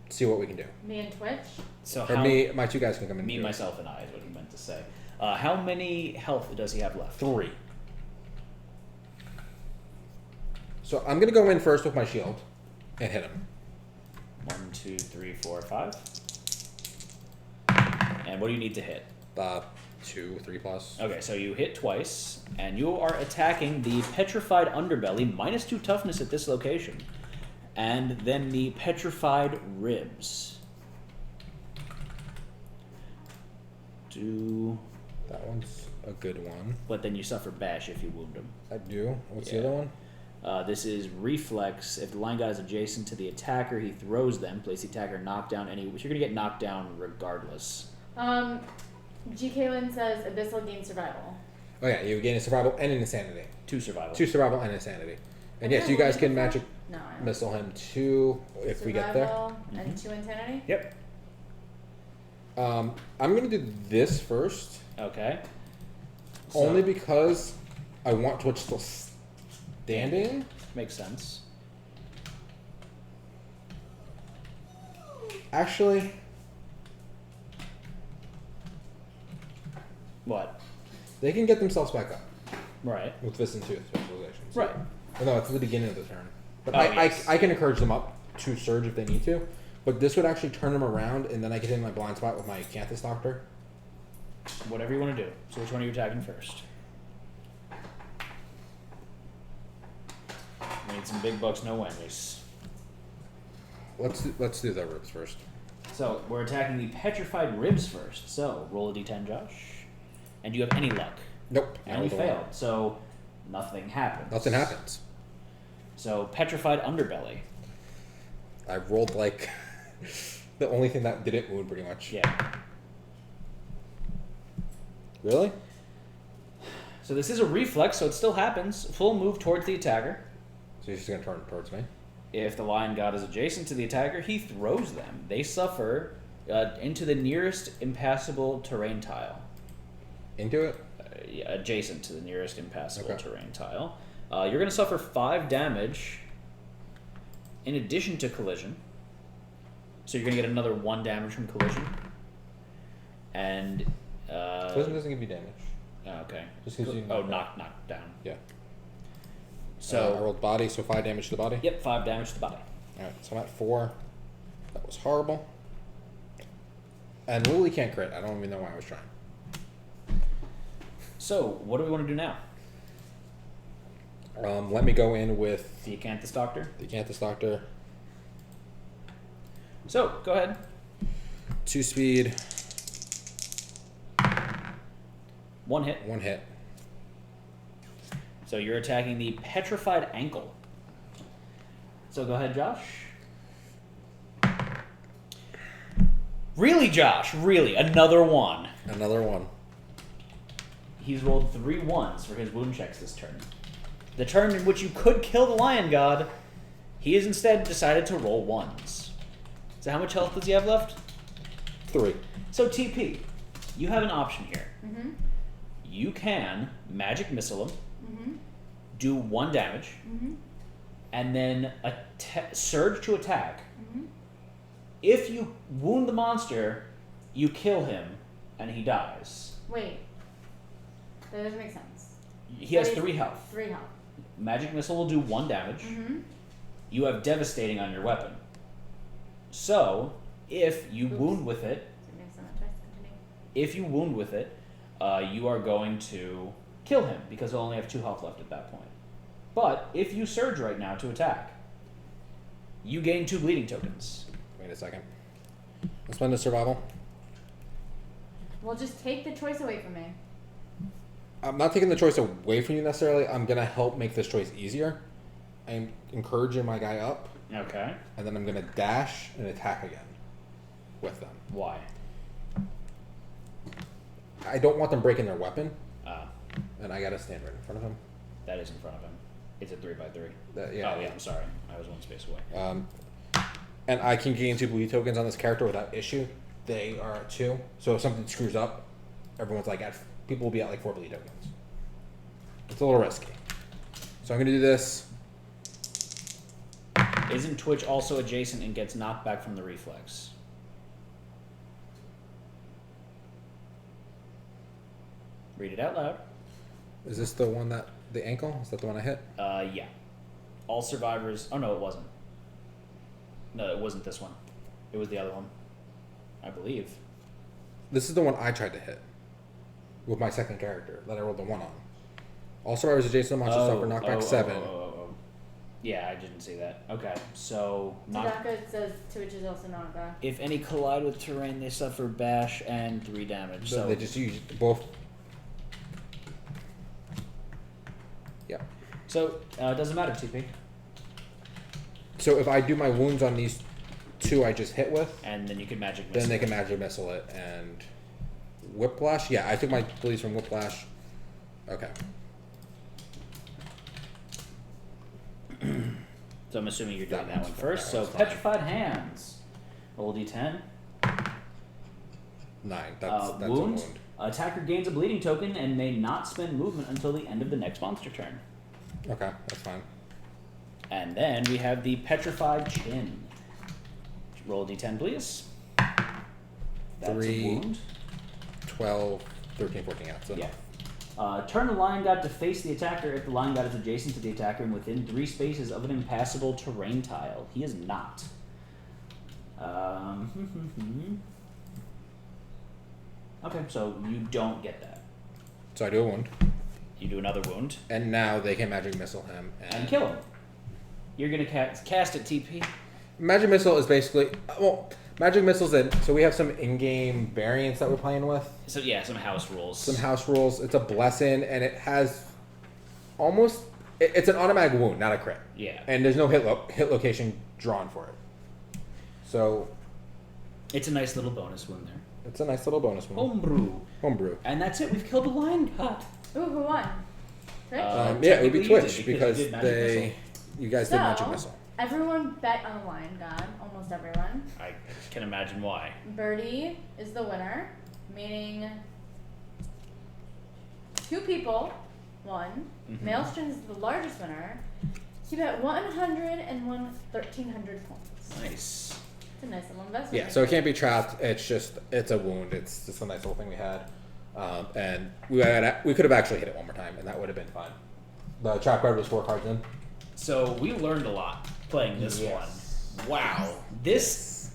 see what we can do. Me and Twitch. So Or how my 2 guys can come in. me, and do it. myself, and I is what he meant to say. How many health does he have left? 3. So I'm going to go in first with my shield and hit him. 1, 2, 3, 4, 5. And what do you need to hit? 2, 3 plus. Okay, so you hit twice, and you are attacking the petrified underbelly, -2 toughness at this location, and then the petrified ribs. That one's a good one. But then you suffer bash if you wound him. I do. What's Yeah. the other one? This is reflex. If the line guy is adjacent to the attacker, he throws them. Place the attacker knocked down. Which you're gonna get knocked down regardless. GK Lynn says Abyssal gains survival. Oh yeah, you gain a survival and an insanity. 2 survival. 2 survival and insanity. And Okay, yes, you what guys is can it for? magic No. I don't. missile him 2 if we get there. Survival and 2 insanity. Yep. I'm gonna do this first, Okay. only So- because I want Twitch still standing. Makes sense. Actually, What? they can get themselves back up Right. with this and 2 specializations. Right. Well, no, it's the beginning of the turn. But Oh, yes. I can encourage them up to surge if they need to. But this would actually turn them around, and then I get in my blind spot with my Canthus Doctor. Whatever you want to do. So which one are you attacking first? We need some big bucks, no whammies. Let's do the ribs first. So we're attacking the petrified ribs first. So roll a d10, Josh. And do you have any luck? Nope. And you failed. So nothing happens. Nothing happens. So petrified underbelly. I rolled like the only thing that didn't wound pretty much. Yeah. Really? So this is a reflex, so it still happens. Full move towards the attacker. So he's just gonna turn towards me. If the lion god is adjacent to the attacker, he throws them. They suffer into the nearest impassable terrain tile. Into it? Yeah, adjacent to the nearest impassable Okay. terrain tile. You're going to suffer 5 damage in addition to collision. So you're going to get another 1 damage from collision. And... Collision doesn't give you damage. okay. Just gives you knock down. Yeah. So I rolled body, so 5 damage to the body. Yep, 5 damage to the body. Alright, so I'm at 4. That was horrible. And Lily can't crit. I don't even know why I was trying. So, what do we want to do now? Let me go in with The Acanthus Doctor? the Acanthus Doctor. So, go ahead. 2 speed, 1 hit. 1 hit. So you're attacking the petrified ankle. So go ahead, Josh. Really, Josh? Really? Another 1. Another 1. He's rolled 3 1s for his wound checks this turn. The turn in which you could kill the lion god, he has instead decided to roll 1s. So how much health does he have left? 3. So TP, you have an option here. Mm-hmm. You can magic missile him, Mm-hmm. do 1 damage, Mm-hmm. and then surge to attack. Mm-hmm. If you wound the monster, you kill him, and he dies. Wait. That doesn't make sense. He has That is 3 health. 3 health. Magic missile will do 1 damage. Mm-hmm. You have devastating on your weapon. So, if you wound with it, It makes so much sense. Continue. if you wound with it, you are going to kill him because he'll only have 2 health left at that point. But if you surge right now to attack, you gain 2 bleeding tokens. Wait a second. Let's spend a survival. Well, just take the choice away from me. I'm not taking the choice away from you necessarily. I'm going to help make this choice easier. I'm encouraging my guy up, Okay. and then I'm going to dash and attack again with them. Why? I don't want them breaking their weapon, Ah, and I got to stand right in front of him. that is in front of him. It's a 3x3. Yeah. Oh yeah, I'm sorry. I was 1 space away. And I can gain 2 bleed tokens on this character without issue. They are at 2. So if something screws up, everyone's like people will be at like 4 bleed tokens. It's a little risky. So I'm gonna do this. Isn't Twitch also adjacent and gets knocked back from the reflex? Read it out loud. Is this the one that the ankle? Is that the one I hit? Yeah. All survivors. Oh no, it wasn't. No, it wasn't this one. It was the other one. I believe. This is the one I tried to hit with my second character that I rolled the 1 on. All survivors adjacent to monsters suffer knockback 7. Yeah, I didn't see that. Okay, so knock. Tadaka says Twitch is also knockback. If any collide with terrain, they suffer bash and 3 damage. So So they just use both. Yeah. So it doesn't matter, TP. So if I do my wounds on these 2 I just hit with, And then you can magic then missile. they can magic missile it and whiplash. Yeah, I took my bleeds from whiplash. Okay. So I'm assuming you're doing That that one's one fine. first. That So one's fine. petrified hands. Roll d10. 9. That's Wound. a wound. Attacker gains a bleeding token and may not spend movement until the end of the next monster turn. Okay, that's fine. And then we have the petrified chin. Roll a d10, please. That's 3, a wound. 12, 13, 14. Yeah, so Yeah. Turn the lion god to face the attacker if the lion god is adjacent to the attacker and within 3 spaces of an impassable terrain tile. He is not. Okay, so you don't get that. So I do a wound. You do another wound And now they can magic missile him. and kill him. You're gonna cast it, TP. Magic missile is basically magic missiles. So we have some in-game variants that we're playing with. So yeah, some house rules. Some house rules. It's a blessing, and it has almost. It's an automatic wound, not a crit. Yeah. And there's no hit location drawn for it. So It's a nice little bonus wound there. It's a nice little bonus one. Homebrew. And that's it. We've killed the lion god. Ooh, who won? Twitch? Yeah, it would be technically you Twitch did because you did magic missile. you guys did magic So, missile. everyone bet on the lion god. Almost everyone. I can imagine why. Birdie is the winner, meaning 2 people won. Maelstrom is the largest winner. He bet 100 and won 1,300 points. Nice. It's a nice little investment. Yeah, so it can't be trapped. It's a wound. It's just a nice little thing we had, and we could have actually hit it one more time, and that would have been fine. The trap card was 4 cards in. So we learned a lot playing this Yes. one. Wow. This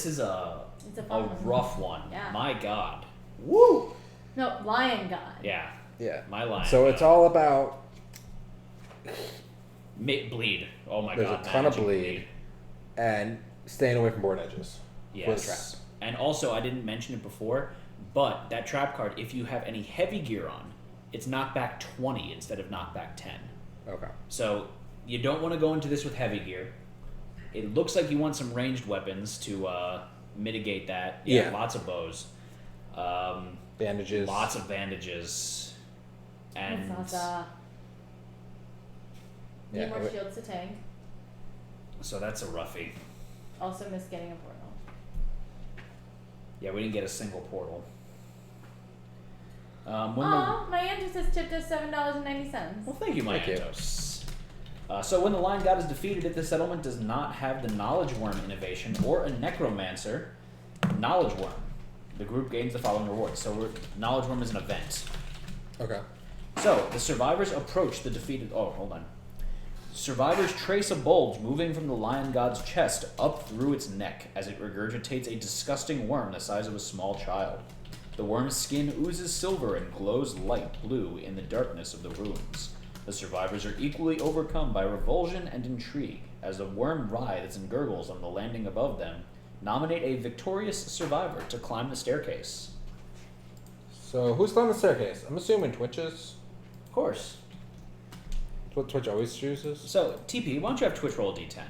is a It's a fun one. rough one. Yeah. My God. Woo! No, lion god. Yeah. Yeah. My line. So it's all about. Bleed. Oh my There's God. a ton of magic bleed, and staying away from board edges. For the trap. Yes. And also, I didn't mention it before, but that trap card, if you have any heavy gear on, it's knockback 20 instead of knockback 10. Okay. So you don't want to go into this with heavy gear. It looks like you want some ranged weapons to mitigate that. Yeah. Lots of bows. Bandages. Lots of bandages. And Need Yeah, more wait. shields to tank. so that's a roughie. Also missed getting a portal. Yeah, we didn't get a single portal. Aw, my Andrew says tipped us $7.90. Well, thank you, Thank you. Myantos. So when the lion god is defeated, if the settlement does not have the knowledge worm innovation or a necromancer knowledge worm, the group gains the following rewards. So knowledge worm is an event. Okay. So the survivors approach the defeated. Oh, hold on. Survivors trace a bulge moving from the lion god's chest up through its neck as it regurgitates a disgusting worm the size of a small child. The worm's skin oozes silver and glows light blue in the darkness of the ruins. The survivors are equally overcome by revulsion and intrigue as the worm writhes and gurgles on the landing above them. Nominate a victorious survivor to climb the staircase. So who's on the staircase? I'm assuming Twitch's. Of course. That's what Twitch always chooses. So, TP, why don't you have Twitch roll a d10?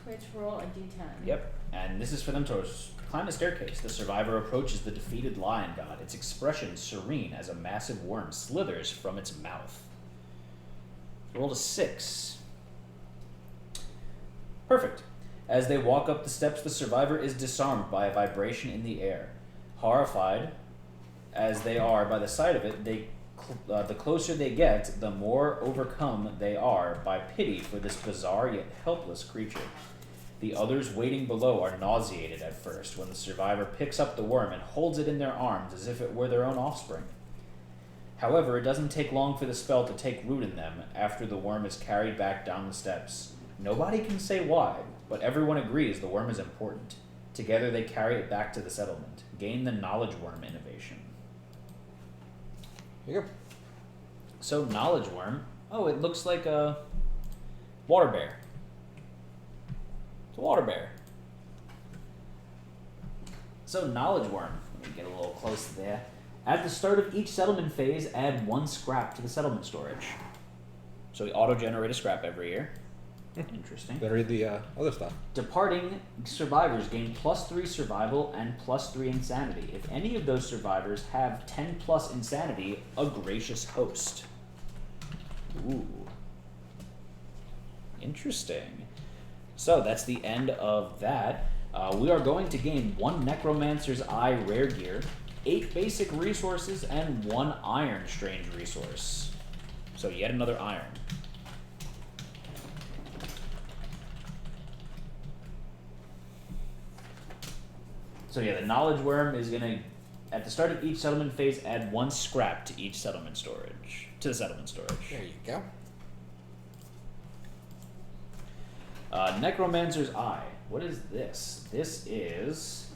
Twitch roll a d10. Yep. And this is for them to climb the staircase. The survivor approaches the defeated lion god, its expression serene as a massive worm slithers from its mouth. Rolled a 6. Perfect. As they walk up the steps, the survivor is disarmed by a vibration in the air. Horrified as they are by the sight of it, the closer they get, the more overcome they are by pity for this bizarre yet helpless creature. The others waiting below are nauseated at first when the survivor picks up the worm and holds it in their arms as if it were their own offspring. However, it doesn't take long for the spell to take root in them after the worm is carried back down the steps. Nobody can say why, but everyone agrees the worm is important. Together they carry it back to the settlement. Gain the knowledge worm innovation. Here you go. So, knowledge worm. Oh, it looks like a water bear. It's a water bear. So, knowledge worm. Let me get a little close there. At the start of each settlement phase, add 1 scrap to the settlement storage. So, we auto-generate a scrap every year. Interesting. Then read the other stuff. Departing survivors gain +3 survival and +3 insanity. If any of those survivors have 10+ insanity, a gracious host. Ooh. Interesting. So that's the end of that. We are going to gain 1 Necromancer's Eye rare gear, 8 basic resources, and 1 Iron strange resource. So yet another iron. So yeah, the knowledge worm is gonna, at the start of each settlement phase, add 1 scrap to each settlement storage. To the settlement storage. There you go. Necromancer's Eye. What is this? This is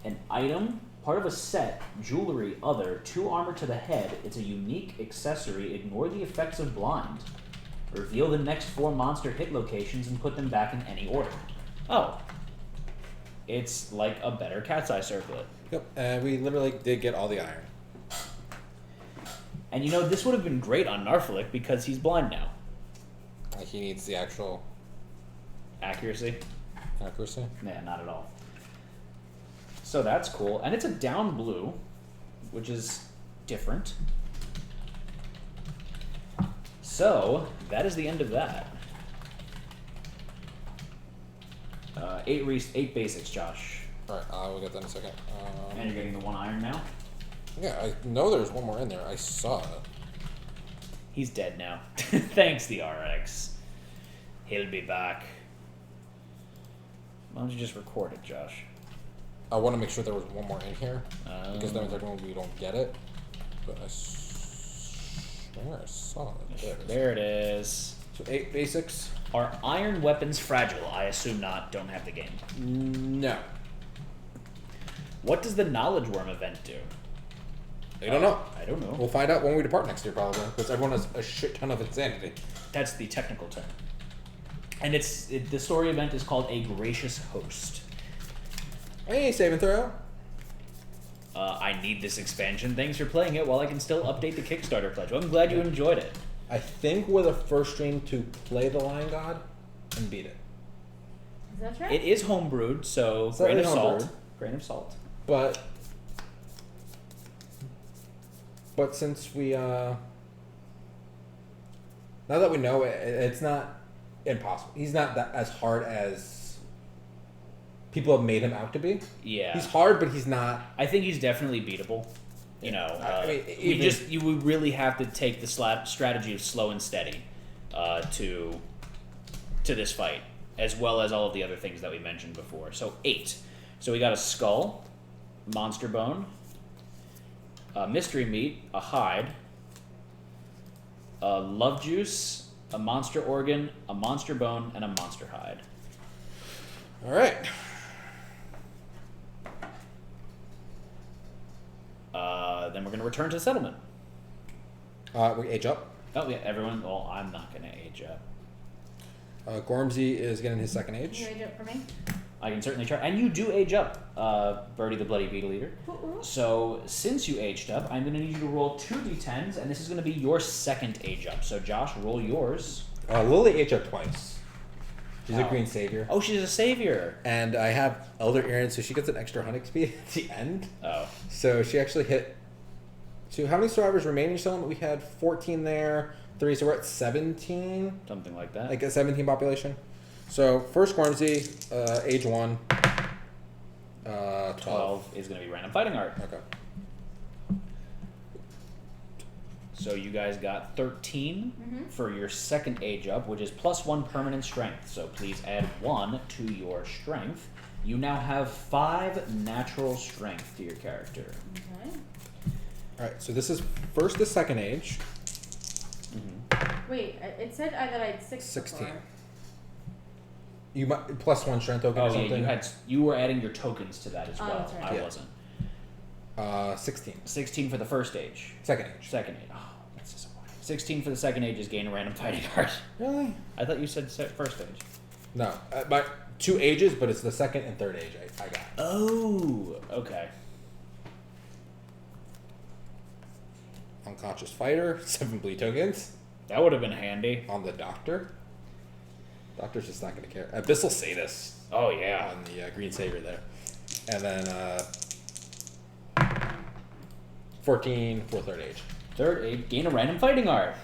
an item, part of a set, jewelry, other, 2 armor to the head. It's a unique accessory. Ignore the effects of blind. Reveal the next 4 monster hit locations and put them back in any order. Oh. It's like a better cat's eye circlet. Yep, and we literally did get all the iron. And you know, this would have been great on Narflick because he's blind now. He needs the actual Accuracy? accuracy. Yeah, not at all. So that's cool. And it's a down blue, which is different. So that is the end of that. 8 basics, Josh. Alright, I will get that in a second. And you're getting the 1 iron now? Yeah, I know there's one more in there. I saw it. He's dead now. Thanks, the RX. He'll be back. Why don't you just record it, Josh? I want to make sure there was one more in here. Because then we don't get it. But I swear I saw it. There it is. So 8 basics? Are iron weapons fragile? I assume not. Don't have the game. No. What does the knowledge worm event do? I don't know. I don't know. We'll find out when we depart next year, probably. Because everyone has a shit ton of insanity. That's the technical term. And the story event is called A Gracious Host. Hey, save and throw. I need this expansion. Thanks for playing it while I can still update the Kickstarter pledge. Well, I'm glad you enjoyed it. I think we're the first stream to play the Lion God and beat it. Is that right? It is homebrewed, so Slightly grain of salt. homebrewed. Grain of salt. But since we now that we know it, it's not impossible. He's not that as hard as people have made him out to be. Yeah. He's hard, but he's not. I think he's definitely beatable. You know, I mean, you would really have to take the strategy of slow and steady to this fight, as well as all of the other things that we mentioned before. So 8. So we got a skull, monster bone, a mystery meat, a hide, a love juice, a monster organ, a monster bone, and a monster hide. All right. Then we're going to return to the settlement. We age up. Oh, yeah, everyone. Well, I'm not going to age up. Gormsey is getting his second Can age. you age up for me? I can certainly try. And you do age up, Birdie the Bloody Beetle Eater. Ooh. So, since you aged up, I'm going to need you to roll 2 d10s, and this is going to be your second age up. So, Josh, roll yours. Lily aged up twice. She's How? a green savior. Oh, she's a savior. And I have Elder Erin, so she gets an extra hunting speed at the end. Oh. So she actually hit. So how many survivors remaining settlement? We had 14 there, 3, so we're at 17. Something like that. Like a 17 population. So first Gormsey, age 1. 12 is going to be random fighting art. Okay. So, you guys got 13 Mm-hmm. for your second age up, which is +1 permanent strength. So, please add 1 to your strength. You now have 5 natural strength to your character. Okay. All right. So this is first the second age. Wait, it said that I had 6 16. before. You might +1 strength token or Oh, something. yeah, you were adding your tokens to that as Oh, well. that's right. I Yeah. wasn't. 16. 16 for the first age. Second age. Second age. Oh, that's disappointing. 16 for the second age is gain a random fighting art. Really? I thought you said first age. No, but 2 ages, but it's the second and third age I got. Oh, okay. Unconscious fighter, 7 bleed tokens That would have been handy. on the doctor. Doctor's just not going to care. Abyssal Sadist Oh, yeah. on the green savior there, and then 14 for third age. Third age, gain a random fighting art.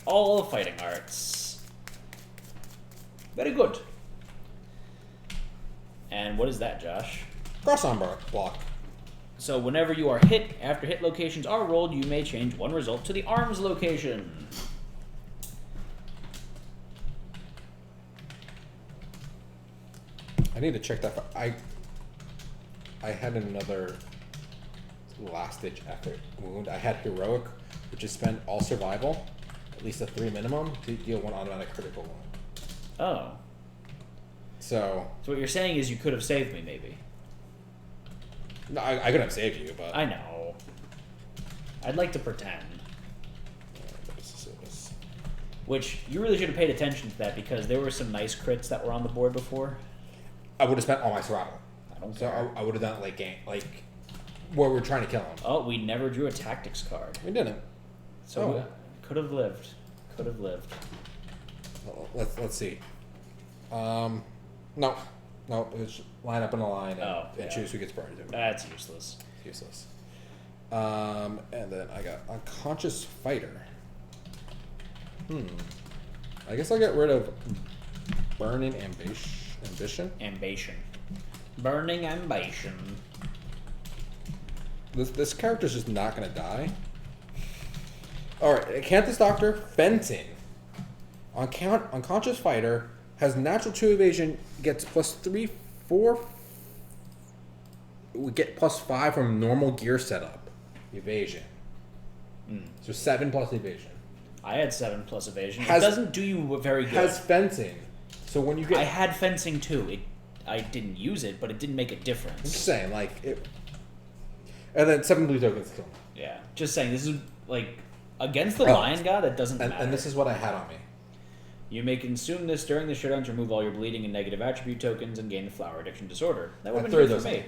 All fighting arts. Very good. And what is that, Josh? Cross arm block. So whenever you are hit, after hit locations are rolled, you may change one result to the arms location. I need to check that. I had another last ditch effort wound. I had heroic, which is spend all survival, at least a 3 minimum, to deal 1 automatic critical wound. Oh. So So what you're saying is you could have saved me, maybe. no, I couldn't have saved you, but I know. I'd like to pretend. Which, you really should have paid attention to that because there were some nice crits that were on the board before. I would have spent all my survival. I don't So care. I would have done it like game, like where we're trying to kill him. Oh, we never drew a tactics card. We didn't. So Oh. could have lived. Could have lived. Let's see. No. Nope, it's line up in a line and yeah. choose who gets priority token. That's useless. Useless. And then I got unconscious fighter. I guess I'll get rid of burning ambition. Ambition. Burning ambition. This character's just not gonna die. Alright, Acanthus Doctor, fencing. Unconscious fighter has natural 2 evasion, gets +3, 4. We get +5 from normal gear setup. Evasion. So 7 plus evasion. I had 7 plus evasion. It doesn't do you very good. Has fencing. So when you get... I had fencing too. I didn't use it, but it didn't make a difference. I'm just saying, like... And then 7 blue tokens kill. Yeah. Just saying, this is, like, against the Lion God, it doesn't matter. And this is what I had on me. You may consume this during the showdown to remove all your bleeding and negative attribute tokens and gain the flower addiction disorder. That would have been good for me.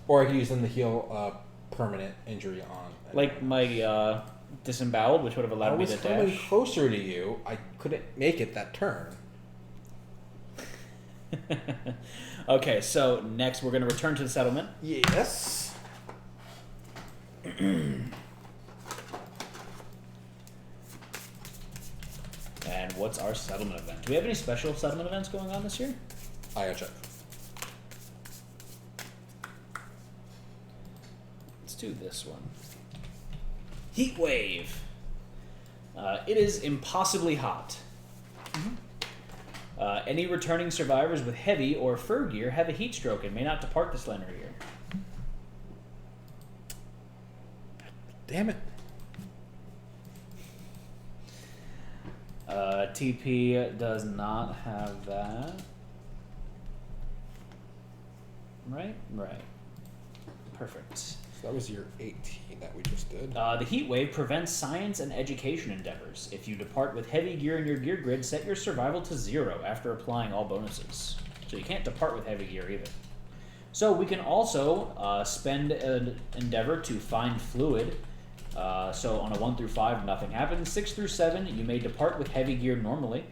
Or I could use them to heal permanent injury on. Like my disemboweled, which would have allowed me to dash. I was coming closer to you. I couldn't make it that turn. Okay, so next we're going to return to the settlement. Yes. And what's our settlement event? Do we have any special settlement events going on this year? I gotta check. Let's do this one. Heat wave. It is impossibly hot. Any returning survivors with heavy or fur gear have a heat stroke and may not depart this land or year. Damn it. TP does not have that. Right? Right. Perfect. So that was your 18 that we just did. The heat wave prevents science and education endeavors. If you depart with heavy gear in your gear grid, set your survival to 0 after applying all bonuses. So you can't depart with heavy gear either. So we can also spend an endeavor to find fluid. So on a 1 through 5, nothing happens. 6 through 7, you may depart with heavy gear normally.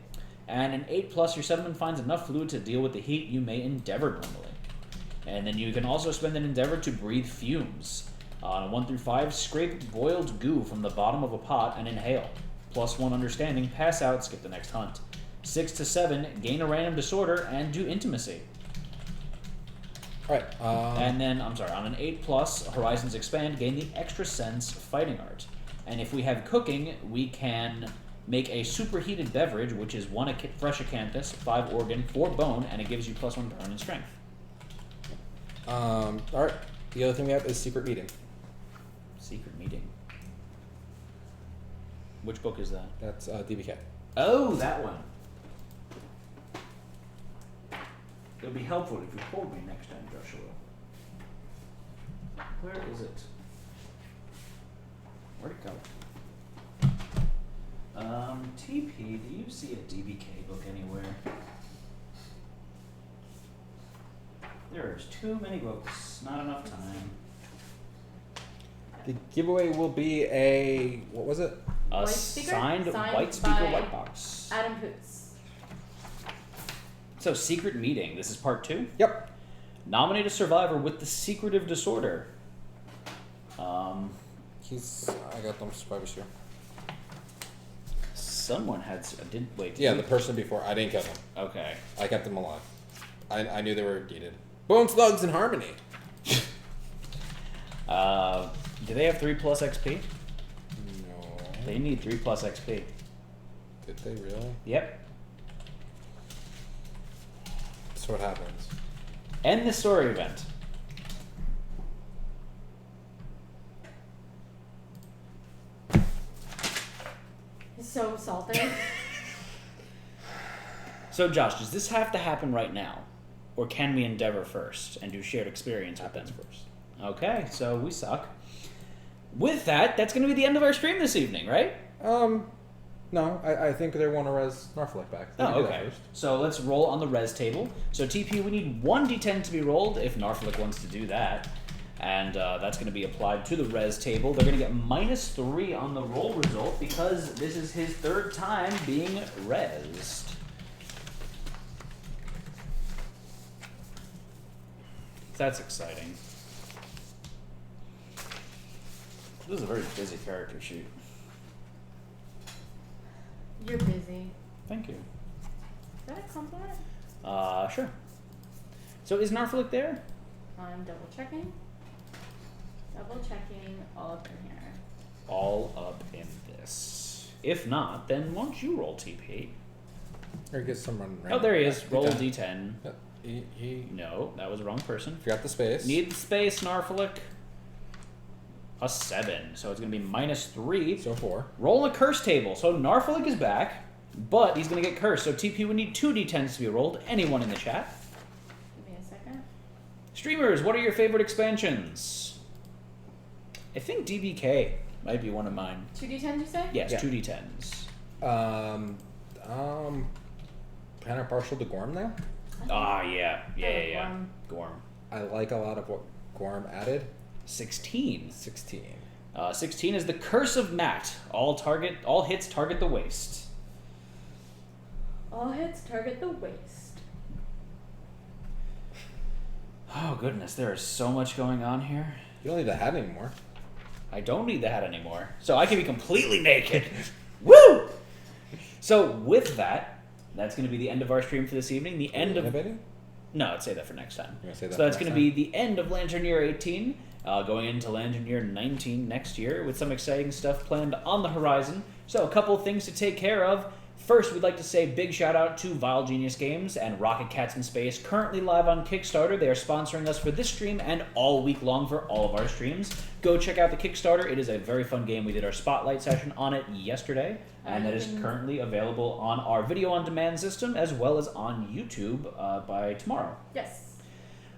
And an 8 plus, your settlement finds enough fluid to deal with the heat, you may endeavor normally. And then you can also spend an endeavor to breathe fumes. On a 1 through 5, scrape boiled goo from the bottom of a pot and inhale. +1 understanding, pass out, skip the next hunt. 6 to 7, gain a random disorder and do intimacy. Alright. And then, I'm sorry, on an 8 plus, Horizons Expand, gain the Extra Sense Fighting Art. And if we have cooking, we can make a superheated beverage, which is 1 fresh acanthus, 5 organ, 4 bone, and it gives you +1 burn and strength. Alright. The other thing we have is secret meeting. Secret meeting. Which book is that? That's DBK. Oh, that one. It would be helpful if you told me next time, Joshua. Where is it? Where'd it go? TP, do you see a DBK book anywhere? There's too many books, not enough time. The giveaway will be a... What was it? A White speaker? signed white speaker by white box. Adam Hoots. So, secret meeting. This is part 2? Yep. Nominate a survivor with the secretive disorder. I got them survivors here. Someone had... Wait. Yeah, the person before. I didn't kill them. Okay. I kept them alive. I knew they were needed. Bone slugs in harmony. Do they have 3 plus XP? No. They need 3 plus XP. Did they really? Yep. That's what happens. End the story event. It's so salty. So, Josh, does this have to happen right now? Or can we endeavor first and do shared experience with them? Happens first. Okay, so we suck. With that, that's going to be the end of our stream this evening, right? No, I think they want to res Narflick back. Oh, okay. So let's roll on the res table. So TP, we need 1d10 to be rolled if Narflick wants to do that. And that's going to be applied to the res table. They're going to get -3 on the roll result because this is his 3rd time being resed. That's exciting. This is a very busy character sheet. You're busy. Thank you. Is that a compliment? Sure. So is Narflick there? I'm double checking. Double checking all up in here. All up in this. If not, then why don't you roll TP? Or get someone. Oh, there he is. D10. Roll D10. He No, that was the wrong person. forgot the space. Need the space, Narflick. A 7, so it's going to be -3. So 4. Roll a curse table. So Narflick is back, but he's going to get cursed. So TP would need 2 D10s to be rolled. Anyone in the chat? Give me a second. Streamers, what are your favorite expansions? I think DBK might be one of mine. 2d10, you say? Yes, Yeah. 2 D10s. Kind of partial to Gorm now. Ah, yeah. Gorm. Gorm. I like a lot of what Gorm added. 16. 16. 16 is the Curse of Matt. All hits target the waist. All hits target the waist. Oh, goodness, there is so much going on here. You don't need the hat anymore. I don't need the hat anymore, so I can be completely naked. Woo! So with that, that's going to be the end of our stream for this evening. The end of... Innovating? No, I'd say that for next time. You're gonna say that So for that's next going to time? be the end of Lantern Year 18, going into Lantern Year 19 next year with some exciting stuff planned on the horizon. So a couple things to take care of. First, we'd like to say big shout out to Vile Genius Games and Rocket Cats in Space, currently live on Kickstarter. They are sponsoring us for this stream and all week long for all of our streams. Go check out the Kickstarter. It is a very fun game. We did our spotlight session on it yesterday, and that is currently available on our video on demand system as well as on YouTube by tomorrow. Yes.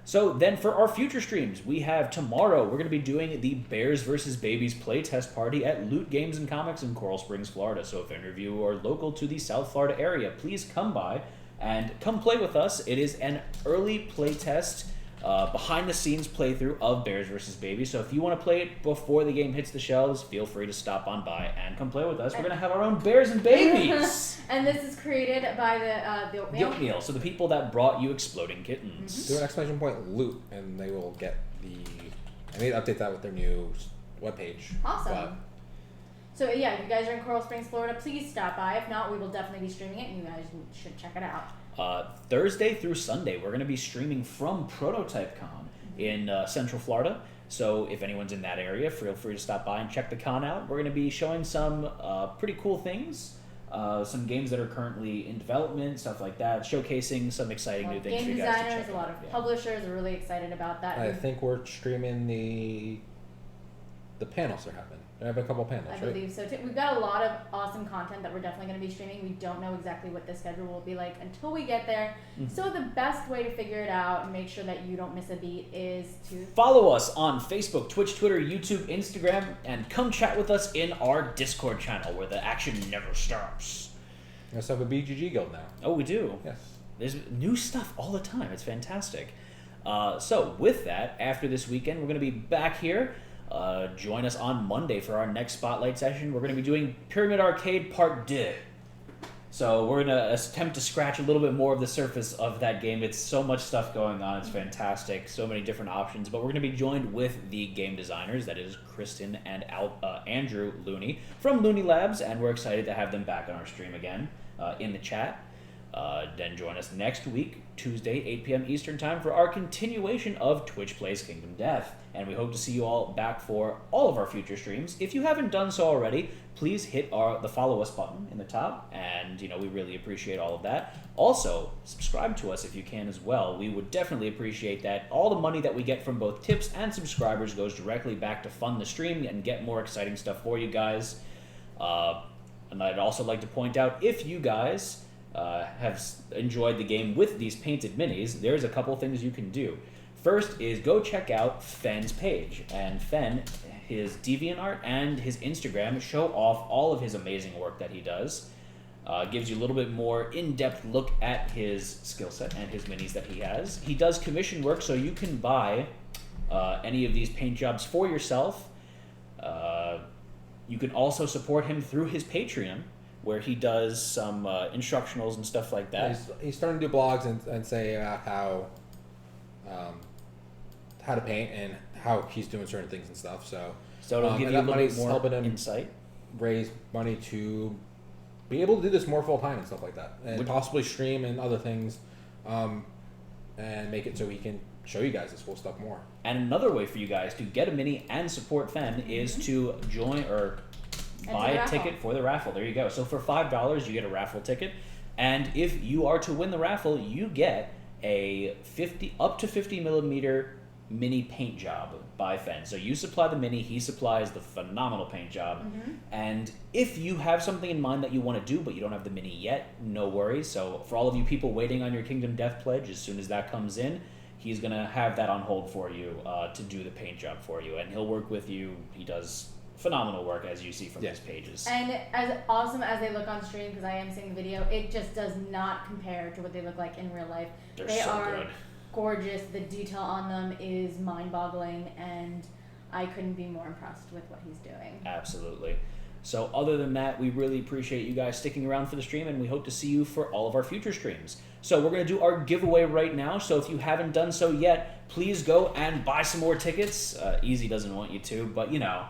So then for our future streams, we have tomorrow, we're going to be doing the Bears vs. Babies playtest party at Loot Games and Comics in Coral Springs, Florida. So if any of you are local to the South Florida area, please come by and come play with us. It is an early playtest, behind-the-scenes playthrough of Bears vs. Babies. So if you want to play it before the game hits the shelves, feel free to stop on by and come play with us. We're going to have our own Bears and Babies. And this is created by the The Oatmeal. Oatmeal, so the people that brought you Exploding Kittens. Do an exclamation point loot, and they will get the. I need to update that with their new webpage. Awesome. But So yeah, if you guys are in Coral Springs, Florida, please stop by. If not, we will definitely be streaming it, and you guys should check it out. Thursday through Sunday, we're going to be streaming from Prototype Con in Central Florida. So if anyone's in that area, feel free to stop by and check the con out. We're going to be showing some pretty cool things, some games that are currently in development, stuff like that, showcasing some exciting new things for Game you guys to designers, check a lot out. of Yeah. publishers are really excited about that. I think we're streaming the panels are happening. There have been a couple panels, I right? believe so too. We've got a lot of awesome content that we're definitely going to be streaming. We don't know exactly what the schedule will be like until we get there. Mhm. So the best way to figure it out and make sure that you don't miss a beat is to Follow us on Facebook, Twitch, Twitter, YouTube, Instagram, and come chat with us in our Discord channel where the action never stops. We also have a BGG guild now. Oh, we do. Yes. There's new stuff all the time. It's fantastic. So with that, after this weekend, we're going to be back here. Join us on Monday for our next Spotlight session. We're going to be doing Pyramid Arcade Part 2. So we're going to attempt to scratch a little bit more of the surface of that game. It's so much stuff going on. It's fantastic. So many different options. But we're going to be joined with the game designers. That is Kristen and Andrew Looney from Looney Labs. And we're excited to have them back on our stream again in the chat. Then join us next week, Tuesday, 8 p.m. Eastern Time, for our continuation of Twitch Plays Kingdom Death. And we hope to see you all back for all of our future streams. If you haven't done so already, please hit the follow us button in the top, and we really appreciate all of that. Also, subscribe to us if you can as well. We would definitely appreciate that. All the money that we get from both tips and subscribers goes directly back to fund the stream and get more exciting stuff for you guys. And I'd also like to point out, if you guys have enjoyed the game with these painted minis, there's a couple things you can do. First is go check out Fen's page, and Fen, his DeviantArt and his Instagram show off all of his amazing work that he does. Gives you a little bit more in-depth look at his skill set and his minis that he has. He does commission work, so you can buy any of these paint jobs for yourself. You can also support him through his Patreon, where he does some instructionals and stuff like that. He's starting to do blogs and say how how to paint and how he's doing certain things and stuff. So it'll give and you a that little bit money's more helping him insight. raise money to be able to do this more full time and stuff like that, and possibly stream and other things, and make it so he can show you guys this cool stuff more. And another way for you guys to get a mini and support Fen is to join or buy a ticket for the raffle. There you go. So for $5, you get a raffle ticket, and if you are to win the raffle, you get a up to 50 millimeter mini paint job by Fen. So you supply the mini, he supplies the phenomenal paint job. And if you have something in mind that you want to do but you don't have the mini yet, no worries. So for all of you people waiting on your Kingdom Death pledge, as soon as that comes in, he's going to have that on hold for you to do the paint job for you, and he'll work with you. He does phenomenal work, as you see from his pages. And as awesome as they look on stream, because I am seeing the video, it just does not compare to what they look like in real life. They so are good. Gorgeous. The detail on them is mind-boggling, and I couldn't be more impressed with what he's doing. Absolutely. So other than that, we really appreciate you guys sticking around for the stream, and we hope to see you for all of our future streams. So we're going to do our giveaway right now, so if you haven't done so yet, please go and buy some more tickets. Easy doesn't want you to, but you know,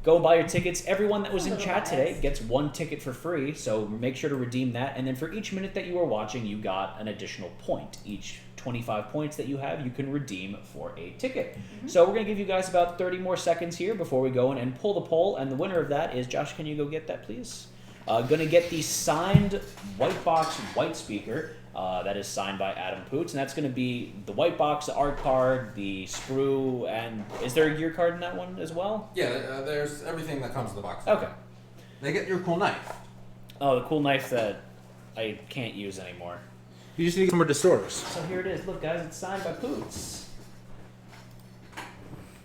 go buy your tickets. Everyone that was in chat today gets 1 ticket for free, so make sure to redeem that. And then for each minute that you are watching, you got an additional point. Each 25 points that you have, you can redeem for a ticket. So we're going to give you guys about 30 more seconds here before we go in and pull the poll, and the winner of that is, Josh, can you go get that, please? Going to get the signed white box white speaker. That is signed by Adam Poots, and that's going to be the white box, the art card, the sprue, and is there a gear card in that one as well? Yeah, there's everything that comes in the box. Okay. They get your cool knife. Oh, the cool knife that I can't use anymore. You just need some more distorters. So here it is. Look, guys, it's signed by Poots.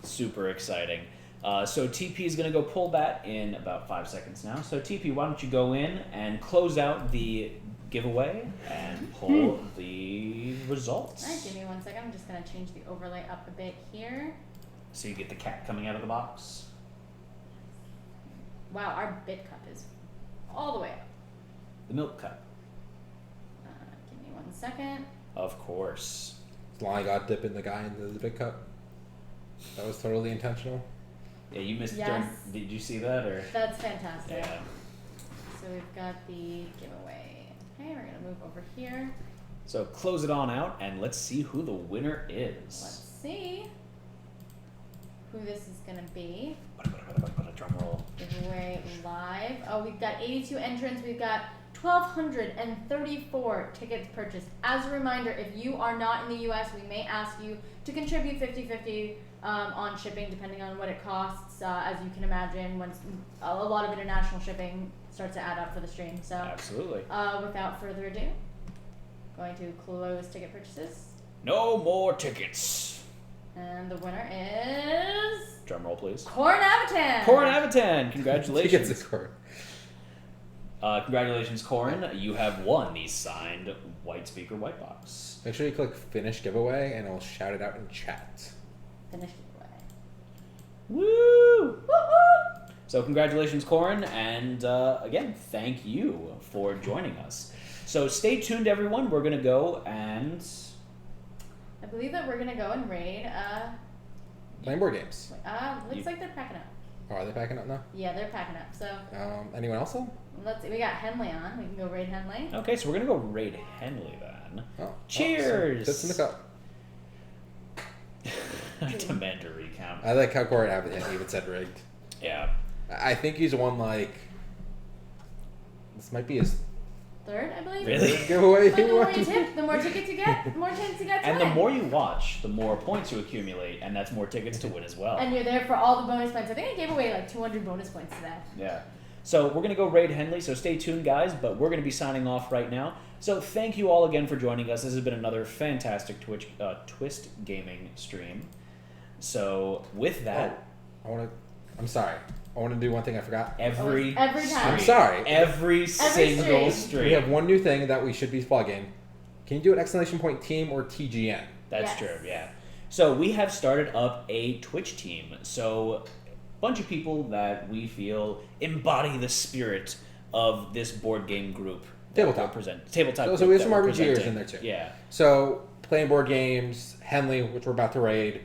Super exciting. So TP is going to go pull that in about 5 seconds now. So TP, why don't you go in and close out the giveaway and pull the results. All right, give me 1 second. I'm just going to change the overlay up a bit here. So you get the cat coming out of the box. Wow, our bit cup is all the way up. The milk cup. Give me 1 second. Of course. I got dipping the guy into the big cup. That was totally intentional. Yeah, you missed Yes. Did you see that? Or That's fantastic. yeah. So we've got the giveaway. Okay, we're going to move over here. So close it on out and let's see who the winner is. Let's see who this is going to be. Drum roll. Giveaway live. Oh, we've got 82 entrants. We've got 1,234 tickets purchased. As a reminder, if you are not in the U.S., we may ask you to contribute 50-50 on shipping, depending on what it costs. As you can imagine, once a lot of international shipping starts to add up for the stream. So, Absolutely. without further ado, going to close ticket purchases. No more tickets. And the winner is Drum roll, please. Corin Avitan. Corin Avitan, He congratulations. gets the card. Congratulations, Corin. You have won the signed white speaker white box. Make sure you click finish giveaway and it'll shout it out in chat. Finish giveaway. Woo! Woo-hoo! So congratulations, Corin, and again, thank you for joining us. So stay tuned, everyone. We're going to go and... I believe that we're gonna go and raid. Playing board games. Looks like they're packing up. Oh, are they packing up now? Yeah, they're packing up. So Anyone else on? let's see. We got Henley on. We can go raid Henley. Okay, so we're going to go raid Henley then. Oh, Cheers! Fits in the cup. I demand a recount. I like how Corey even said rigged. Yeah. I think he's won like. This might be his Third, I believe. Really? giveaway. But the more you tip, the more tickets you get, the more chance you get to And win. the more you watch, the more points you accumulate, and that's more tickets to win as well. And you're there for all the bonus points. I think I gave away like 200 bonus points today. Yeah. So we're going to go raid Henley, so stay tuned, guys, but we're going to be signing off right now. So thank you all again for joining us. This has been another fantastic Twist Gaming stream. So with that... I'm sorry. I want to do one thing I forgot. Every Every time. stream, I'm sorry. Every single stream. We have one new thing that we should be plugging. Can you do an exclamation point team or TGN? That's Yes. true, yeah. So we have started up a Twitch team. So a bunch of people that we feel embody the spirit of this board game group. that Tabletop. we're Tabletop. So group we have that some we're RPGers presenting. in there too. Yeah. So playing board games, Henley, which we're about to raid,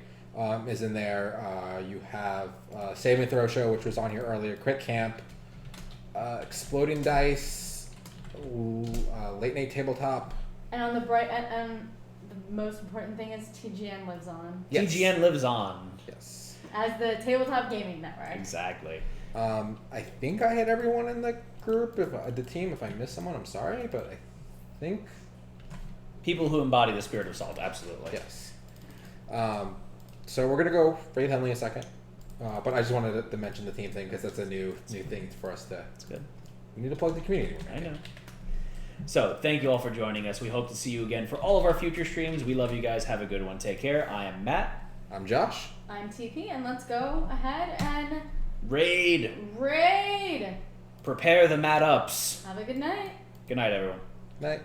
is in there. You have Save and Throw Show, which was on here earlier. Crit Camp, Exploding Dice, Late Night Tabletop. And on the bright and the most important thing is TGN lives on. Yes. TGN lives on. Yes. As the tabletop gaming network. Exactly. I think I had everyone in the group. The team. If I missed someone, I'm sorry, but I think People who embody the spirit of salt, absolutely. yes. So we're gonna go Raid Henley in a second, but I just wanted to mention the theme thing because that's a new thing for us to. That's good. We need to plug the community. I know. So, thank you all for joining us. We hope to see you again for all of our future streams. We love you guys. Have a good one. Take care. I am Matt. I'm Josh. I'm TP, and let's go ahead and Raid. raid. Prepare the Matt Ups. Have a good night. Good night, everyone. Night.